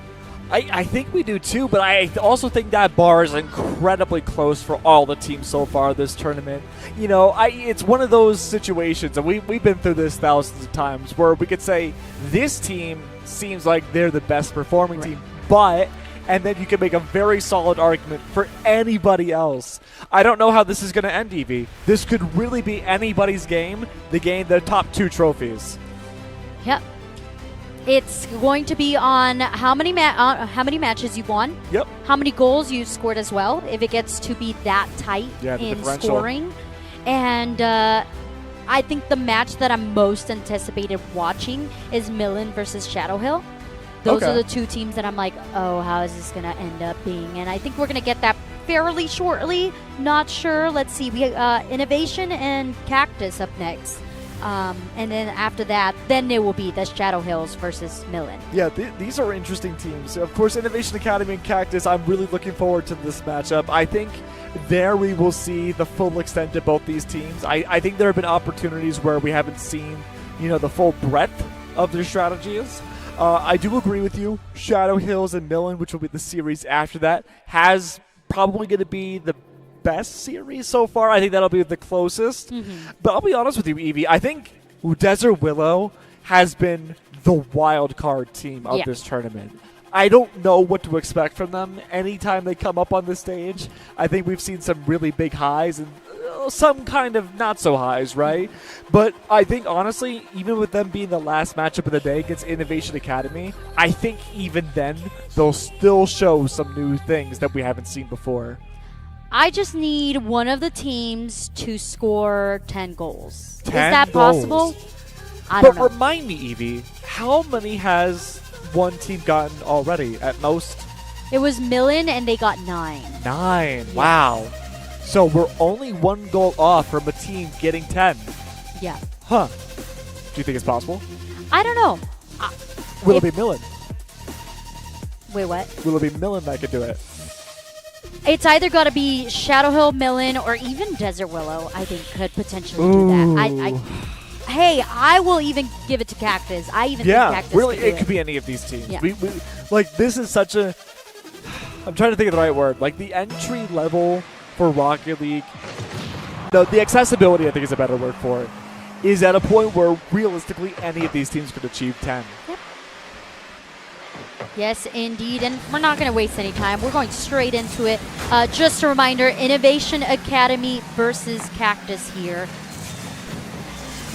I think we do too, but I also think that bar is incredibly close for all the teams so far this tournament. You know, it's one of those situations, and we've been through this thousands of times, where we could say this team seems like they're the best performing team, and then you can make a very solid argument for anybody else. I don't know how this is going to end, Evie. This could really be anybody's game to gain the top 2 trophies. Yep. It's going to be on how many matches you won. Yep. How many goals you scored as well, if it gets to be that tight in scoring. And I think the match that I'm most anticipated watching is Millen versus Shadow Hill. Those are the 2 teams that I'm like, oh, how is this going to end up being? And I think we're going to get that fairly shortly. Not sure. Let's see. We Innovation and Cactus up next. And then after that, then it will be the Shadow Hills versus Millen. Yeah, these are interesting teams. Of course, Innovation Academy and Cactus, I'm really looking forward to this matchup. I think there we will see the full extent of both these teams. I think there have been opportunities where we haven't seen, the full breadth of their strategies. I do agree with you. Shadow Hills and Millen, which will be the series after that, has probably going to be the best series so far. I think that'll be the closest. But I'll be honest with you, Evie. I think Desert Willow has been the wild card team of this tournament. I don't know what to expect from them anytime they come up on the stage. I think we've seen some really big highs and some kind of not so highs, right? But I think, honestly, even with them being the last matchup of the day against Innovation Academy, I think even then they'll still show some new things that we haven't seen before. I just need one of the teams to score 10 goals. 10 Is that possible? I don't know. But remind me, Evie, how many has one team gotten already at most? It was Millen, and they got 9. 9. Yes. Wow. So we're only 1 goal off from a team getting 10. Yeah. Huh. Do you think it's possible? I don't know. Will it be Millen? Wait, what? Will it be Millen that could do it? It's either got to be Shadow Hill, Millen, or even Desert Willow, I think, could potentially do that. Hey, I will even give it to Cactus. I even think Cactus really, could do it could be any of these teams. Yeah. We this is such a... I'm trying to think of the right word. Like, the entry level for Rocket League... No, the accessibility, I think, is a better word for it, is at a point where, realistically, any of these teams could achieve 10. Yep. Yes, indeed. And we're not going to waste any time. We're going straight into it. Just a reminder, Innovation Academy versus Cactus here.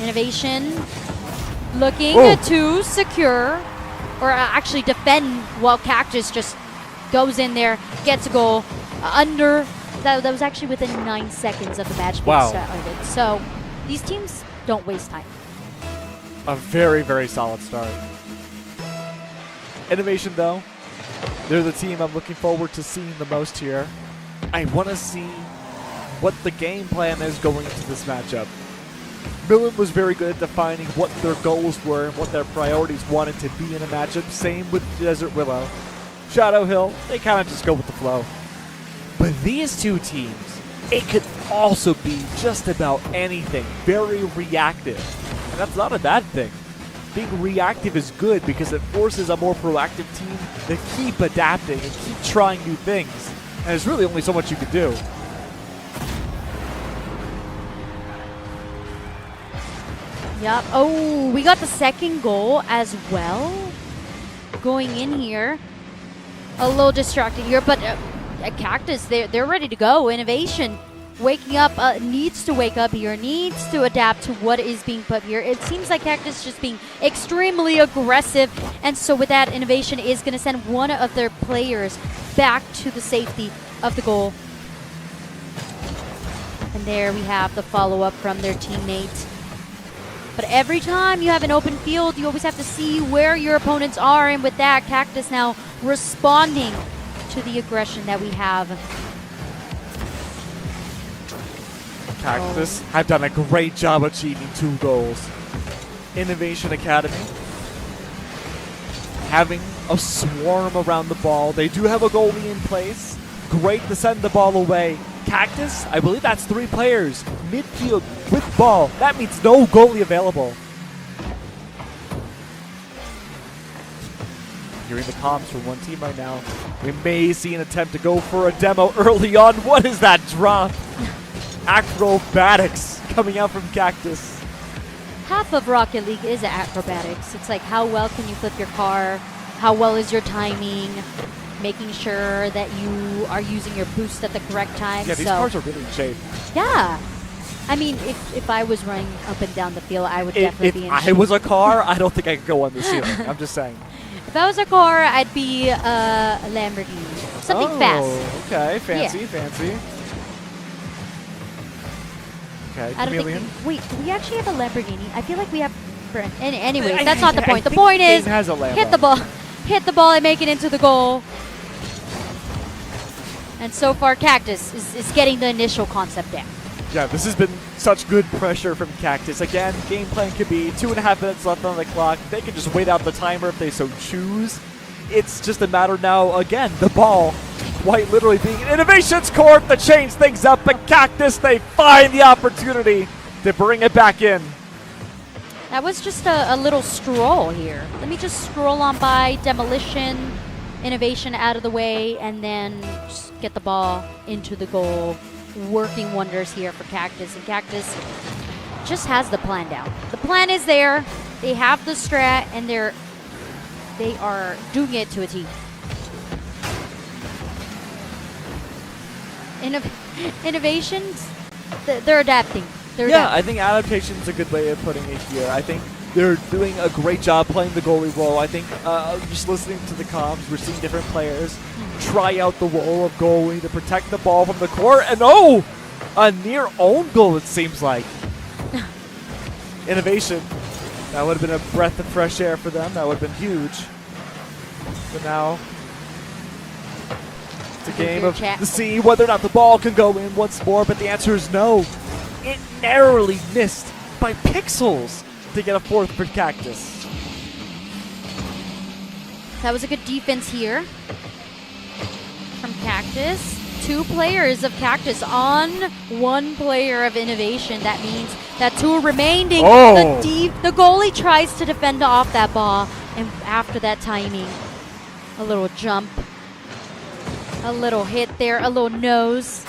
Innovation looking to secure, or actually defend, while Cactus just goes in there, gets a goal under. That was actually within 9 seconds of the match being started. So these teams don't waste time. A very, very solid start. Innovation, though, they're the team I'm looking forward to seeing the most here. I want to see what the game plan is going into this matchup. Millen was very good at defining what their goals were and what their priorities wanted to be in a matchup. Same with Desert Willow. Shadow Hill, they kind of just go with the flow. But these two teams, it could also be just about anything. Very reactive. And that's not a bad thing. Being reactive is good because it forces a more proactive team to keep adapting and keep trying new things. And there's really only so much you can do. Yep. Oh, we got the second goal as well. Going in here. A little distracted here, but Cactus, they're ready to go. Innovation waking up, needs to wake up here, needs to adapt to what is being put here. It seems like Cactus just being extremely aggressive, and so with that, Innovation is going to send one of their players back to the safety of the goal. And there we have the follow-up from their teammate. But every time you have an open field, you always have to see where your opponents are, and with that, Cactus now responding to the aggression that we have. Cactus have done a great job achieving 2 goals. Innovation Academy having a swarm around the ball. They do have a goalie in place. Great to send the ball away. Cactus, I believe that's 3 players. Midfield with ball. That means no goalie available. Hearing the comms from one team right now. We may see an attempt to go for a demo early on. What is that drop? Acrobatics coming out from Cactus. Half of Rocket League is acrobatics. It's like how well can you flip your car, how well is your timing, making sure that you are using your boost at the correct time. Yeah, these cars are really in shape. Yeah. I mean, if I was running up and down the field, I would definitely be in shape. If I was a car, I don't think I could go on the ceiling. I'm just saying. If I was a car, I'd be a Lamborghini. Something fast. Okay, fancy, Yeah. fancy. Okay, I don't Chameleon. think. Wait, do we actually have a Lamborghini? I feel like we have. Anyways, I- that's not the I point. The think point the is game has a Lambo. hit the ball, and make it into the goal. And so far, Cactus is getting the initial concept down. Yeah, this has been such good pressure from Cactus. Again, game plan could be 2.5 minutes left on the clock. They can just wait out the timer if they so choose. It's just a matter now, again, the ball quite literally being in Innovation's court to change things up. But Cactus, they find the opportunity to bring it back in. That was just a little stroll here. Let me just scroll on by Demolition, Innovation out of the way, and then just get the ball into the goal. Working wonders here for Cactus, and Cactus just has the plan down. The plan is there. They have the strat, and they are doing it to a T. Innovations, they're adapting. I think adaptation is a good way of putting it here. I think they're doing a great job playing the goalie role. I think just listening to the comms, we're seeing different players try out the role of goalie to protect the ball from the court. And a near own goal, it seems like. Innovation. That would have been a breath of fresh air for them. That would have been huge. But now it's a game of to see whether or not the ball can go in once more. But the answer is no. It narrowly missed by pixels to get a 4th for Cactus. That was a good defense here from Cactus. 2 players of Cactus on 1 player of Innovation. That means that 2 remaining. Oh. The goalie tries to defend off that ball, and after that timing, a little jump, a little hit there, a little nose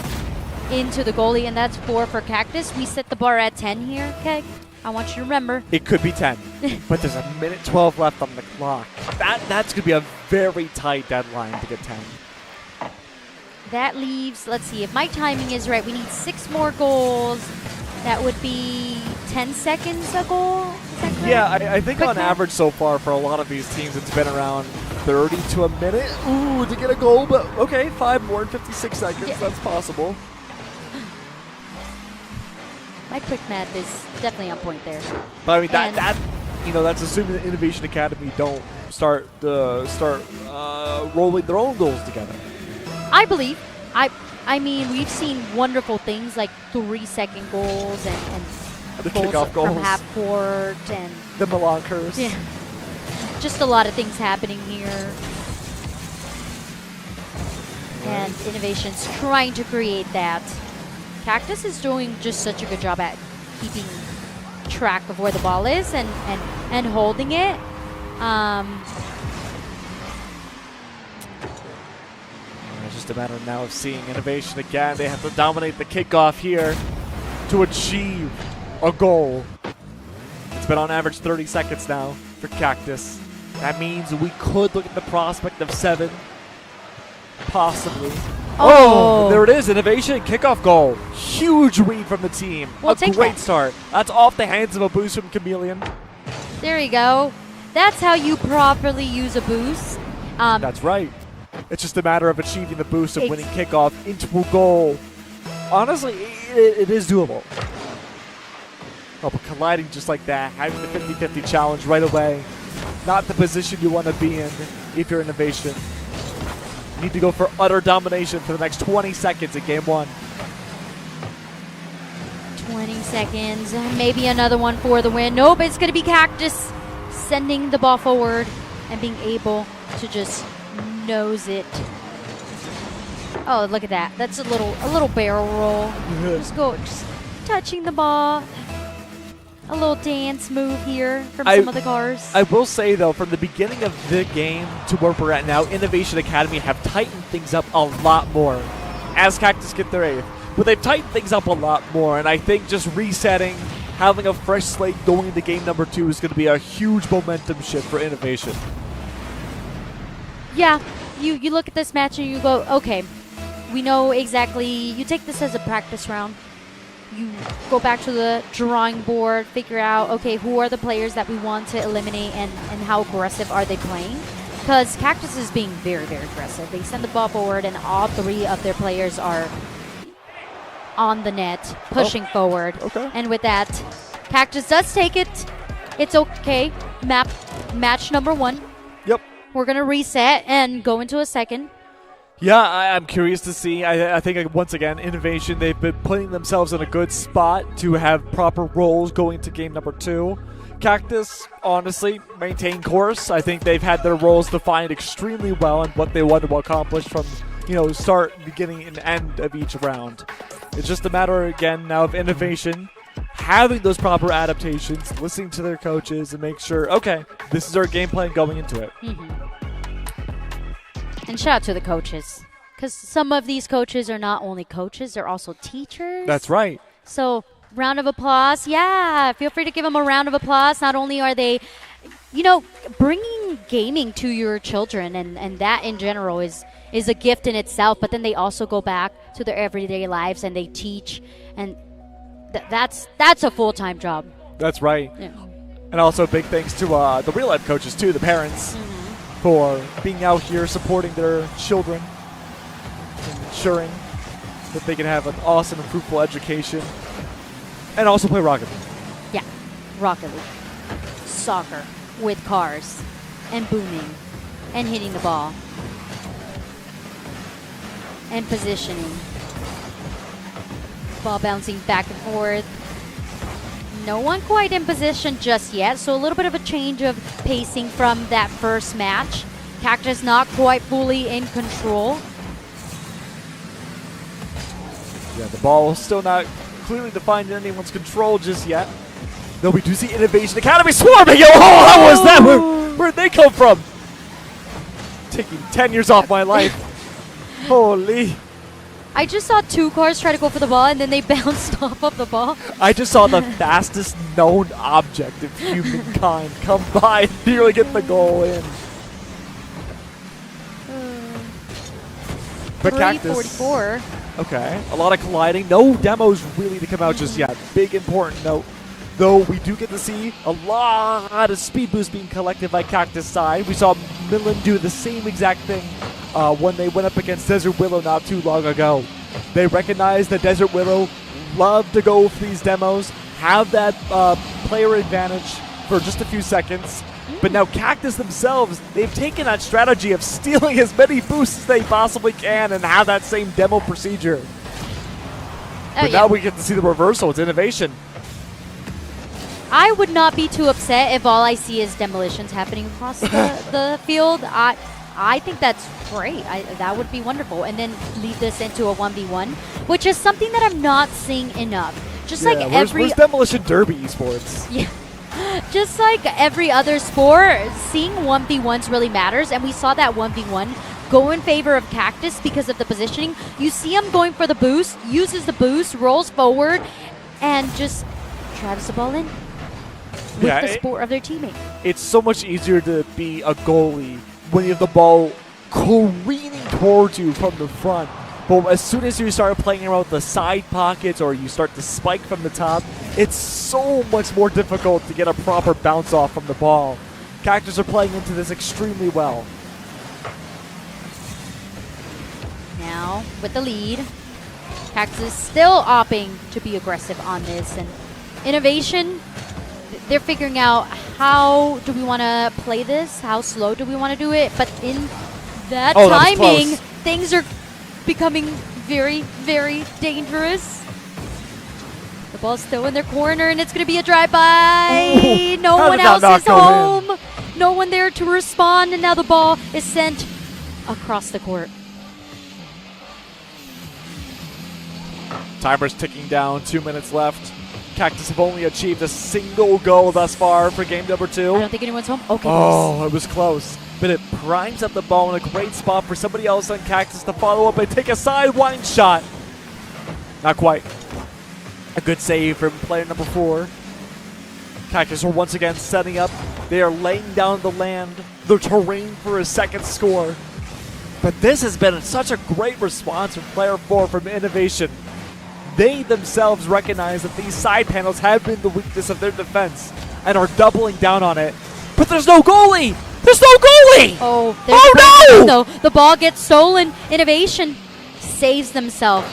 into the goalie, and that's 4 for Cactus. We set the bar at 10 here, okay? I want you to remember. It could be 10, but there's a minute 12 left on the clock. That's going to be a very tight deadline to get 10. That leaves, let's see, if my timing is right, we need 6 more goals. That would be 10 seconds a goal? Is that correct? Yeah, I think Quick on math? average so far for a lot of these teams, it's been around 30 to a minute. Ooh, to get a goal, but okay, 5 more in 56 seconds. Yeah. That's possible. My quick math is definitely on point there. But I mean, And- that's assuming the Innovation Academy don't start rolling their own goals together. I believe. I mean, we've seen wonderful things like 3-second goals and The goals kickoff from goals. half court and The Milan curse. yeah, just a lot of things happening here. And Innovation's trying to create that. Cactus is doing just such a good job at keeping track of where the ball is and holding it. It's just a matter now of seeing Innovation again. They have to dominate the kickoff here to achieve a goal. It's been on average 30 seconds now for Cactus. That means we could look at the prospect of 7. Possibly. Oh, there it is. Innovation kickoff goal. Huge read from the team. We'll a take great that. start. That's off the hands of a boost from Chameleon. There you go. That's how you properly use a boost. That's right. It's just a matter of achieving the boost of winning kickoff into a goal. Honestly, it is doable. Oh, but colliding just like that, having the 50-50 challenge right away, not the position you want to be in if you're Innovation. You need to go for utter domination for the next 20 seconds in game 1. 20 seconds. Maybe another one for the win. Nope, it's going to be Cactus sending the ball forward and being able to just nose it. Oh, look at that. That's a little barrel roll. Just touching the ball. A little dance move here from some of the cars. I will say, though, from the beginning of the game to where we're at now, Innovation Academy have tightened things up a lot more as Cactus get their 8th. But they've tightened things up a lot more, and I think just resetting, having a fresh slate going into game number 2 is going to be a huge momentum shift for Innovation. Yeah, you look at this match and you go, okay, we know exactly. You take this as a practice round. You go back to the drawing board, figure out, okay, who are the players that we want to eliminate and how aggressive are they playing? Because Cactus is being very, very aggressive. They send the ball forward, and all 3 of their players are on the net, pushing forward. Okay. And with that, Cactus does take it. It's okay. Match number 1. Yep. We're going to reset and go into a second. Yeah, I'm curious to see. I think, once again, Innovation, they've been putting themselves in a good spot to have proper roles going to game number 2. Cactus, honestly, maintain course. I think they've had their roles defined extremely well and what they want to accomplish from, start, beginning, and end of each round. It's just a matter, again, now of Innovation having those proper adaptations, listening to their coaches, and make sure, okay, this is our game plan going into it. Mm-hmm. And shout out to the coaches, because some of these coaches are not only coaches, they're also teachers. That's right. So, round of applause. Yeah, feel free to give them a round of applause. Not only are they, bringing gaming to your children, and that in general is a gift in itself, but then they also go back to their everyday lives and they teach, and that's a full-time job. That's right. Yeah. And also big thanks to the real-life coaches, too, the parents. Mm-hmm. For being out here supporting their children and ensuring that they can have an awesome and fruitful education and also play Rocket League. Yeah, Rocket League. Soccer with cars and booming and hitting the ball and positioning. Ball bouncing back and forth. No one quite in position just yet, so a little bit of a change of pacing from that first match. Cactus not quite fully in control. Yeah, the ball is still not clearly defined in anyone's control just yet. Though we do see Innovation Academy swarming. Oh, how was that? Where'd they come from? Taking 10 years off my life. Holy. I just saw 2 cars try to go for the ball, and then they bounced off of the ball. I just saw the fastest known object of humankind come by and nearly get the goal in. But Cactus. 344. Okay, a lot of colliding. No demos really to come out just yet. Big important note. Though we do get to see a lot of speed boost being collected by Cactus side. We saw Midland do the same exact thing when they went up against Desert Willow not too long ago. They recognized that Desert Willow love to go for these demos, have that player advantage for just a few seconds. But now Cactus themselves, they've taken that strategy of stealing as many boosts as they possibly can and have that same demo procedure. But now we get to see the reversal. It's Innovation. I would not be too upset if all I see is demolitions happening across the field. I think that's great. That would be wonderful. And then lead this into a 1v1, which is something that I'm not seeing enough. Just like where's Demolition Derby Esports? Yeah. Just like every other sport, seeing 1v1s really matters, and we saw that 1v1 go in favor of Cactus because of the positioning. You see him going for the boost, uses the boost, rolls forward, and just drives the ball in with the support of their teammate. It's so much easier to be a goalie when you have the ball careening towards you from the front. But as soon as you start playing around with the side pockets or you start to spike from the top, it's so much more difficult to get a proper bounce off from the ball. Cactus are playing into this extremely well. Now, with the lead, Cactus still opting to be aggressive on this. And Innovation, they're figuring out how do we want to play this, how slow do we want to do it. But in that timing, things are becoming very, very dangerous. The ball's still in their corner, and it's going to be a drive-by. No one else is home. No one there to respond, and now the ball is sent across the court. Timer's ticking down, 2 minutes left. Cactus have only achieved a single goal thus far for game number 2. I don't think anyone's home. Okay. Oh, it was close. But it primes up the ball in a great spot for somebody else on Cactus to follow up and take a sidewind shot. Not quite. A good save from player number 4. Cactus are once again setting up. They are laying down the land, the terrain for a second score. But this has been such a great response from player 4 from Innovation. They themselves recognize that these side panels have been the weakness of their defense and are doubling down on it. But there's no goalie! There's no goalie! Oh no! The ball gets stolen. Innovation saves themselves.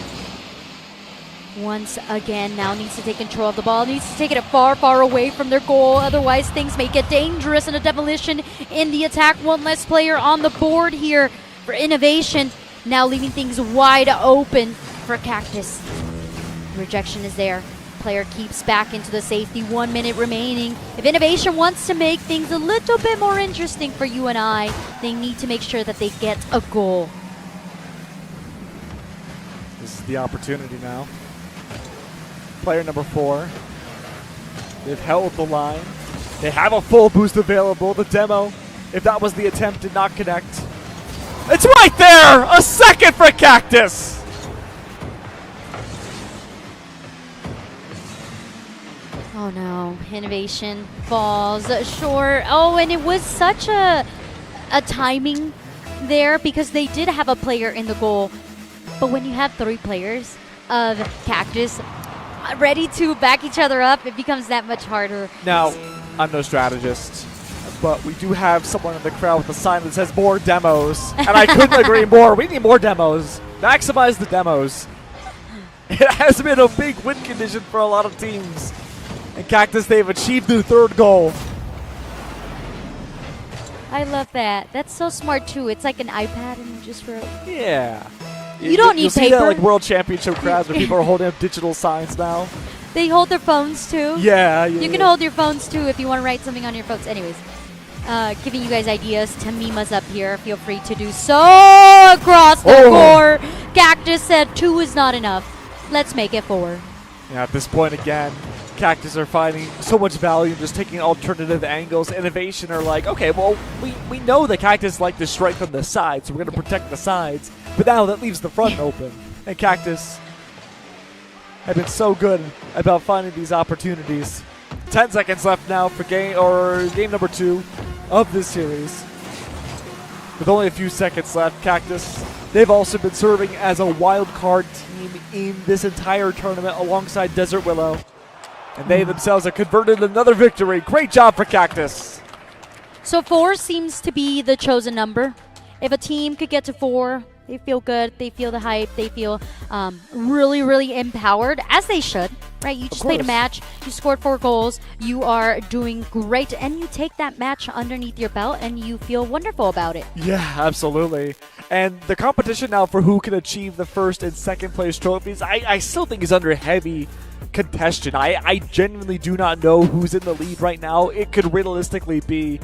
Once again, now needs to take control of the ball. Needs to take it far, far away from their goal. Otherwise, things may get dangerous, and a demolition in the attack. One less player on the board here for Innovation. Now leaving things wide open for Cactus. Rejection is there. Player keeps back into the safety. 1 minute remaining. If Innovation wants to make things a little bit more interesting for you and I, they need to make sure that they get a goal. This is the opportunity now. Player number 4. They've held the line. They have a full boost available. The demo, if that was the attempt, did not connect. It's right there! A second for Cactus! Oh no, Innovation falls short. Oh, and it was such a timing there because they did have a player in the goal. But when you have 3 players of Cactus ready to back each other up, it becomes that much harder. Now, I'm no strategist, but we do have someone in the crowd with a sign that says more demos. And I couldn't agree more. We need more demos. Maximize the demos. It has been a big win condition for a lot of teams. And Cactus, they've achieved their 3rd goal. I love that. That's so smart too. It's like an iPad and you just wrote. Yeah. You don't need You'll see paper. that like World Championship crowds where people are holding up digital signs now. They hold their phones too. Yeah. You can hold your phones too if you want to write something on your phones. Anyways, giving you guys ideas to meme us up here. Feel free to do so across the court. Cactus said 2 is not enough. Let's make it 4. Yeah, at this point again, Cactus are finding so much value in just taking alternative angles. Innovation are like, okay, well, we know that Cactus like to strike from the sides, so we're going to protect the sides. But now that leaves the front open. And Cactus have been so good about finding these opportunities. 10 seconds left now for game number 2 of this series. With only a few seconds left, Cactus, they've also been serving as a wild card team in this entire tournament alongside Desert Willow. And they themselves have converted another victory. Great job for Cactus. So 4 seems to be the chosen number. If a team could get to 4, they feel good. They feel the hype. They feel really, really empowered, as they should, right? You just played a match. You scored 4 goals. You are doing great, and you take that match underneath your belt, and you feel wonderful about it. Yeah, absolutely. And the competition now for who can achieve the 1st and 2nd place trophies, I still think is under heavy contention. I genuinely do not know who's in the lead right now. It could realistically be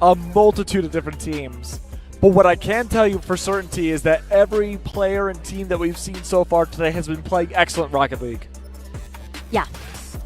a multitude of different teams. But what I can tell you for certainty is that every player and team that we've seen so far today has been playing excellent Rocket League. Yeah,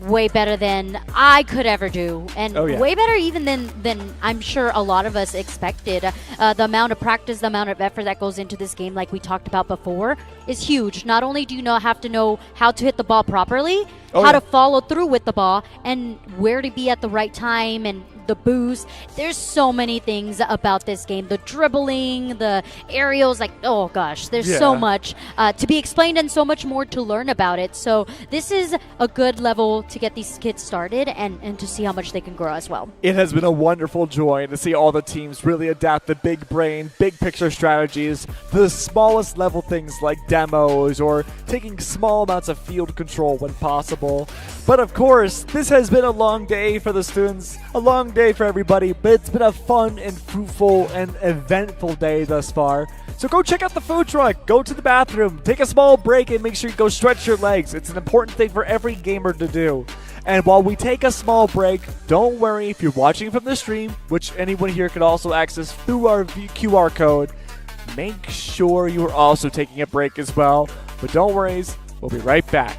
way better than I could ever do. And way better even than I'm sure a lot of us expected. The amount of practice, the amount of effort that goes into this game, like we talked about before, is huge. Not only do you have to know how to hit the ball properly, how to follow through with the ball, and where to be at the right time, and the boost. There's so many things about this game. The dribbling, the aerials, like, oh gosh, there's so much to be explained and so much more to learn about it. So this is a good level to get these kids started and to see how much they can grow as well. It has been a wonderful joy to see all the teams really adapt the big brain, big picture strategies to the smallest level things like demos or taking small amounts of field control when possible. But of course, this has been a long day for the students, a long day for everybody, but it's been a fun and fruitful and eventful day thus far. So go check out the food truck, go to the bathroom, take a small break, and make sure you go stretch your legs. It's an important thing for every gamer to do. And while we take a small break, don't worry if you're watching from the stream, which anyone here can also access through our QR code, make sure you are also taking a break as well. But don't worry, we'll be right back.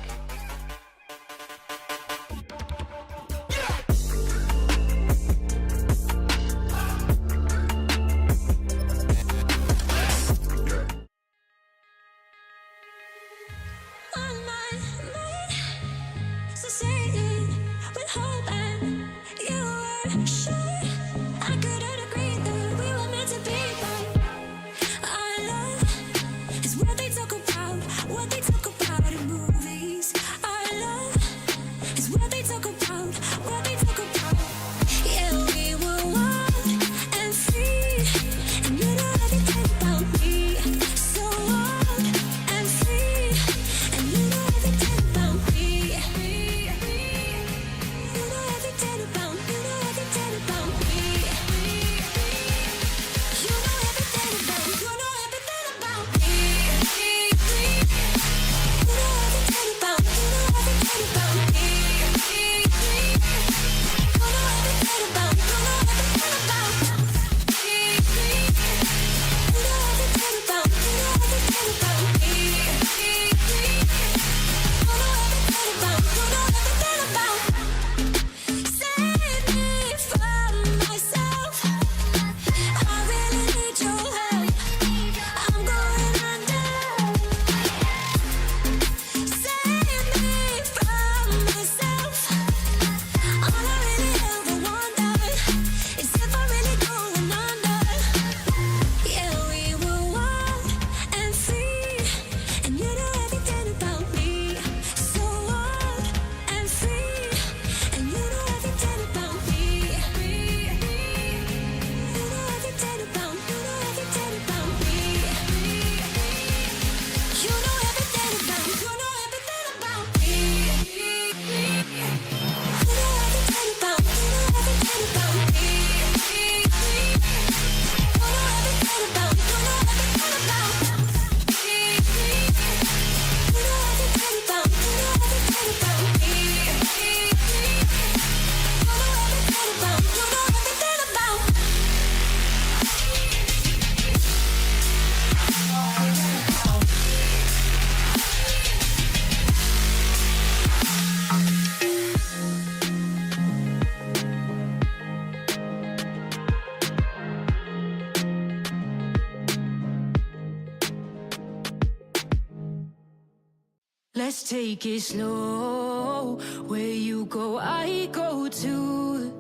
Let's take it slow. Where you go, I go too.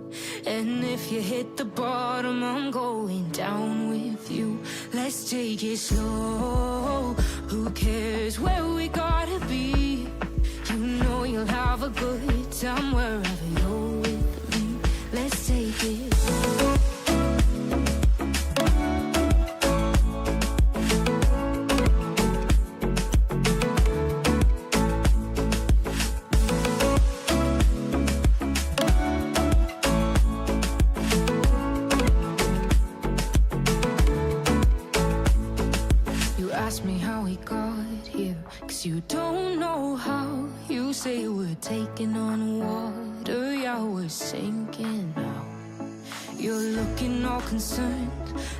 And if you hit the bottom, I'm going down with you. Let's take it slow. Who cares where we gotta be? You know you'll have a good time wherever you're with me. Let's take it slow. Ask me how we got here, 'cause you don't know how. You say we're taking on water, yeah, we're sinking now. You're looking all concerned,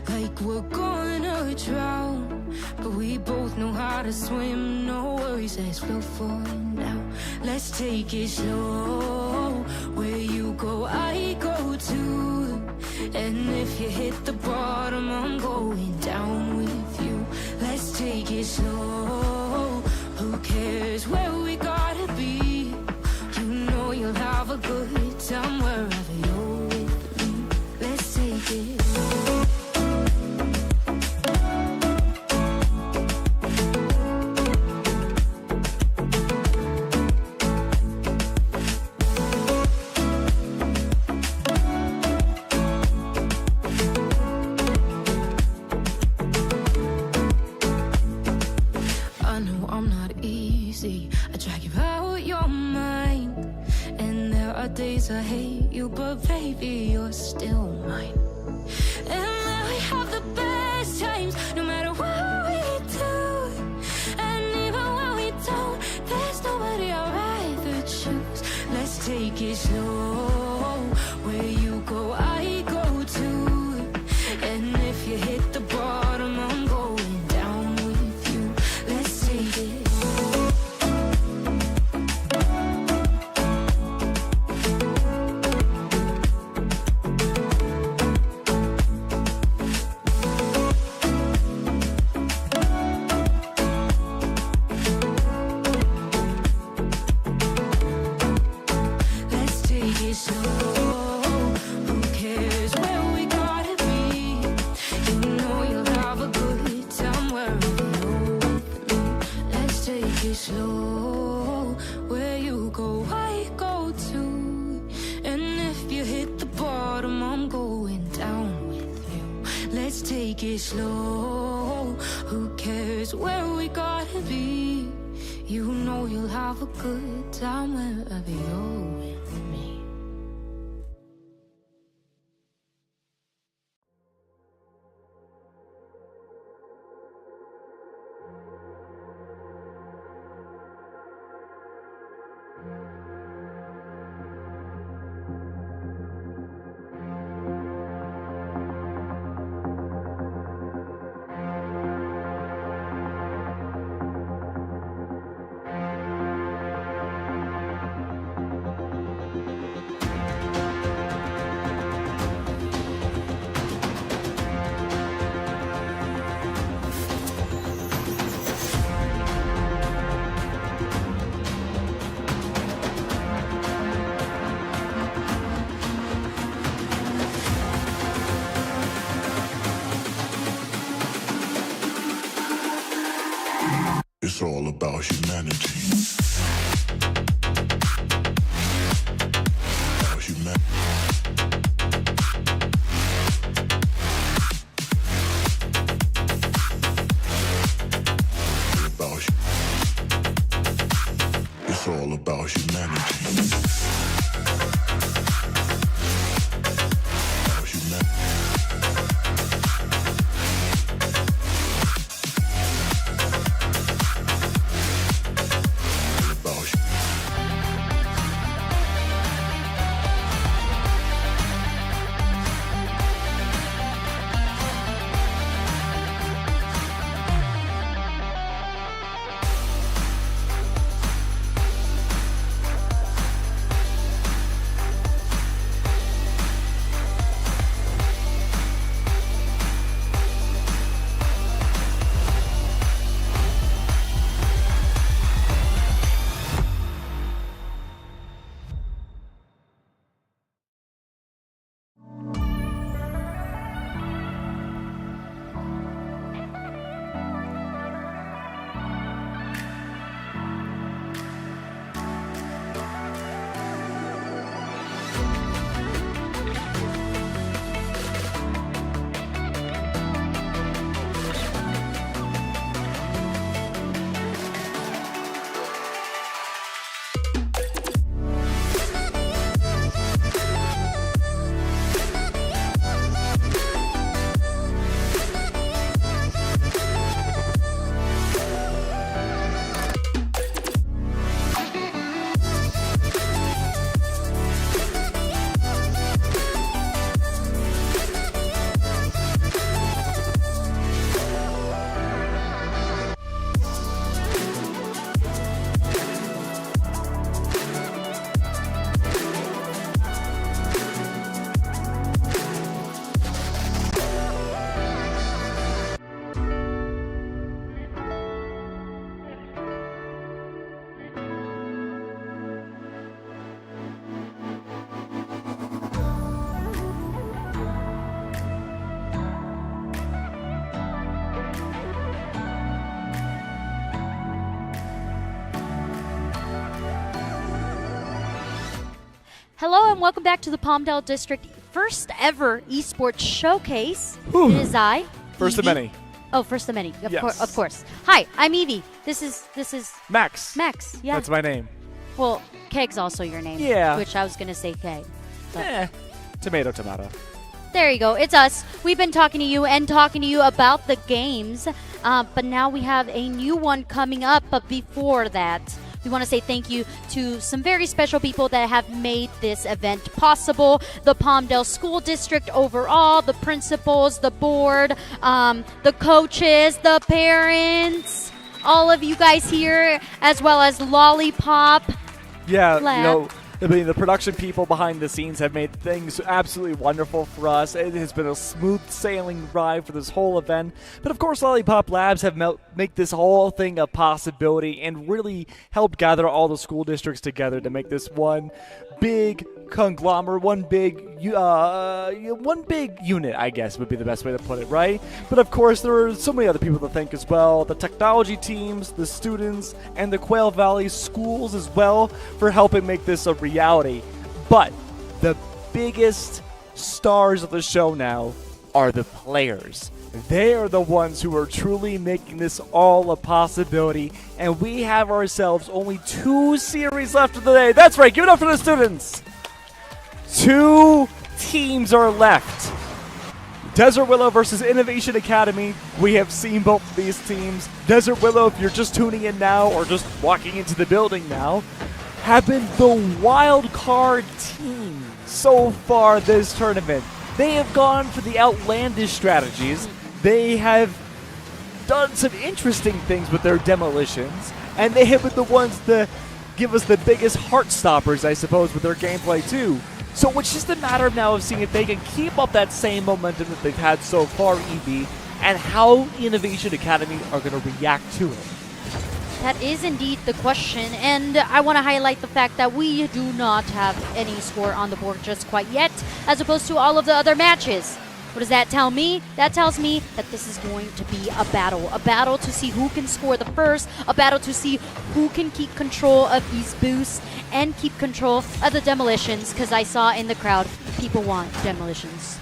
like we're gonna drown. But we both know how to swim, no worries, let's flow for now. Let's take it slow. Where you go, I go too. And if you hit the bottom, I'm going down with you. Let's take it slow. Who cares where we gotta be? You know you'll have a good time wherever you're with me. Let's take it slow. I drag you out your mind, and there are days I hate you, but baby, you're still mine. And we have the best times, no matter what we do. And even when we don't, there's nobody I'd rather choose. Let's take it slow. Where you go, I go too. And if you hit the bottom, I'm going down with you. Let's take it. Let's take it slow. Who cares where we gotta be? You know you'll have a good time wherever you're with me. Let's take it slow. Where you go, I go too. And if you hit the bottom, I'm going down with you. Let's take it slow. Who cares where we gotta be? You know you'll have a good time wherever you're with me. It's all about humanity. About humanity. It's all about humanity. About humanity. Hello and welcome back to the Palmdale District first ever Esports Showcase. Whew. It is I, First of Evie. many. Oh, first of many. Yes. Of course. Hi, I'm Evie. This is Max. Max. Yeah. That's my name. Well, Keg's also your name. Yeah. Which I was gonna say Keg. But Tomato, tomato. there you go. It's us. We've been talking to you and talking to you about the games, but now we have a new one coming up. But before that, we want to say thank you to some very special people that have made this event possible. The Palmdale School District overall, the principals, the board, the coaches, the parents, all of you guys here, as well as Lollipop. Yeah, Lab. the production people behind the scenes have made things absolutely wonderful for us. It has been a smooth sailing ride for this whole event. But of course, Lollipop Labs have make this whole thing a possibility and really helped gather all the school districts together to make this one big conglomerate, one big unit, I guess would be the best way to put it, right? But of course, there are so many other people to thank as well. The technology teams, the students, and the Quail Valley schools as well for helping make this a reality. But the biggest stars of the show now are the players. They are the ones who are truly making this all a possibility, and we have ourselves only 2 series left of the day. That's right, give it up for the students. 2 teams are left. Desert Willow versus Innovation Academy. We have seen both of these teams. Desert Willow, if you're just tuning in now or just walking into the building now, have been the wild card team so far this tournament. They have gone for the outlandish strategies. They have done some interesting things with their demolitions, and they have been the ones that give us the biggest heart stoppers, I suppose, with their gameplay too. So it's just a matter now of seeing if they can keep up that same momentum that they've had so far, EV, and how Innovation Academy are going to react to it. That is indeed the question, and I want to highlight the fact that we do not have any score on the board just quite yet, as opposed to all of the other matches. What does that tell me? That tells me that this is going to be a battle to see who can score the first, a battle to see who can keep control of these boosts and keep control of the demolitions, because I saw in the crowd people want demolitions.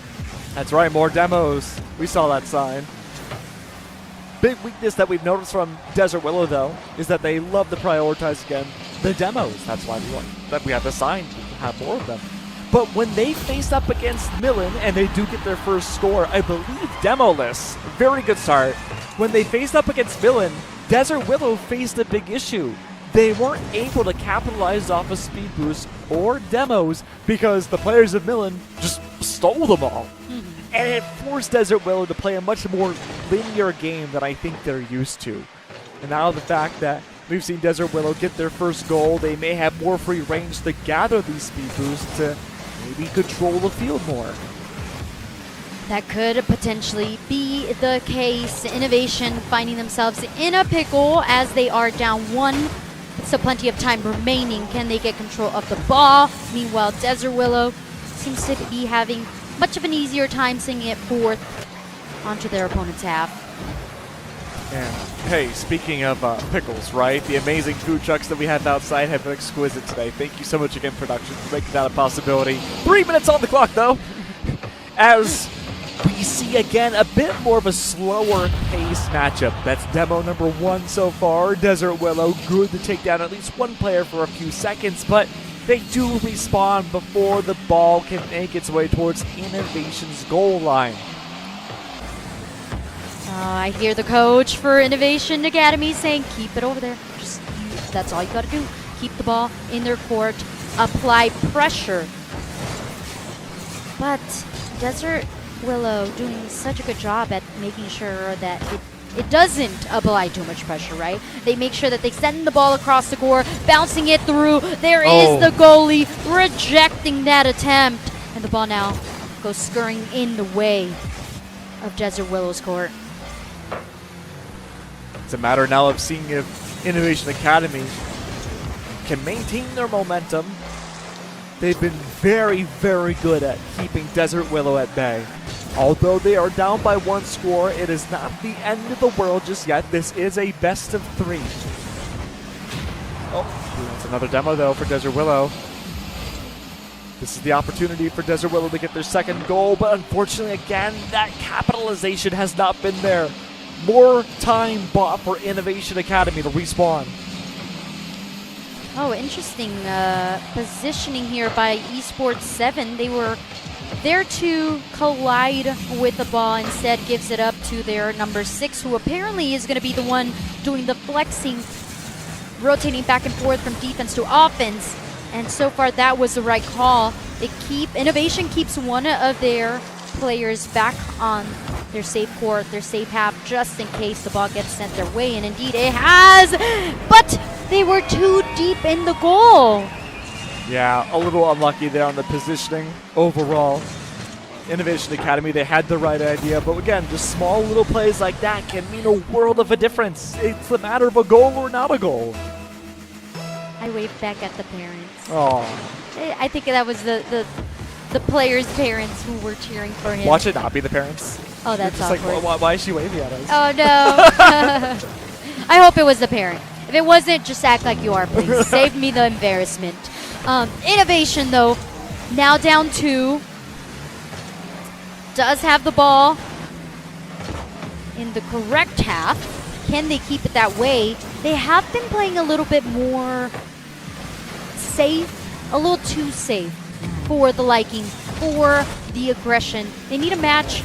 That's right, more demos. We saw that sign. Big weakness that we've noticed from Desert Willow, though, is that they love to prioritize, again, the demos. That's why we have the sign to have more of them. But when they faced up against Millen, and they do get their first score, I believe Demoless, very good start. When they faced up against Millen, Desert Willow faced a big issue. They weren't able to capitalize off of speed boosts or demos because the players of Millen just stole them all. And it forced Desert Willow to play a much more linear game than I think they're used to. And now the fact that we've seen Desert Willow get their first goal, they may have more free range to gather these speed boosts to maybe control the field more. That could potentially be the case. Innovation finding themselves in a pickle as they are down 1. So plenty of time remaining. Can they get control of the ball? Meanwhile, Desert Willow seems to be having much of an easier time singing it forth onto their opponent's half. And hey, speaking of pickles, right? The amazing food trucks that we have outside have been exquisite today. Thank you so much again, production, for making that a possibility. 3 minutes on the clock, though. As we see again a bit more of a slower pace matchup. That's demo number 1 so far. Desert Willow good to take down at least one player for a few seconds, but they do respawn before the ball can make its way towards Innovation's goal line. I hear the coach for Innovation Academy saying, keep it over there. That's all you got to do. Keep the ball in their court. Apply pressure. But Desert Willow doing such a good job at making sure that it doesn't apply too much pressure, right? They make sure that they send the ball across the goal, bouncing it through. There is the goalie rejecting that attempt. And the ball now goes scurrying in the way of Desert Willow's court. It's a matter now of seeing if Innovation Academy can maintain their momentum. They've been very, very good at keeping Desert Willow at bay. Although they are down by 1 score, it is not the end of the world just yet. This is a best of 3. Oh, that's another demo, though, for Desert Willow. This is the opportunity for Desert Willow to get their second goal, but unfortunately, again, that capitalization has not been there. More time bought for Innovation Academy to respawn. Oh, interesting positioning here by Esports 7. They were there to collide with the ball. Instead, gives it up to their number 6, who apparently is going to be the one doing the flexing rotating back and forth from defense to offense. And so far, that was the right call. Innovation keeps one of their players back on their safe court, their safe half, just in case the ball gets sent their way. And indeed, it has. But they were too deep in the goal. Yeah, a little unlucky there on the positioning overall. Innovation Academy, they had the right idea, but again, just small little plays like that can mean a world of a difference. It's a matter of a goal or not a goal. I waved back at the parents. Oh, I think that was the players' parents who were cheering for him. watch it not be the parents. Oh, that's Just awkward. like, why is she waving at us? Oh, no. I hope it was the parent. If it wasn't, just act like you are, please. Save me the embarrassment. Innovation, though, now down 2. Does have the ball in the correct half. Can they keep it that way? They have been playing a little bit more safe, a little too safe for the liking, for the aggression. They need to match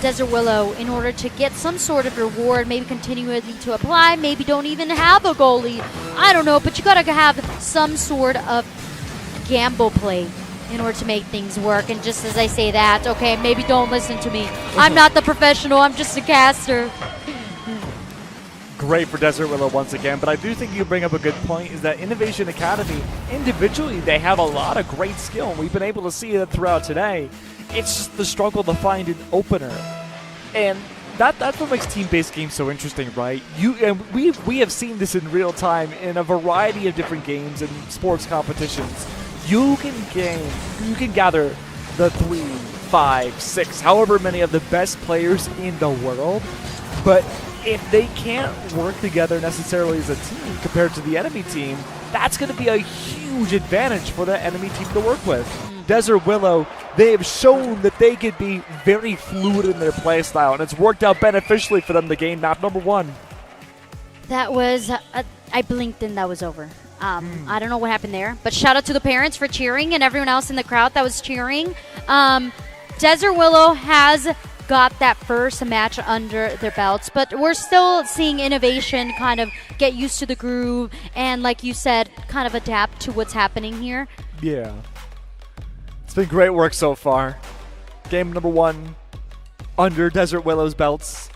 Desert Willow in order to get some sort of reward, maybe continually to apply, maybe don't even have a goalie. I don't know, but you gotta have some sort of gamble play in order to make things work. And just as I say that, okay, maybe don't listen to me. I'm not the professional, I'm just a caster. Great for Desert Willow once again, but I do think you bring up a good point, is that Innovation Academy, individually, they have a lot of great skill, and we've been able to see that throughout today. It's just the struggle to find an opener. And that's what makes team-based games so interesting, right? We have seen this in real time in a variety of different games and sports competitions. You can gather the 3, 5, 6, however many of the best players in the world, but if they can't work together necessarily as a team compared to the enemy team, that's going to be a huge advantage for the enemy team to work with. Desert Willow, they have shown that they could be very fluid in their play style, and it's worked out beneficially for them to gain map number 1. That was, I blinked and that was over. I don't know what happened there, but shout out to the parents for cheering and everyone else in the crowd that was cheering. Desert Willow has got that first match under their belts, but we're still seeing Innovation kind of get used to the groove and, like you said, kind of adapt to what's happening here. Yeah. It's been great work so far. Game number 1 under Desert Willow's belts.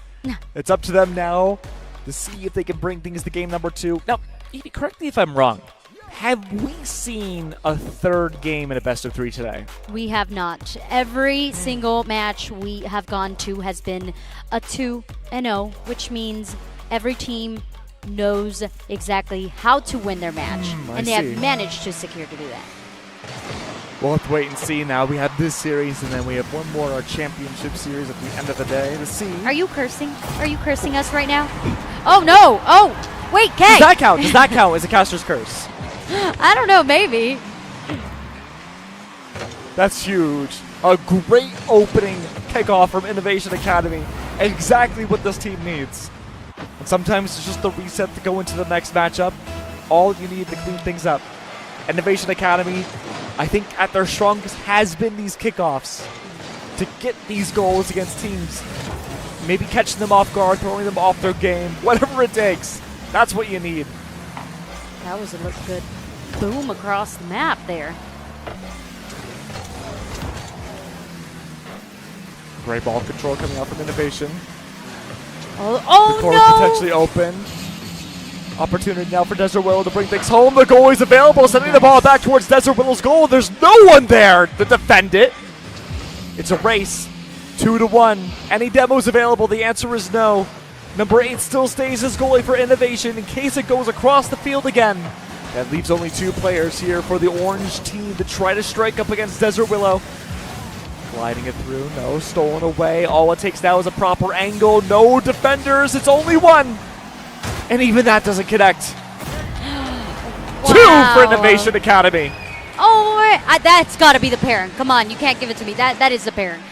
It's up to them now to see if they can bring things to game number 2. Now, Evie, correct me if I'm wrong. Have we seen a third game in a best of 3 today? We have not. Every single match we have gone to has been a 2-0, which means every team knows exactly how to win their match, and they have managed to secure to do that. We'll have to wait and see now. We have this series, and then we have one more, our championship series at the end of the day to see. Are you cursing? Are you cursing us right now? Oh, no. Oh, wait, Kay. Does that count? Does that count as a caster's curse? I don't know, maybe. That's huge. A great opening kickoff from Innovation Academy. Exactly what this team needs. And sometimes it's just the reset to go into the next matchup. All you need to clean things up. Innovation Academy, I think at their strongest has been these kickoffs. To get these goals against teams. Maybe catching them off guard, throwing them off their game. Whatever it takes. That's what you need. That was a good boom across the map there. Great ball control coming out from Innovation. Oh the court no! potentially open. Opportunity now for Desert Willow to bring things home. The goal is available, sending the ball back towards Desert Willow's goal. There's no one there to defend it. It's a race, 2-1. Any demos available? The answer is no. Number 8 still stays as goalie for Innovation in case it goes across the field again. That leaves only 2 players here for the orange team to try to strike up against Desert Willow. Gliding it through, no, stolen away. All it takes now is a proper angle. No defenders, it's only 1. And even that doesn't connect. Wow. 2 for Innovation Academy. Oh, that's got to be the parent. Come on, you can't give it to me. That is the parent.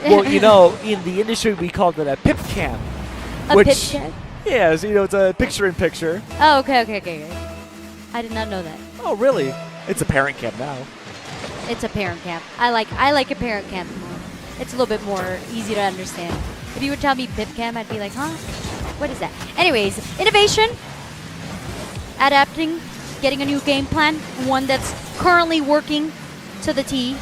Well, you know, in the industry we called it a pip cam. A pip cam? Yeah, so, you know, it's a picture-in-picture. Oh, okay. I did not know that. Oh, really? It's a parent cam now. It's a parent cam. I like a parent cam more. It's a little bit more easy to understand. If you would tell me pip cam, I'd be like, huh? What is that? Anyways, Innovation adapting, getting a new game plan, one that's currently working to the T.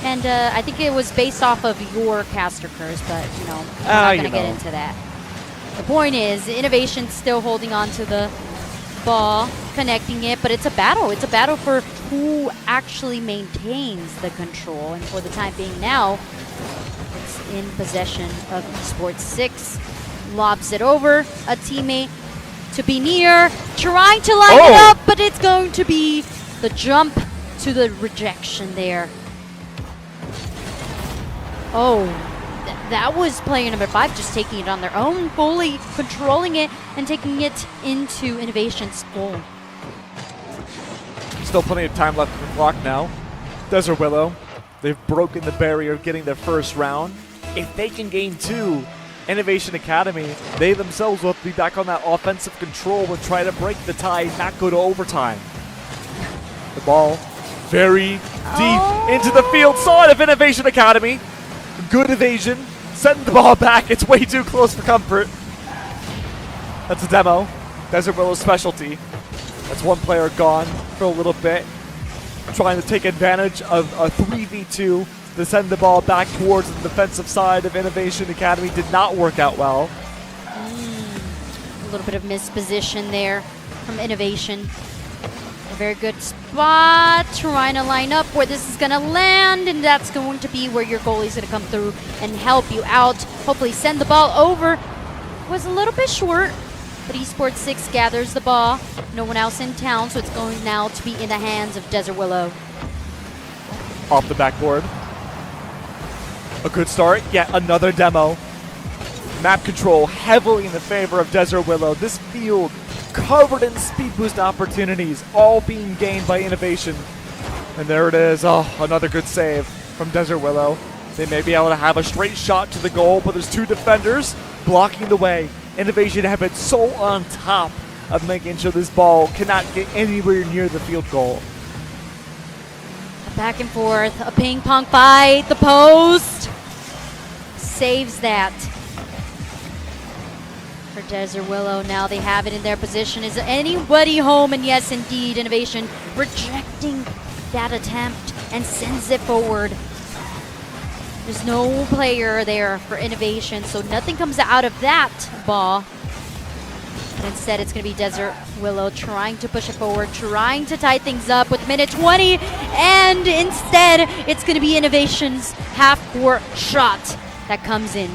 And I think it was based off of your caster curse, but you know, I'm not going to get into that. The point is, Innovation's still holding on to the ball, connecting it, but it's a battle. It's a battle for who actually maintains the control. And for the time being now, it's in possession of Esports 6. Lobs it over, a teammate to be near, trying to line it up, but it's going to be the jump to the rejection there. Oh, that was player number 5 just taking it on their own, fully controlling it and taking it into Innovation's goal. Still plenty of time left on the clock now. Desert Willow, they've broken the barrier of getting their first round. If they can gain 2, Innovation Academy, they themselves will have to be back on that offensive control and try to break the tie and not go to overtime. The ball very deep into the field side of Innovation Academy. Good evasion, sending the ball back. It's way too close for comfort. That's a demo. Desert Willow's specialty. That's one player gone for a little bit. Trying to take advantage of a 3v2 to send the ball back towards the defensive side of Innovation Academy. Did not work out well. A little bit of misposition there from Innovation. A very good spot, trying to line up where this is going to land, and that's going to be where your goalie's going to come through and help you out. Hopefully send the ball over. Was a little bit short, but Esports 6 gathers the ball. No one else in town, so it's going now to be in the hands of Desert Willow. Off the backboard. A good start. Yet another demo. Map control heavily in the favor of Desert Willow. This field covered in speed boost opportunities, all being gained by Innovation. And there it is. Oh, another good save from Desert Willow. They may be able to have a straight shot to the goal, but there's 2 defenders blocking the way. Innovation have been so on top of making sure this ball cannot get anywhere near the field goal. Back and forth, a ping pong fight, the post saves that for Desert Willow. Now they have it in their position. Is anybody home? And yes, indeed, Innovation rejecting that attempt and sends it forward. There's no player there for Innovation, so nothing comes out of that ball. And instead, it's going to be Desert Willow trying to push it forward, trying to tie things up with minute 20. And instead, it's going to be Innovation's half-court shot that comes in.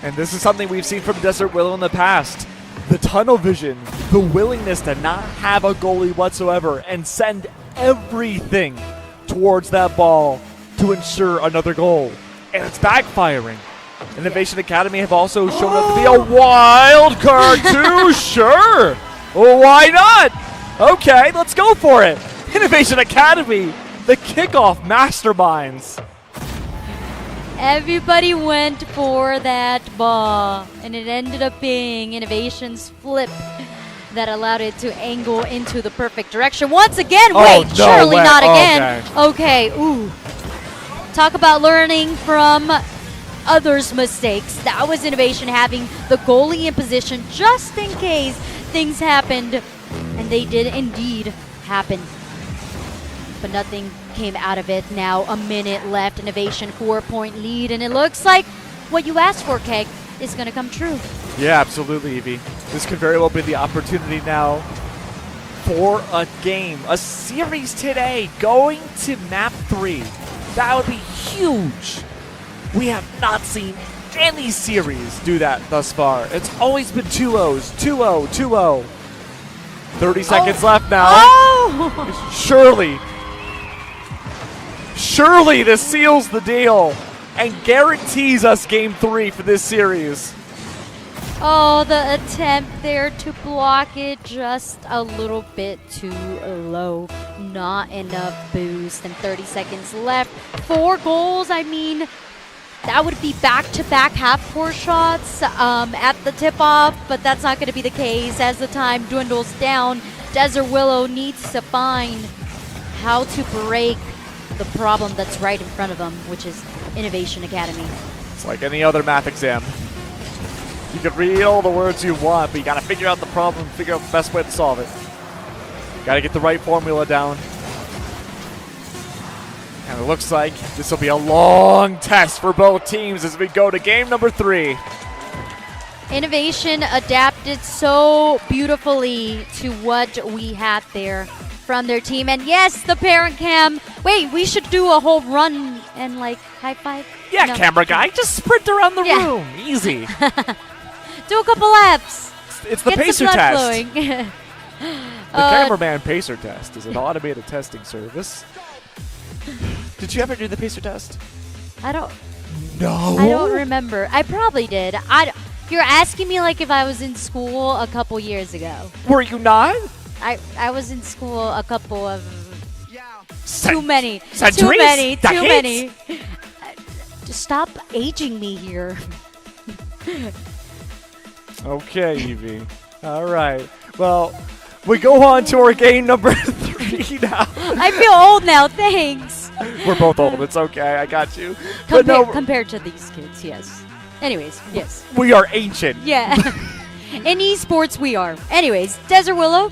And this is something we've seen from Desert Willow in the past. The tunnel vision, the willingness to not have a goalie whatsoever and send everything towards that ball to ensure another goal. And it's backfiring. Innovation Academy have also shown up to be a wild card too. Sure. Well, why not? Okay, let's go for it. Innovation Academy, the kickoff masterminds. Everybody went for that ball, and it ended up being Innovation's flip that allowed it to angle into the perfect direction. Once again, wait, no surely way. not again. Okay, ooh. Talk about learning from others' mistakes. That was Innovation having the goalie in position just in case things happened, and they did indeed happen. But nothing came out of it. Now a minute left. Innovation 4-point lead, and it looks like what you asked for, Keg, is going to come true. Yeah, absolutely, Evie. This could very well be the opportunity now for a game, a series today, going to map 3. That would be huge. We have not seen any series do that thus far. It's always been 2-0s, 2-0, 2-0. 30 seconds left now. Oh! Surely this seals the deal and guarantees us game 3 for this series. Oh, the attempt there to block it just a little bit too low. Not enough boost, and 30 seconds left. 4 goals, I mean, that would be back-to-back half-court shots at the tip-off, but that's not going to be the case as the time dwindles down. Desert Willow needs to find how to break the problem that's right in front of them, which is Innovation Academy. It's like any other math exam. You can read all the words you want, but you got to figure out the problem, figure out the best way to solve it. Got to get the right formula down. And it looks like this will be a long test for both teams as we go to game number 3. Innovation adapted so beautifully to what we had there from their team. And yes, the parent cam. Wait, we should do a whole run and like high five. Yeah, No. camera guy, just sprint around the Yeah. room. Easy. Do a couple laps. It's the Get pacer some blood test. flowing. The cameraman pacer test is an automated testing service. Did you ever do the pacer test? I don't No. remember. I probably did. You're asking me like if I was in school a couple years ago. Were you not? I was in school a couple of Cent- too many. centuries? Too many. Too Decades? many. Just stop aging me here. Okay, Evie. All right. Well, we go on to our game number 3 now. I feel old now. Thanks. We're both old. It's okay. I got you. But no, Compared to these kids, yes. Anyways, yes. we are ancient. Yeah. In esports, we are. Anyways, Desert Willow.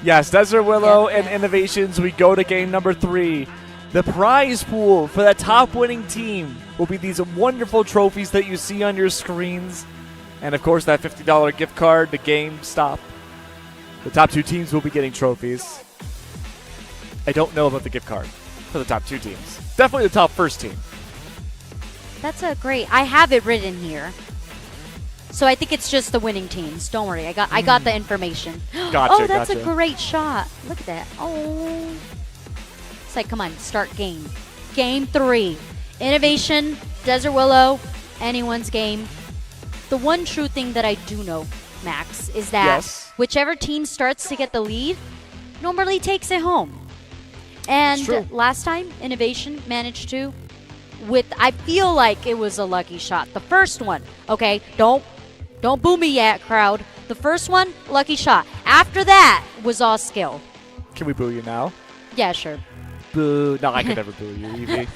Yes, Desert Willow Yeah. and Innovations. We go to game number 3. The prize pool for the top winning team will be these wonderful trophies that you see on your screens. And of course, that $50 gift card to GameStop. The top 2 teams will be getting trophies. I don't know about the gift card for the top 2 teams. Definitely the top first team. That's a great. I have it written here. So I think it's just the winning teams. Don't worry. I got the information. Gotcha, Oh, that's gotcha. a great shot. Look at that. Oh. It's like, come on, start game. Game 3. Innovation, Desert Willow, anyone's game. The one true thing that I do know, Max, is that Yes. whichever team starts to get the lead normally takes it home. It's true. And last time, Innovation managed to I feel like it was a lucky shot. The first one, okay, don't boo me yet, crowd. The first one, lucky shot. After that was all skill. Can we boo you now? Yeah, sure. Boo. No, I could never boo you, Evie.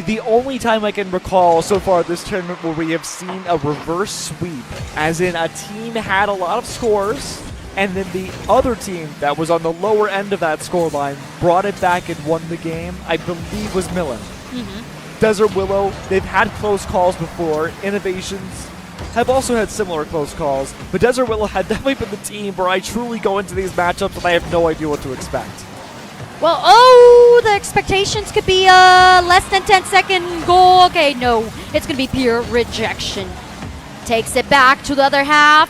The only time I can recall so far this tournament where we have seen a reverse sweep, as in a team had a lot of scores, and then the other team that was on the lower end of that scoreline brought it back and won the game, I believe was Millen. Desert Willow, they've had close calls before. Innovations have also had similar close calls, but Desert Willow had definitely been the team where I truly go into these matchups and I have no idea what to expect. Well, the expectations could be less than 10-second goal. Okay, no, it's going to be pure rejection. Takes it back to the other half.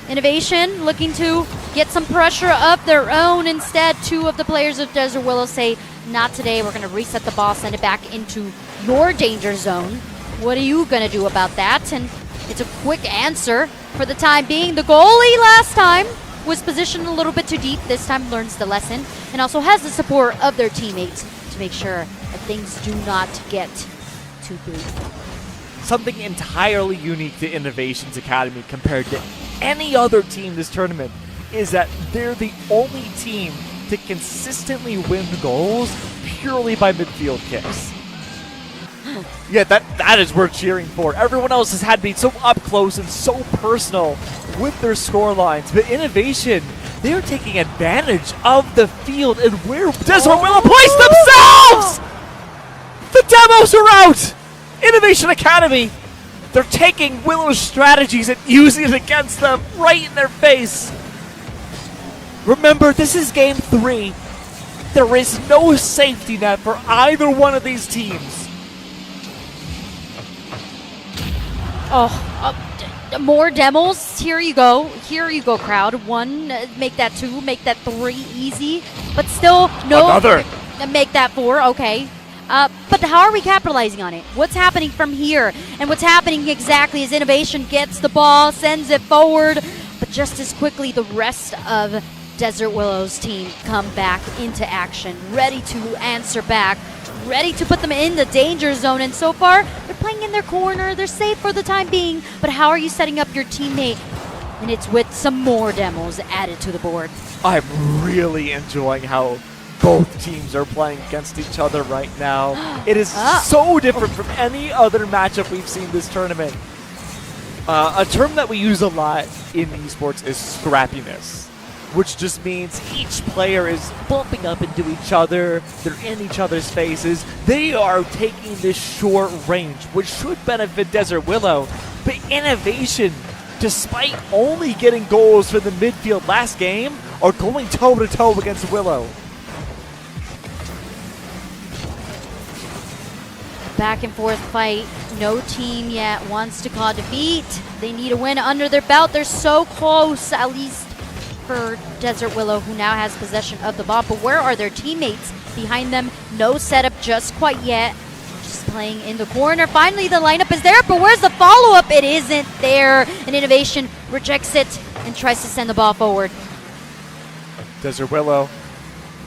Innovation looking to get some pressure of their own. Instead, 2 of the players of Desert Willow say, not today. We're going to reset the ball, send it back into your danger zone. What are you going to do about that? And it's a quick answer for the time being. The goalie last time was positioned a little bit too deep. This time learns the lesson and also has the support of their teammates to make sure that things do not get too big. Something entirely unique to Innovations Academy compared to any other team this tournament is that they're the only team to consistently win goals purely by midfield kicks. Yeah, that is worth cheering for. Everyone else has had to be so up close and so personal with their score lines, but Innovation, they are taking advantage of the field and where Desert Willow place themselves! The demos are out! Innovation Academy, they're taking Willow's strategies and using it against them right in their face. Remember, this is game 3. There is no safety net for either one of these teams. More demos. Here you go. Here you go, crowd. 1, make that 2, make that 3 easy. But still, no. Another. Make that 4, okay. But how are we capitalizing on it? What's happening from here? And what's happening exactly is Innovation gets the ball, sends it forward, but just as quickly the rest of Desert Willow's team come back into action, ready to answer back, ready to put them in the danger zone. And so far, they're playing in their corner. They're safe for the time being. But how are you setting up your teammate? And it's with some more demos added to the board. I'm really enjoying how both teams are playing against each other right now. It is so different from any other matchup we've seen this tournament. A term that we use a lot in esports is scrappiness, which just means each player is bumping up into each other, they're in each other's faces, they are taking this short range, which should benefit Desert Willow, but Innovation, despite only getting goals from the midfield last game, are going toe-to-toe against Willow. Back and forth fight. No team yet wants to call defeat. They need a win under their belt. They're so close, at least for Desert Willow, who now has possession of the ball. But where are their teammates behind them? No setup just quite yet. Just playing in the corner. Finally, the lineup is there, but where's the follow-up? It isn't there. And Innovation rejects it and tries to send the ball forward. Desert Willow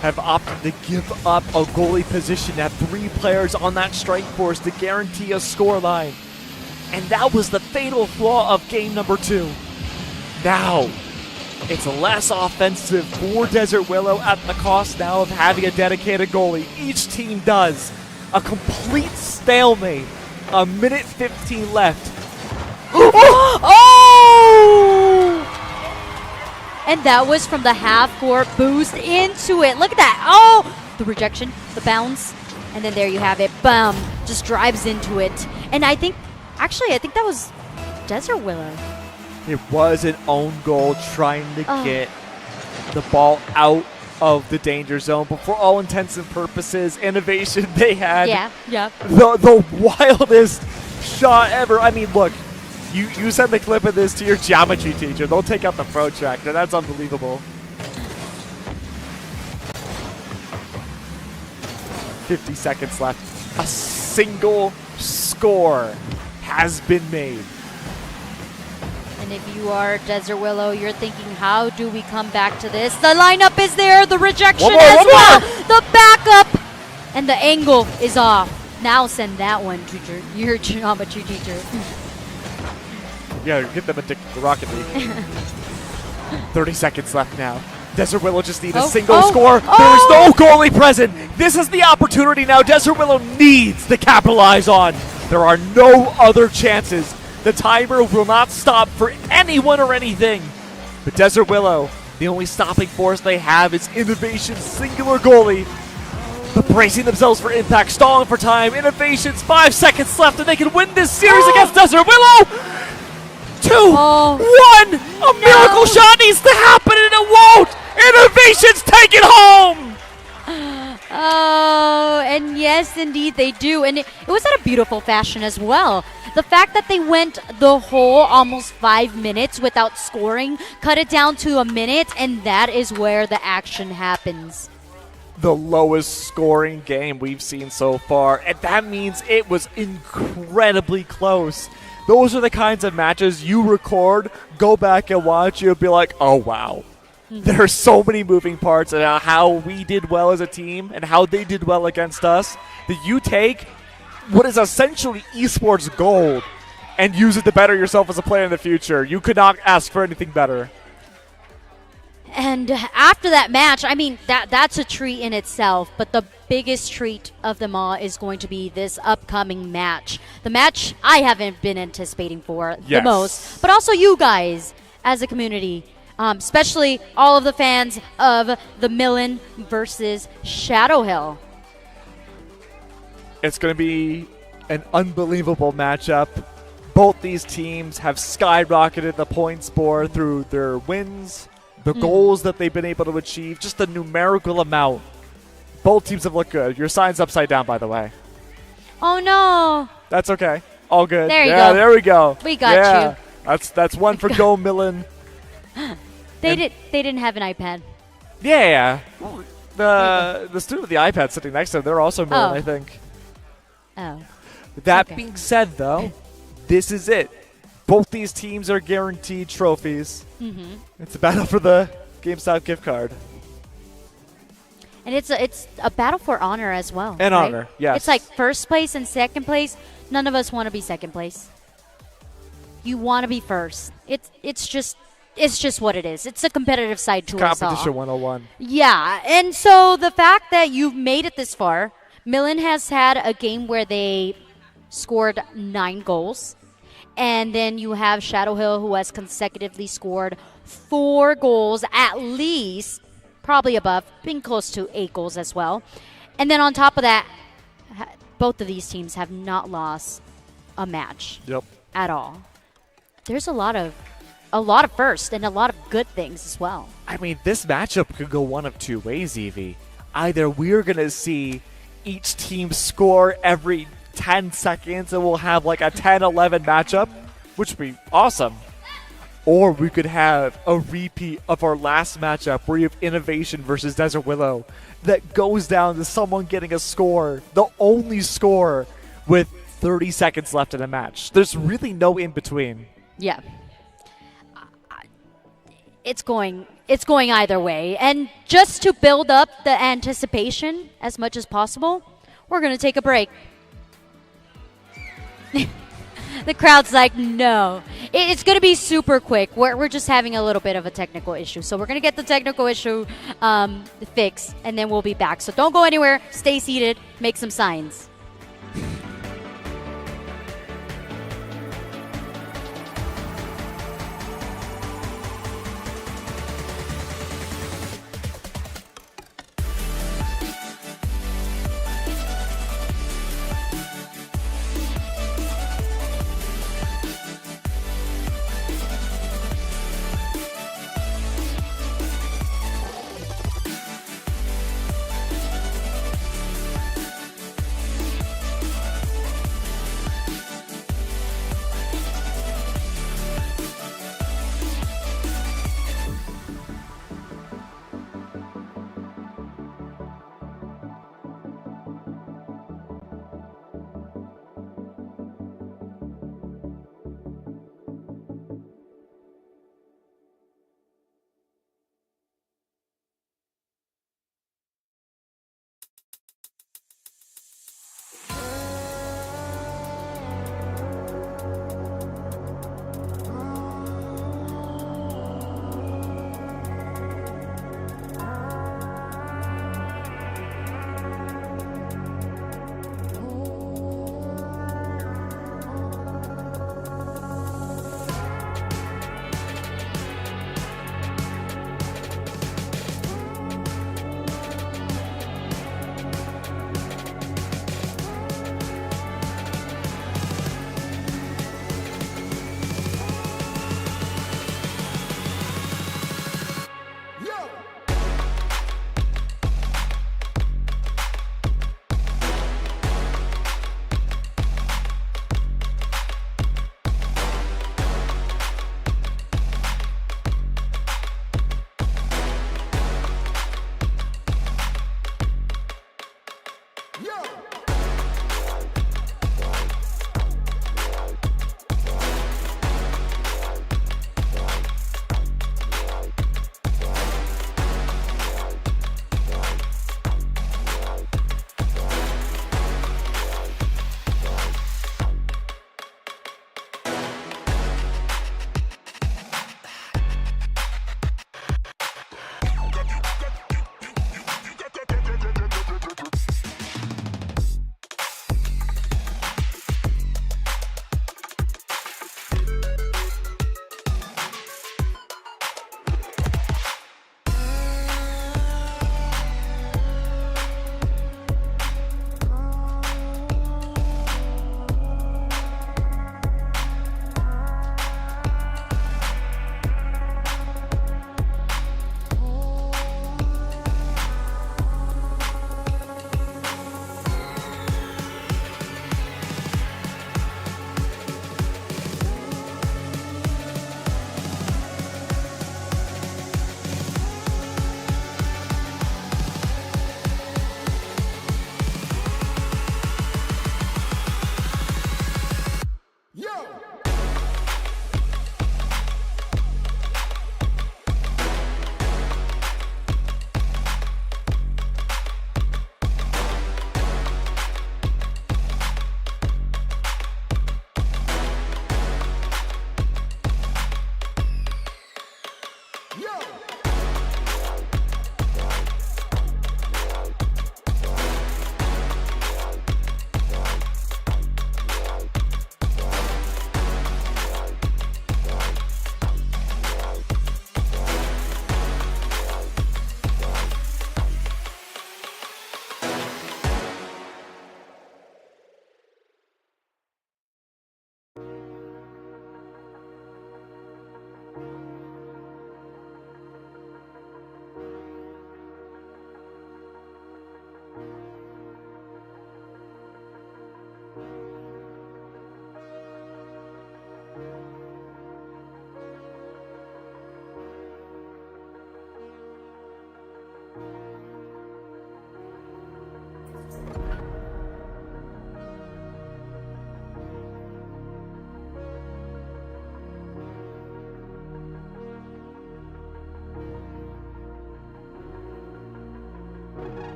have opted to give up a goalie position at 3 players on that strike force to guarantee a scoreline. And that was the fatal flaw of game number 2. Now, it's less offensive for Desert Willow at the cost now of having a dedicated goalie. Each team does. A complete stalemate. A minute 15 left. Oh! And that was from the half-court boost into it. Look at that. Oh! The rejection, the bounce, and then there you have it. Boom. Just drives into it. And I think that was Desert Willow. It was an own goal trying to get the ball out of the danger zone. But for all intents and purposes, Innovation, they had the wildest shot ever. I mean, look. You send the clip of this to your geometry teacher. They'll take out the protractor. That's unbelievable. 50 seconds left. A single score has been made. And if you are Desert Willow, you're thinking, how do we come back to this? The lineup is there. The rejection as well. The backup. And the angle is off. Now send that one to your geometry teacher. Yeah, get them addicted to Rocket League. 30 seconds left now. Desert Willow just need a single score. There is no goalie present. This is the opportunity now Desert Willow needs to capitalize on. There are no other chances. The timer will not stop for anyone or anything. But Desert Willow, the only stopping force they have is Innovation's singular goalie. But bracing themselves for impact, stalling for time. Innovation's 5 seconds left and they can win this series against Desert Willow. 2, 1, a miracle shot needs to happen and it won't! Innovation's take it home! Oh, and yes, indeed they do. And it was at a beautiful fashion as well. The fact that they went the whole almost 5 minutes without scoring, cut it down to a minute, and that is where the action happens. The lowest scoring game we've seen so far, and that means it was incredibly close. Those are the kinds of matches you record, go back and watch, you'll be like, oh wow. There are so many moving parts about how we did well as a team and how they did well against us that you take what is essentially esports gold and use it to better yourself as a player in the future. You could not ask for anything better. And after that match, I mean, that's a treat in itself, but the biggest treat of them all is going to be this upcoming match. The match I haven't been anticipating for the most, but also you guys as a community, especially all of the fans of the Millen versus Shadow Hill. It's going to be an unbelievable matchup. Both these teams have skyrocketed the points board through their wins, the goals that they've been able to achieve, just the numerical amount. Both teams have looked good. Your sign's upside down, by the way. Oh, no. That's okay. All good. There you go. There we go. We got you. That's one for Go Millen. They didn't have an iPad. Yeah. The student with the iPad sitting next to him, they're also Millen, I think. Oh. That being said, though, this is it. Both these teams are guaranteed trophies. It's a battle for the GameStop gift card. And it's a battle for honor as well. And right? honor, yes. It's like first place and second place. None of us want to be second place. You want to be first. It's just it's just what it is. It's a competitive side to us all. Competition 101. Yeah, and so the fact that you've made it this far, Millen has had a game where they scored 9 goals. And then you have Shadow Hill, who has consecutively scored 4 goals at least, probably above, being close to 8 goals as well. And then on top of that, both of these teams have not lost a match at all. There's a lot of firsts and a lot of good things as well. I mean, this matchup could go one of 2 ways, Evie. Either we're going to see each team score every 10 seconds and we'll have like a 10-11 matchup, which would be awesome. Or we could have a repeat of our last matchup where you have Innovation versus Desert Willow that goes down to someone getting a score, the only score, with 30 seconds left in a match. There's really no in between. Yeah. It's going either way. And just to build up the anticipation as much as possible, we're going to take a break. The crowd's like, no. It's going to be super quick. We're just having a little bit of a technical issue. So we're going to get the technical issue fixed, and then we'll be back. So don't go anywhere. Stay seated. Make some signs.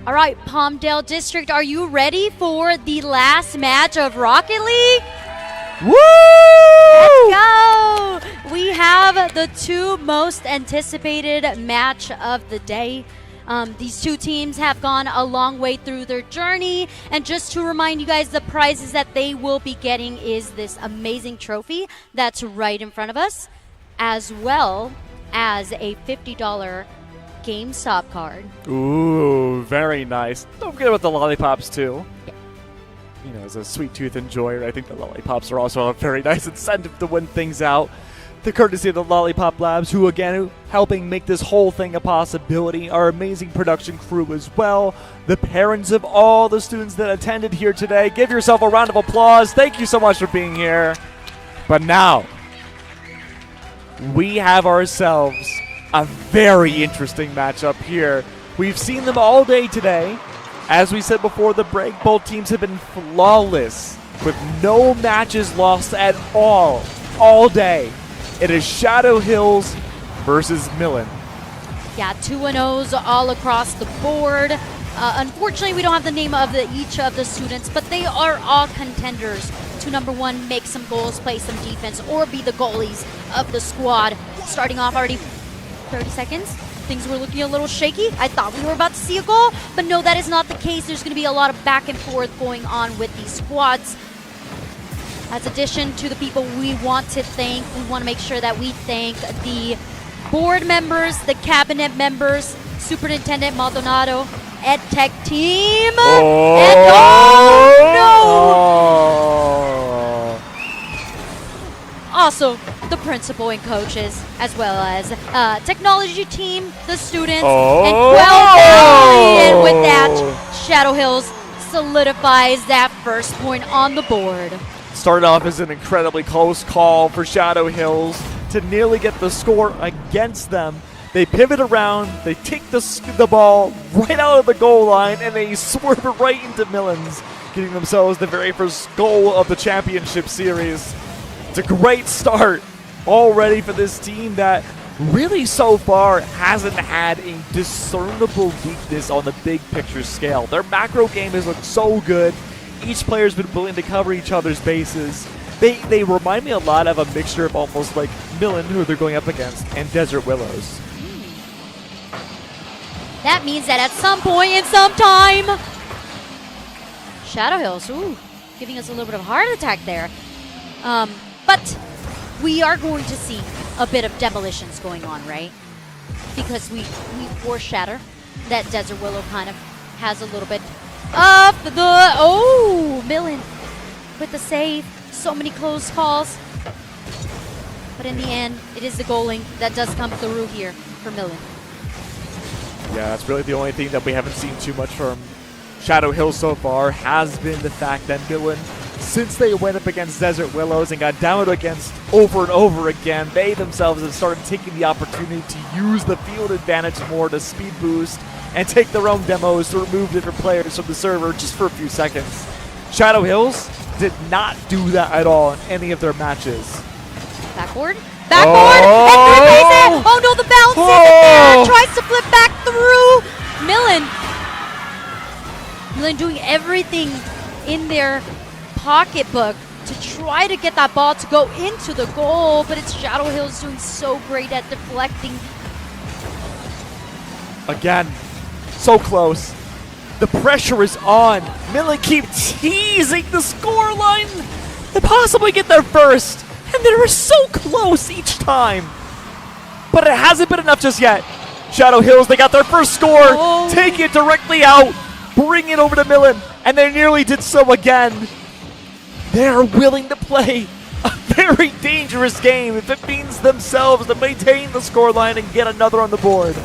All right, Palmdale District, are you ready for the last match of Rocket League? Woo! Let's go! We have the two most anticipated match of the day. These two teams have gone a long way through their journey. And just to remind you guys, the prizes that they will be getting is this amazing trophy that's right in front of us, as well as a $50 GameStop card. Ooh, very nice. Don't forget about the lollipops, too. You know, as a sweet tooth enjoyer, I think the lollipops are also a very nice incentive to win things out. The courtesy of the Lollipop Labs, who again helping make this whole thing a possibility. Our amazing production crew as well. The parents of all the students that attended here today. Give yourself a round of applause. Thank you so much for being here. But now, we have ourselves a very interesting matchup here. We've seen them all day today. As we said before the break, both teams have been flawless with no matches lost at all day. It is Shadow Hills versus Millen. Yeah, 2-0s all across the board. Unfortunately, we don't have the name of each of the students, but they are all contenders to, number one, make some goals, play some defense, or be the goalies of the squad. Starting off already 30 seconds. Things were looking a little shaky. I thought we were about to see a goal, but no, that is not the case. There's going to be a lot of back and forth going on with these squads. As addition to the people we want to thank, we want to make sure that we thank the board members, the cabinet members, Superintendent Maldonado, Ed Tech team, and also the principal and coaches, as well as technology team, the students, and Quell Valley. And with that, Shadow Hills solidifies that first point on the board. Started off as an incredibly close call for Shadow Hills to nearly get the score against them. They pivot around, they take the ball right out of the goal line, and they swerve it right into Millens, getting themselves the very first goal of the championship series. It's a great start already for this team that really so far hasn't had a discernible weakness on the big picture scale. Their macro game has looked so good. Each player's been willing to cover each other's bases. They remind me a lot of a mixture of almost like Millen, who they're going up against, and Desert Willows. That means that at some point in some time, Shadow Hills, giving us a little bit of a heart attack there. But we are going to see a bit of demolitions going on, right? Because we foreshadow that Desert Willow kind of has a little bit of the... Millen with the save. So many close calls. But in the end, it is the goaling that does come through here for Millen. Yeah, that's really the only thing that we haven't seen too much from Shadow Hills so far has been the fact that Millen, since they went up against Desert Willows and got down against over and over again, they themselves have started taking the opportunity to use the field advantage more to speed boost and take their own demos to remove different players from the server just for a few seconds. Shadow Hills did not do that at all in any of their matches. Backboard, and through bases. Oh no, the bounce isn't there. Tries to flip back through. Millen doing everything in their pocketbook to try to get that ball to go into the goal, but it's Shadow Hills doing so great at deflecting. Again, so close. The pressure is on. Millen keep teasing the scoreline to possibly get there first. And they were so close each time. But it hasn't been enough just yet. Shadow Hills, they got their first score. Take it directly out. Bring it over to Millen. And they nearly did so again. They're willing to play a very dangerous game if it means themselves to maintain the scoreline and get another on the board.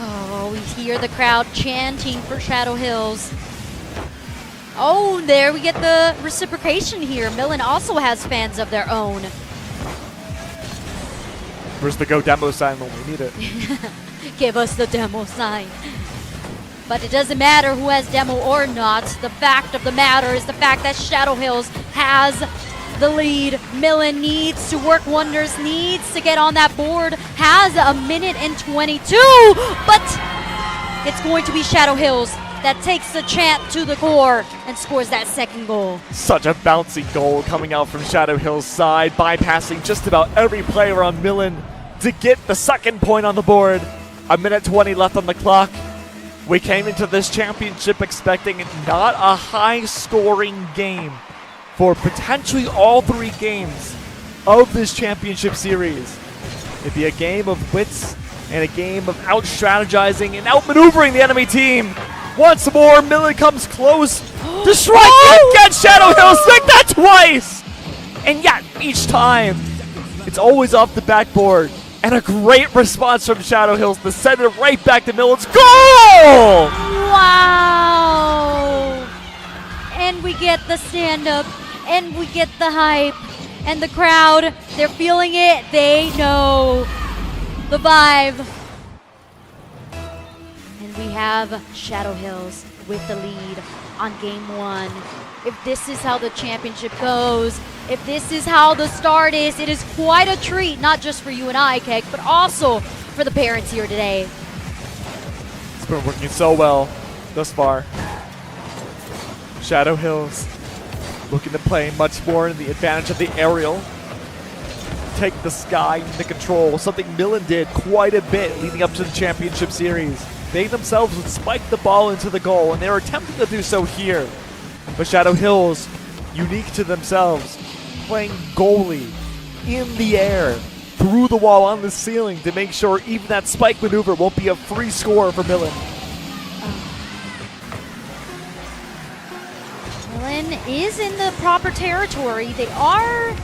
Oh, we hear the crowd chanting for Shadow Hills. Oh, there we get the reciprocation here. Millen also has fans of their own. Where's the go demo sign when we need it? Give us the demo sign. But it doesn't matter who has demo or not. The fact of the matter is the fact that Shadow Hills has the lead. Millen needs to work wonders, needs to get on that board, has a minute and 22, but it's going to be Shadow Hills that takes the champ to the core and scores that second goal. Such a bouncy goal coming out from Shadow Hill's side, bypassing just about every player on Millen to get the second point on the board. A minute 20 left on the clock. We came into this championship expecting not a high-scoring game for potentially all 3 games of this championship series. It'd be a game of wits and a game of out-strategizing and out-maneuvering the enemy team. Once more, Millen comes close to strike again. Shadow Hills make that twice! And yet, each time, it's always off the backboard. And a great response from Shadow Hills to send it right back to Millen's goal! Wow! And we get the stand-up, and we get the hype, and the crowd, they're feeling it. They know the vibe. And we have Shadow Hills with the lead on game 1. If this is how the championship goes, if this is how the start is, it is quite a treat, not just for you and I, Keg, but also for the parents here today. It's been working so well thus far. Shadow Hills looking to play much more in the advantage of the aerial. Take the sky into control, something Millen did quite a bit leading up to the championship series. They themselves would spike the ball into the goal, and they were attempting to do so here. But Shadow Hills, unique to themselves, playing goalie in the air, through the wall on the ceiling to make sure even that spike maneuver won't be a free score for Millen. Millen is in the proper territory. They are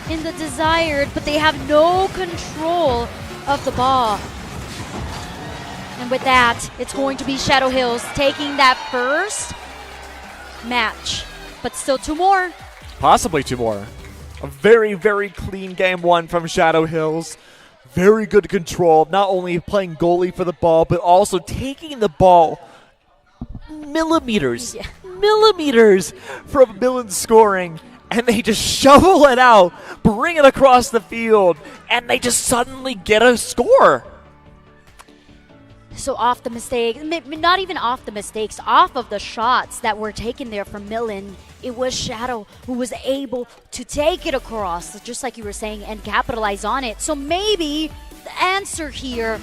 in the desired, but they have no control of the ball. And with that, it's going to be Shadow Hills taking that first match, but still 2 more. Possibly 2 more. A very, very clean game 1 from Shadow Hills. Very good control, not only playing goalie for the ball, but also taking the ball millimeters from Millen scoring, and they just shovel it out, bring it across the field, and they just suddenly get a score. So off the mistake, not even off the mistakes, off of the shots that were taken there from Millen, it was Shadow who was able to take it across, just like you were saying, and capitalize on it. So maybe the answer here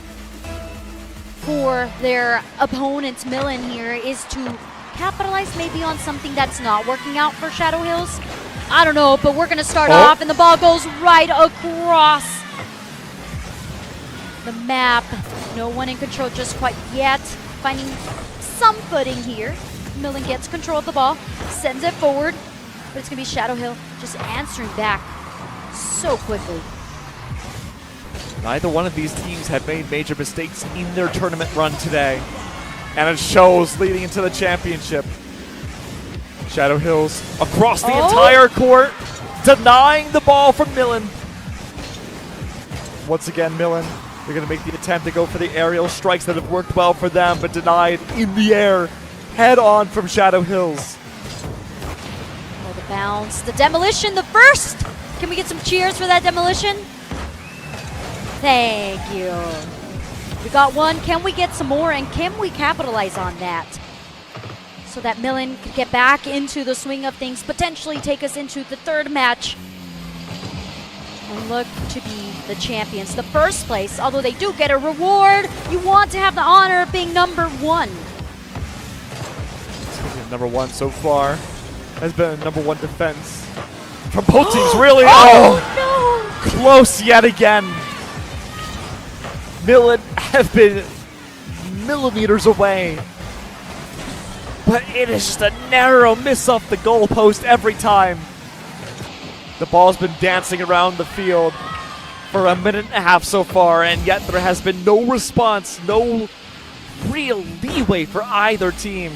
for their opponents, Millen here, is to capitalize maybe on something that's not working out for Shadow Hills. I don't know, but we're going to start off, and the ball goes right across the map. No one in control just quite yet. Finding some footing here. Millen gets control of the ball, sends it forward, but it's going to be Shadow Hill just answering back so quickly. Neither one of these teams have made major mistakes in their tournament run today, and it shows leading into the championship. Shadow Hills across the entire court, denying the ball from Millen. Once again, Millen, they're going to make the attempt to go for the aerial strikes that have worked well for them, but denied in the air, head on from Shadow Hills. Oh, the bounce, the demolition, the first. Can we get some cheers for that demolition? Thank you. We got 1. Can we get some more, and can we capitalize on that so that Millen could get back into the swing of things, potentially take us into the 3rd match and look to be the champions, the first place. Although they do get a reward, you want to have the honor of being number 1. Number 1 so far has been a number 1 defense from both teams, really. Oh, no! Close yet again. Millen have been millimeters away, but it is just a narrow miss off the goalpost every time. The ball's been dancing around the field for a minute and a half so far, and yet there has been no response, no real leeway for either team.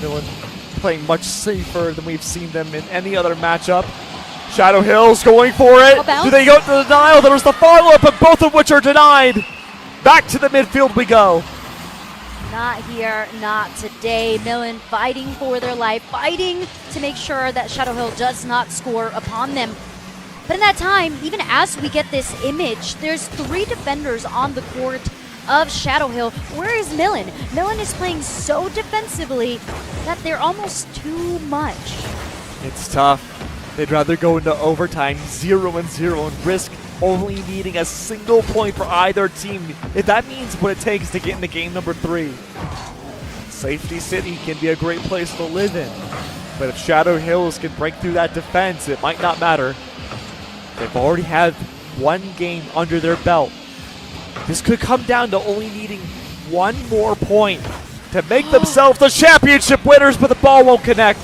Millen playing much safer than we've seen them in any other matchup. Shadow Hills going for it. Do they go to the denial? There's the follow-up, but both of which are denied. Back to the midfield we go. Not here, not today. Millen fighting for their life, fighting to make sure that Shadow Hill does not score upon them. But in that time, even as we get this image, there's 3 defenders on the court of Shadow Hill. Where is Millen? Millen is playing so defensively that they're almost too much. It's tough. They'd rather go into overtime 0-0 and risk only needing a single point for either team if that means what it takes to get into game number 3. Safety City can be a great place to live in, but if Shadow Hills can break through that defense, it might not matter. They've already had one game under their belt. This could come down to only needing one more point to make themselves the championship winners, but the ball won't connect.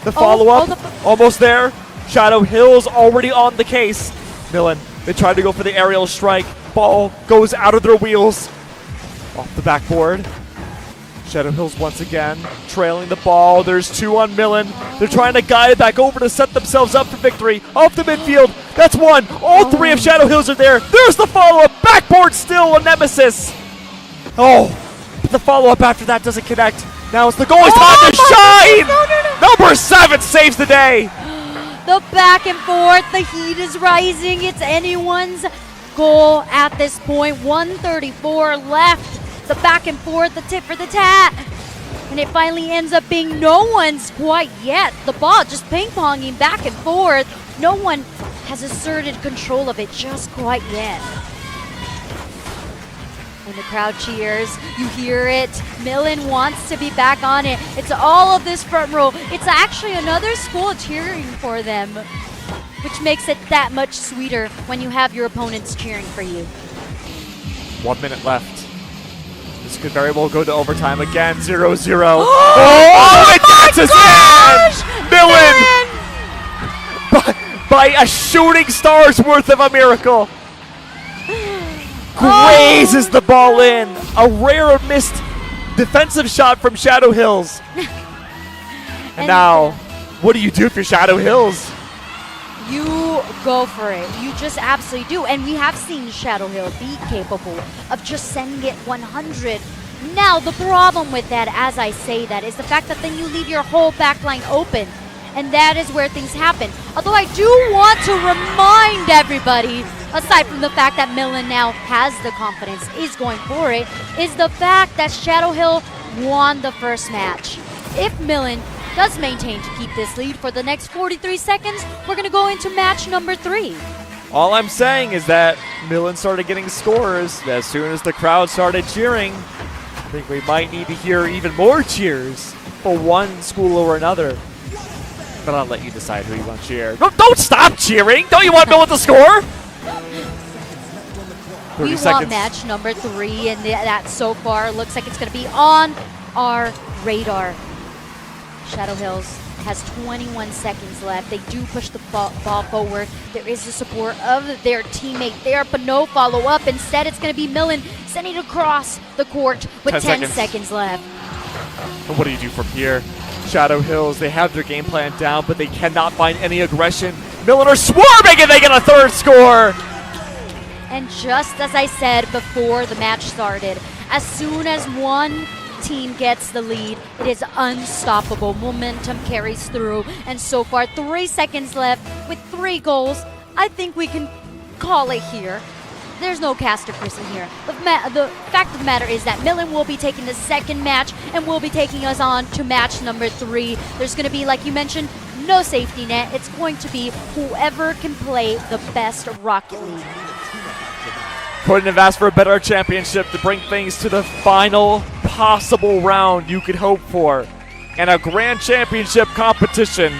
The follow-up, almost there. Shadow Hills already on the case. Millen, they tried to go for the aerial strike. Ball goes out of their wheels. Off the backboard. Shadow Hills once again trailing the ball. There's 2 on Millen. They're trying to guide it back over to set themselves up for victory. Off the midfield. That's 1. All 3 of Shadow Hills are there. There's the follow-up. Backboard still a nemesis. Oh, but the follow-up after that doesn't connect. Now it's the goalie's time to shine. No. Number 7 saves the day. The back and forth, the heat is rising. It's anyone's goal at this point. 1:34 left. The back and forth, the tit for the tat. And it finally ends up being no one's quite yet. The ball just ping-ponging back and forth. No one has asserted control of it just quite yet. And the crowd cheers. You hear it. Millen wants to be back on it. It's all of this front row. It's actually another school cheering for them, which makes it that much sweeter when you have your opponents cheering for you. 1 minute left. This could very well go to overtime again. 0-0. Oh, and that's his end! Millen! By a shooting star's worth of a miracle. Grazes the ball in. A rare missed defensive shot from Shadow Hills. And now, what do you do if you're Shadow Hills? You go for it. You just absolutely do. And we have seen Shadow Hill be capable of just sending it 100. Now, the problem with that, as I say that, is the fact that then you leave your whole back line open. And that is where things happen. Although I do want to remind everybody, aside from the fact that Millen now has the confidence, is going for it, is the fact that Shadow Hill won the first match. If Millen does maintain to keep this lead for the next 43 seconds, we're going to go into match number 3. All I'm saying is that Millen started getting scores as soon as the crowd started cheering. I think we might need to hear even more cheers for one school or another. But I'll let you decide who you want to cheer. No, don't stop cheering! Don't you want Millen to score? We want match number 3, and that so far looks like it's going to be on our radar. Shadow Hills has 21 seconds left. They do push the ball forward. There is the support of their teammate there, but no follow-up. Instead, it's going to be Millen sending it across the court with 10 seconds left. And what do you do from here? Shadow Hills, they have their game plan down, but they cannot find any aggression. Millen are swarming, and they get a 3rd score! And just as I said before the match started, as soon as one team gets the lead, it is unstoppable. Momentum carries through, and so far 3 seconds left with 3 goals. I think we can call it here. There's no Caster Chris in here. The fact of the matter is that Millen will be taking the second match and will be taking us on to match number 3. There's going to be, like you mentioned, no safety net. It's going to be whoever can play the best Rocket League. Couldn't have asked for a better championship to bring things to the final possible round you could hope for. And a grand championship competition.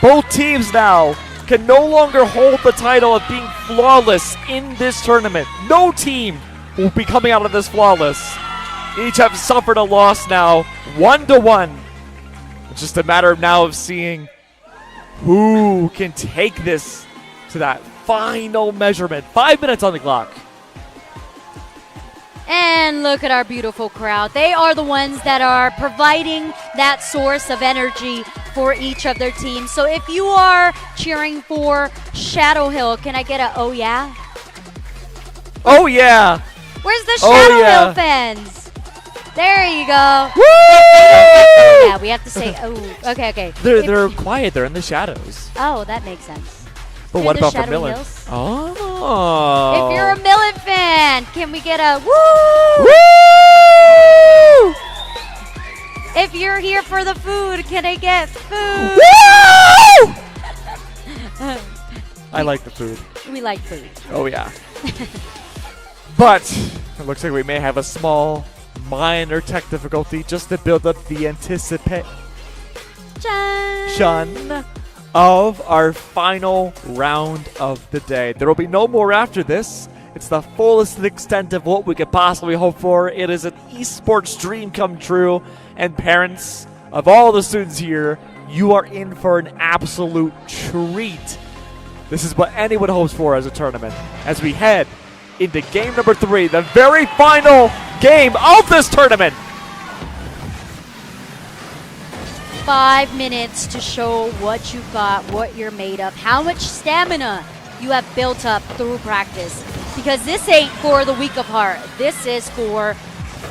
Both teams now can no longer hold the title of being flawless in this tournament. No team will be coming out of this flawless. Each have suffered a loss now, 1-1. It's just a matter now of seeing who can take this to that final measurement. 5 minutes on the clock. And look at our beautiful crowd. They are the ones that are providing that source of energy for each of their teams. So if you are cheering for Shadow Hill, can I get a oh yeah? Oh yeah! Where's the Shadow Hill fans? There you go. Woo! Yeah, we have to say oh. Okay. They're quiet. They're in the shadows. Oh, that makes sense. But in what the about for Shadowy Millen? Hills. Oh. If you're a Millen fan, can we get a woo? Woo! If you're here for the food, can I get food? Woo! I like the food. We like food. Oh, yeah. But it looks like we may have a small, minor tech difficulty just to build up the anticipation of our final round of the day. There will be no more after this. It's the fullest extent of what we could possibly hope for. It is an esports dream come true. And parents of all the students here, you are in for an absolute treat. This is what anyone hopes for as a tournament. As we head into game number 3, the very final game of this tournament. 5 minutes to show what you've got, what you're made of, how much stamina you have built up through practice. Because this ain't for the weak of heart. This is for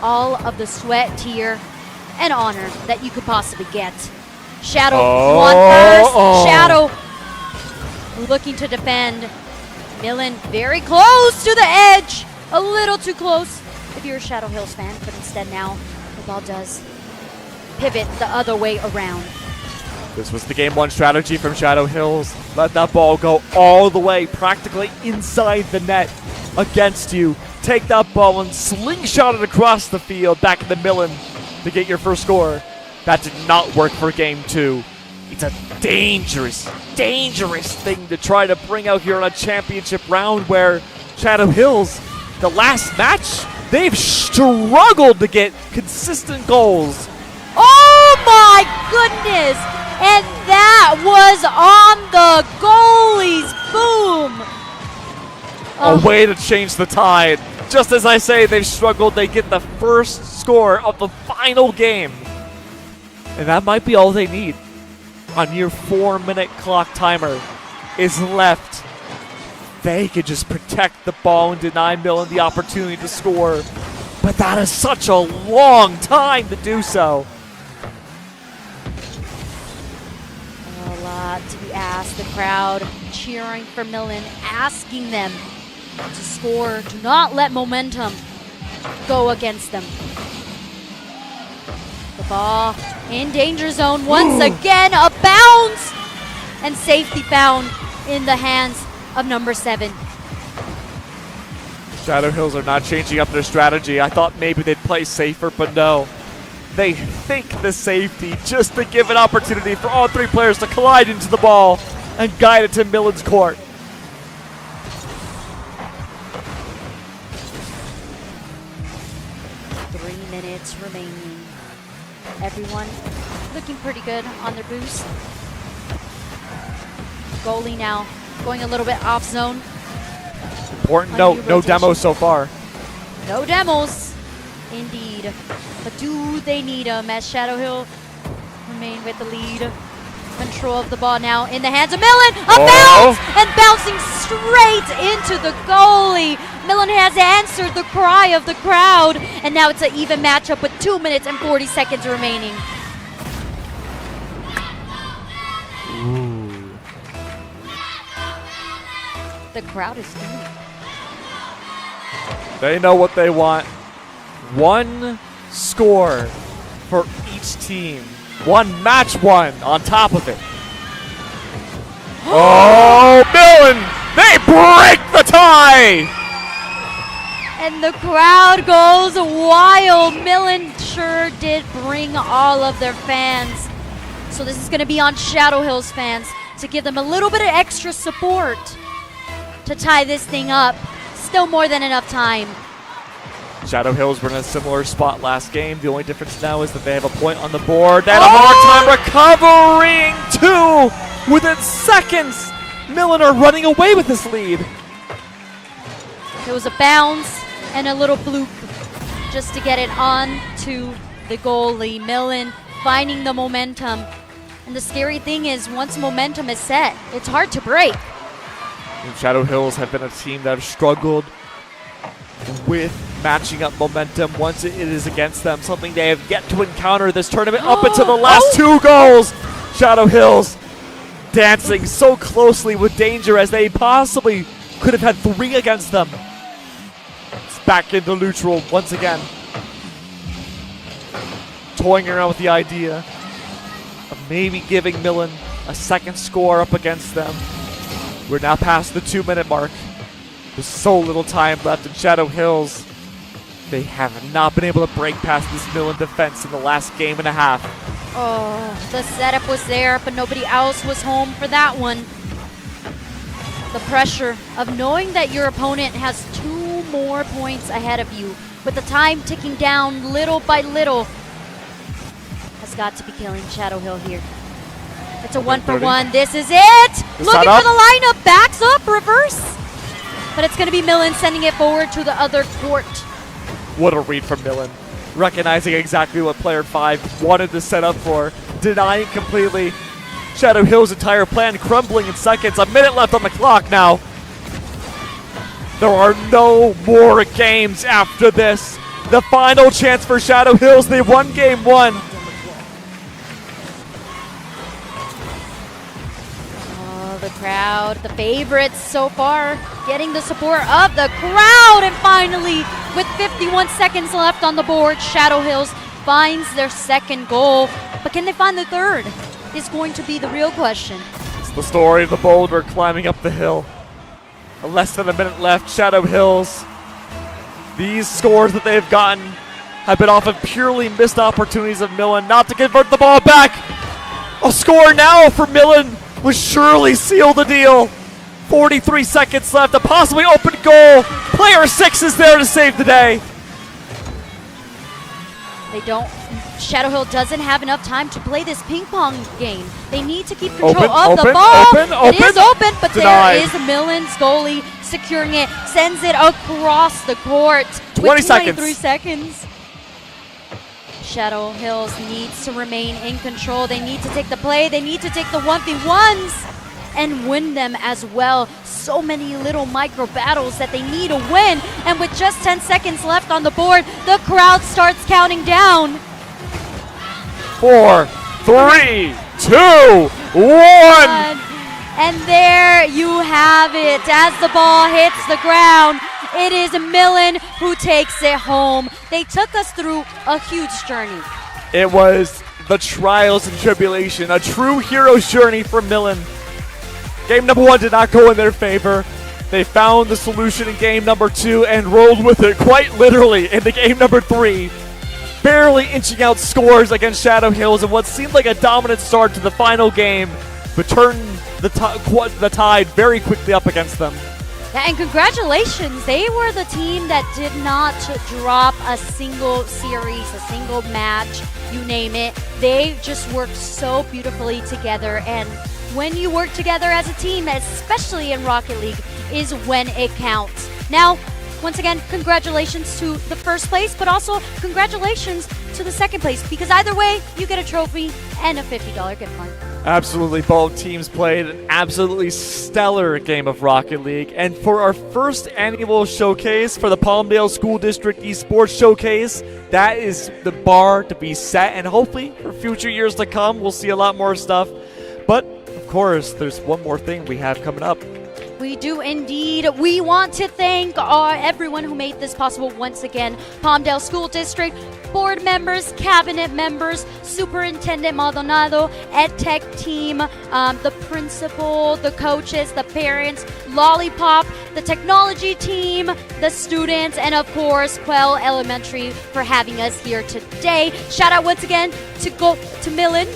all of the sweat, tear, and honor that you could possibly get. Shadow won first. Shadow looking to defend. Millen very close to the edge. A little too close if you're a Shadow Hills fan, but instead now the ball does pivot the other way around. This was the game 1 strategy from Shadow Hills. Let that ball go all the way, practically inside the net against you. Take that ball and slingshot it across the field back in the Millen to get your first score. That did not work for game 2. It's a dangerous, dangerous thing to try to bring out here on a championship round where Shadow Hills, the last match, they've struggled to get consistent goals. Oh my goodness! And that was on the goalies. Boom! A way to change the tide. Just as I say, they've struggled. They get the first score of the final game. And that might be all they need. A near 4-minute clock timer is left. They could just protect the ball and deny Millen the opportunity to score. But that is such a long time to do so. A lot to be asked. The crowd cheering for Millen, asking them to score. Do not let momentum go against them. The ball in danger zone once again. A bounce and safety found in the hands of number 7. Shadow Hills are not changing up their strategy. I thought maybe they'd play safer, but no. They think the safety just to give an opportunity for all 3 players to collide into the ball and guide it to Millen's court. Remaining. Everyone looking pretty good on their boost. Goalie now going a little bit off zone. Important note, no demos so far. No demos, indeed. But do they need them as Shadow Hill remain with the lead? Control of the ball now in the hands of Millen. A bounce and bouncing straight into the goalie. Millen has answered the cry of the crowd, and now it's an even matchup with 2 minutes and 40 seconds remaining. Ooh. The crowd is doing it. They know what they want. 1 score for each team. 1 match won on top of it. Oh, Millen! They break the tie! And the crowd goes wild. Millen sure did bring all of their fans. So this is going to be on Shadow Hills fans to give them a little bit of extra support to tie this thing up. Still more than enough time. Shadow Hills were in a similar spot last game. The only difference now is that they have a point on the board. They had a hard time recovering 2 within seconds. Millen are running away with this lead. There was a bounce and a little bloop just to get it on to the goalie. Millen finding the momentum. And the scary thing is once momentum is set, it's hard to break. And Shadow Hills have been a team that have struggled with matching up momentum once it is against them, something they have yet to encounter this tournament up until the last 2 goals. Shadow Hills dancing so closely with danger as they possibly could have had 3 against them. It's back into neutral once again. Toying around with the idea of maybe giving Millen a second score up against them. We're now past the 2-minute mark. There's so little time left in Shadow Hills. They have not been able to break past this Millen defense in the last game and a half. Oh, the setup was there, but nobody else was home for that one. The pressure of knowing that your opponent has 2 more points ahead of you, with the time ticking down little by little, has got to be killing Shadow Hill here. It's a 1-for-1. This is it! Looking for the lineup. Backs up. Reverse. But it's going to be Millen sending it forward to the other court. What a read from Millen. Recognizing exactly what player 5 wanted to set up for. Denying completely. Shadow Hill's entire plan crumbling in seconds. A minute left on the clock now. There are no more games after this. The final chance for Shadow Hills. They won game 1. The crowd, the favorites so far, getting the support of the crowd. And finally, with 51 seconds left on the board, Shadow Hills finds their second goal. But can they find the third? Is going to be the real question. It's the story of the boulder climbing up the hill. Less than a minute left. Shadow Hills. These scores that they've gotten have been off of purely missed opportunities of Millen not to convert the ball back. A score now for Millen would surely seal the deal. 43 seconds left, a possibly open goal. Player 6 is there to save the day. Shadow Hill doesn't have enough time to play this ping pong game. They need to keep control of the ball. It is open, but denied. There is Millen's goalie securing it, sends it across the court. 20 with 23 seconds. Shadow Hills needs to remain in control. They need to take the play. They need to take the 1v1s and win them as well. So many little micro battles that they need to win. And with just 10 seconds left on the board, the crowd starts counting down. 4, 3, 2, 1. And there you have it. As the ball hits the ground, it is Millen who takes it home. They took us through a huge journey. It was the trials and tribulation, a true hero's journey for Millen. Game number 1 did not go in their favor. They found the solution in game number 2 and rolled with it quite literally into game number 3. Barely inching out scores against Shadow Hills in what seemed like a dominant start to the final game, but turned the tide very quickly up against them. Yeah, and congratulations. They were the team that did not drop a single series, a single match, you name it. They just worked so beautifully together. And when you work together as a team, especially in Rocket League, is when it counts. Now, once again, congratulations to the first place, but also congratulations to the second place, because either way, you get a trophy and a $50 gift card. Absolutely, both teams played an absolutely stellar game of Rocket League. And for our first annual showcase for the Palmdale School District Esports Showcase, that is the bar to be set. And hopefully, for future years to come, we'll see a lot more stuff. But, of course, there's one more thing we have coming up. We do indeed. We want to thank everyone who made this possible once again. Palmdale School District, board members, cabinet members, Superintendent Maldonado, EdTech team, the principal, the coaches, the parents, Lollipop, the technology team, the students, and of course, Quell Elementary for having us here today. Shout out once again to Millen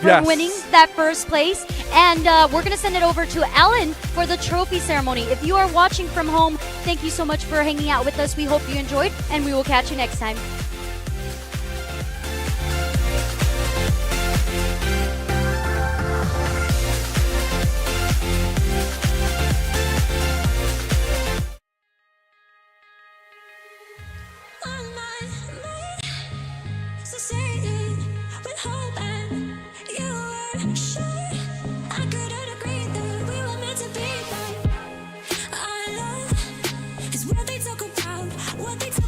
for winning that first place. And we're going to send it over to Ellen for the trophy ceremony. If you are watching from home, thank you so much for hanging out with us. We hope you enjoyed, and we will catch you next time. What they talk about, what they talk